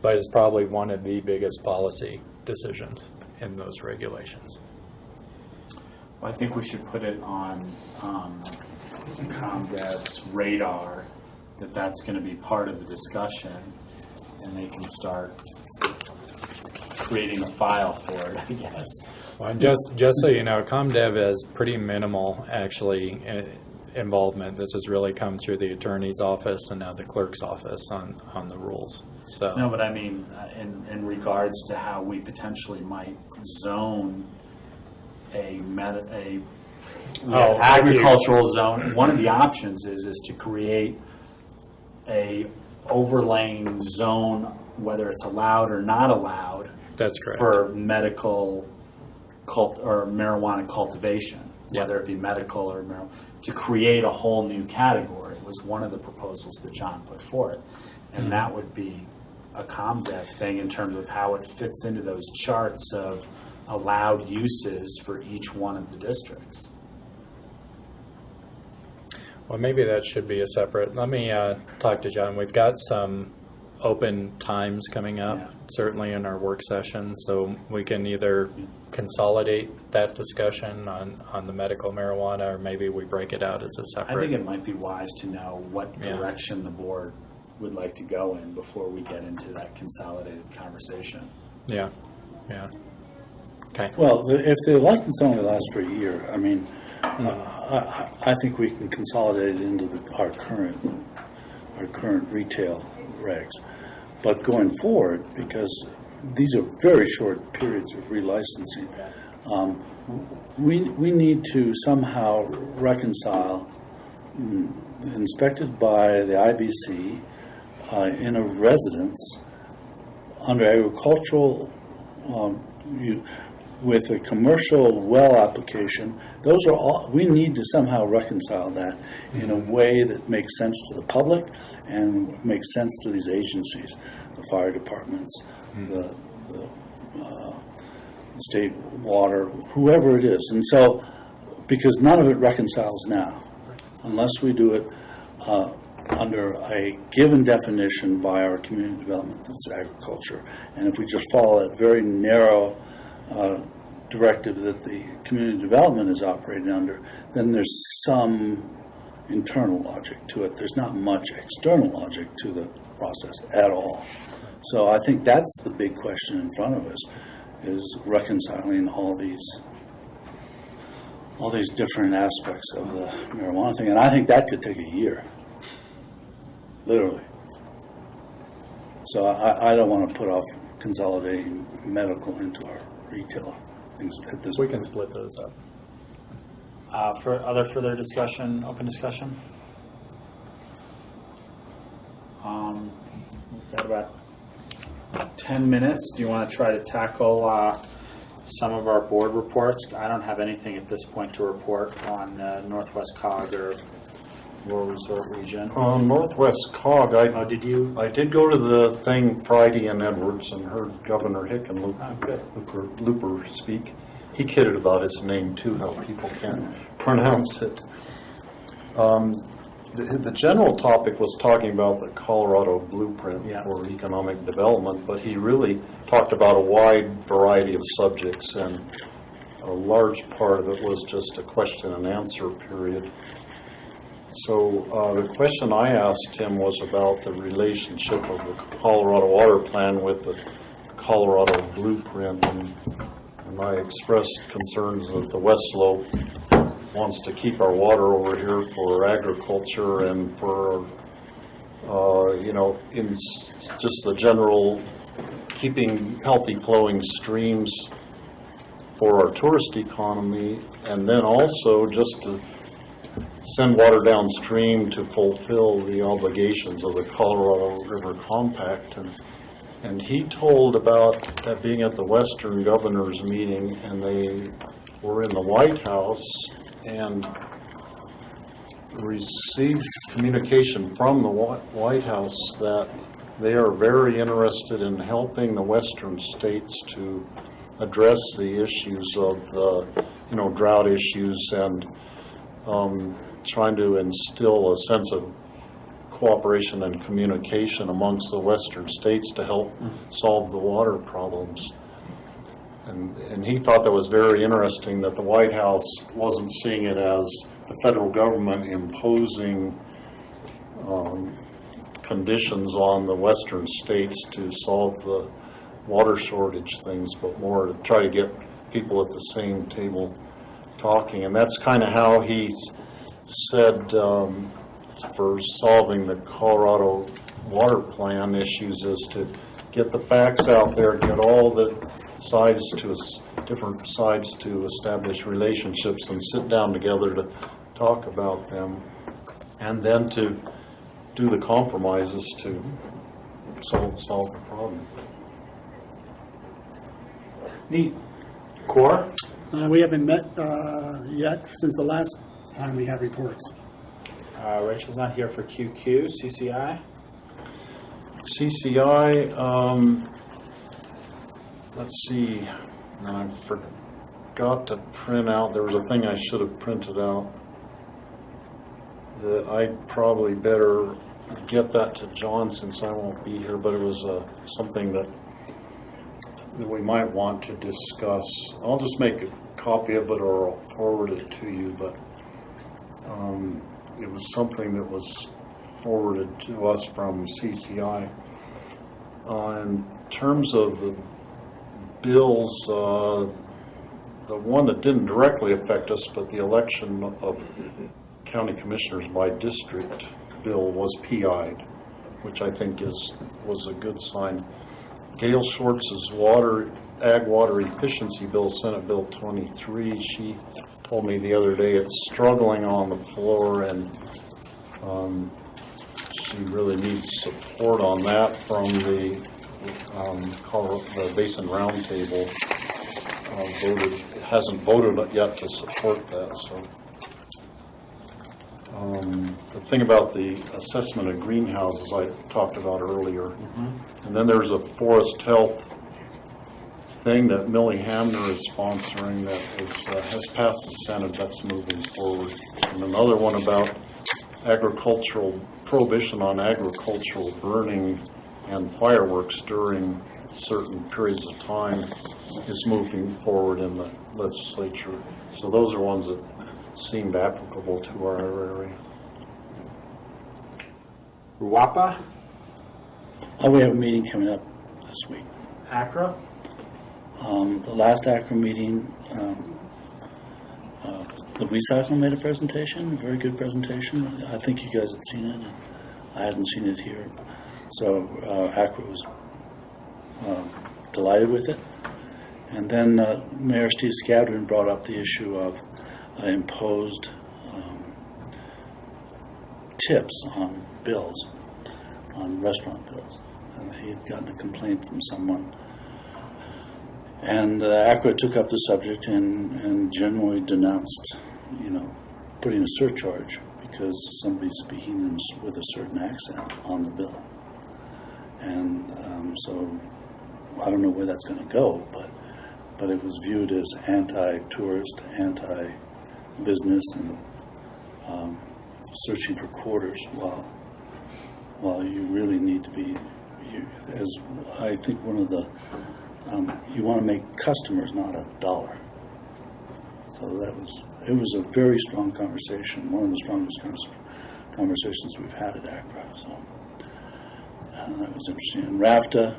But it's probably one of the biggest policy decisions in those regulations. Well, I think we should put it on ComDev's radar that that's going to be part of the discussion, and they can start creating a file for it, I guess. Well, just so you know, ComDev has pretty minimal, actually, involvement. This has really come through the attorney's office and now the clerk's office on the rules. So no, but I mean, in regards to how we potentially might zone agricultural zone, one of the options is to create a overlaying zone, whether it's allowed or not allowed. That's correct. For medical or marijuana cultivation, whether it be medical or marijuana, to create a whole new category was one of the proposals that John put forth. And that would be a ComDev thing in terms of how it fits into those charts of allowed uses for each one of the districts. Well, maybe that should be a separate. Let me talk to John. We've got some open times coming up, certainly in our work session, so we can either consolidate that discussion on the medical marijuana, or maybe we break it out as a separate. I think it might be wise to know what direction the board would like to go in before we get into that consolidated conversation. Yeah. Okay. Well, if the license only lasts for a year, I mean, I think we can consolidate it into our current retail regs. But going forward, because these are very short periods of relicensing, we need to somehow reconcile inspected by the IBC in a residence under agricultural with a commercial well application. Those are all, we need to somehow reconcile that in a way that makes sense to the public and makes sense to these agencies, the fire departments, the state water, whoever it is. And so, because none of it reconciles now, unless we do it under a given definition by our community development, that's agriculture. And if we just follow that very narrow directive that the community development is operating under, then there's some internal logic to it. There's not much external logic to the process at all. So I think that's the big question in front of us, is reconciling all these different aspects of the marijuana thing. And I think that could take a year, literally. So I don't want to put off consolidating medical into our retail things at this point. We can split those up. For other further discussion, open discussion? We've got about 10 minutes. Do you want to try to tackle some of our board reports? I don't have anything at this point to report on Northwest COG or Rural Resort Region. On Northwest COG, I did go to the thing Friday in Edwards and heard Governor Hickenlooper speak. He kidded about his name too, how people can't pronounce it. The general topic was talking about the Colorado blueprint for economic development, but he really talked about a wide variety of subjects, and a large part of it was just a question and answer period. So the question I asked him was about the relationship of the Colorado Water Plan with the Colorado Blueprint, and I expressed concerns that the West Slope wants to keep our water over here for agriculture and for, in just the general keeping healthy flowing streams for our tourist economy, and then also just to send water downstream to fulfill the obligations of the Colorado River Compact. And he told about that being at the Western Governor's meeting, and they were in the White House and received communication from the White House that they are very interested in helping the Western states to address the issues of the, drought issues and trying to instill a sense of cooperation and communication amongst the western states to help solve the water problems. And he thought that was very interesting that the White House wasn't seeing it as the federal government imposing conditions on the western states to solve the water shortage things, but more to try to get people at the same table talking. And that's kind of how he said for solving the Colorado water plan issues is to get the facts out there, get all the different sides to establish relationships and sit down together to talk about them, and then to do the compromises to solve the problem. Neat. Core? We haven't met yet since the last time we had reports. Rachel's not here for QQ. CCI? CCI, let's see, I forgot to print out, there was a thing I should have printed out that I'd probably better get that to John since I won't be here, but it was something that we might want to discuss. I'll just make a copy of it or I'll forward it to you, but it was something that was forwarded to us from CCI. In terms of the bills, the one that didn't directly affect us, but the election of county commissioners by district bill was PI'd, which I think was a good sign. Gail Schwartz's ag water efficiency bill, Senate Bill 23, she told me the other day it's struggling on the floor, and she really needs support on that from the Basin Roundtable. Hasn't voted yet to support that. So the thing about the assessment of greenhouses I talked about earlier, and then there's a forest health thing that Millie Hamner is sponsoring that has passed the Senate. That's moving forward. And another one about prohibition on agricultural burning and fireworks during certain periods of time is moving forward in the legislature. So those are ones that seemed applicable to our area. Ruapa? We have a meeting coming up this week. ACRA? The last ACRA meeting, the BOCC made a presentation, a very good presentation. I think you guys had seen it, and I hadn't seen it here. So ACRA was delighted with it. And then Mayor Steve Scadron brought up the issue of imposed tips on bills, on restaurant bills. And he had gotten a complaint from someone. And ACRA took up the subject and generally denounced, putting a surcharge because somebody's speaking with a certain accent on the bill. And so I don't know where that's going to go, but it was viewed as anti-tourist, anti-business, and searching for quarters while you really need to be, as I think one of the, you want to make customers, not a dollar. So it was a very strong conversation, one of the strongest conversations we've had at ACRA. So that was interesting. And RAFTA,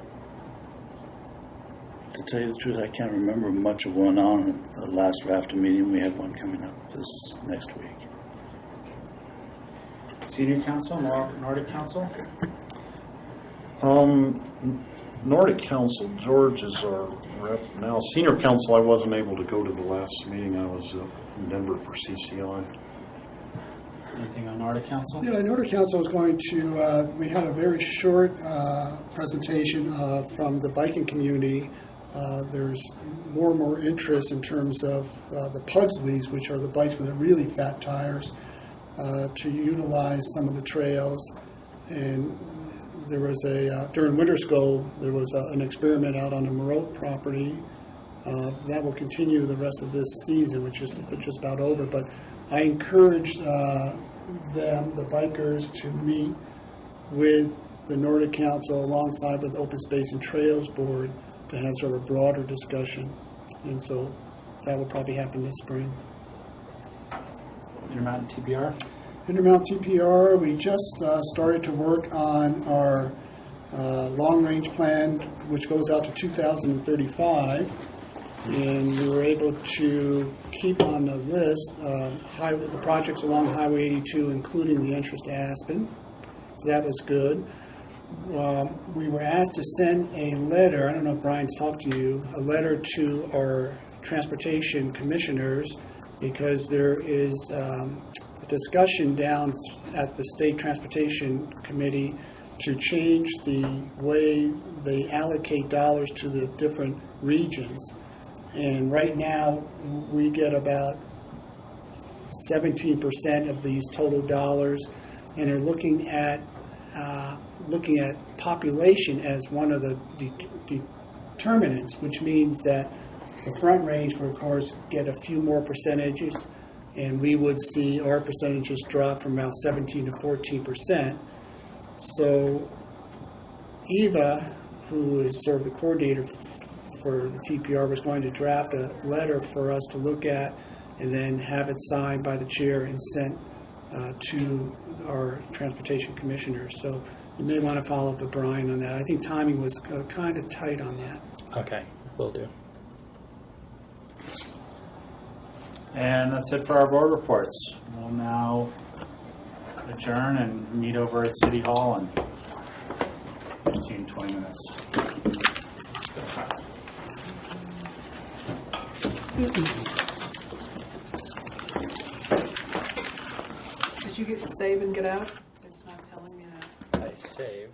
to tell you the truth, I can't remember much of what went on at the last RAFTA meeting. We have one coming up this next week. Senior Council, Nordic Council? Nordic Council, George is our rep now. Senior Council, I wasn't able to go to the last meeting. I was in Denver for CCI. Anything on Nordic Council? Yeah, Nordic Council was going to, we had a very short presentation from the biking community. There's more and more interest in terms of the Pugsleys, which are the bikes with the really fat tires, to utilize some of the trails. And there was during winter school, there was an experiment out on the Moreau property That will continue the rest of this season, which is just about over. But I encourage them, the bikers, to meet with the Nordic Council alongside with Open Space and Trails Board to have sort of a broader discussion. And so that will probably happen this spring. Intermountain TPR? Intermountain TPR, we just started to work on our long-range plan, which goes out to 2035. And we were able to keep on the list the projects along Highway 82, including the entrance to Aspen. So that was good. We were asked to send a letter, I don't know if Brian's talked to you, a letter to our transportation commissioners, because there is a discussion down at the State Transportation Committee to change the way they allocate dollars to the different regions. And right now, we get about 17% of these total dollars, and they're looking at population as one of the determinants, which means that the Front Range will, of course, get a few more percentages, and we would see our percentages drop from about 17 to 14%. So Eva, who is sort of the coordinator for the TPR, was going to draft a letter for us to look at and then have it signed by the chair and sent to our transportation commissioners. So you may want to follow up with Brian on that. I think timing was kind of tight on that. Okay, will do. And that's it for our board reports. We'll now adjourn and meet over at City Hall in 15, 20 minutes. Did you get to save and get out? It's not telling me that. I saved.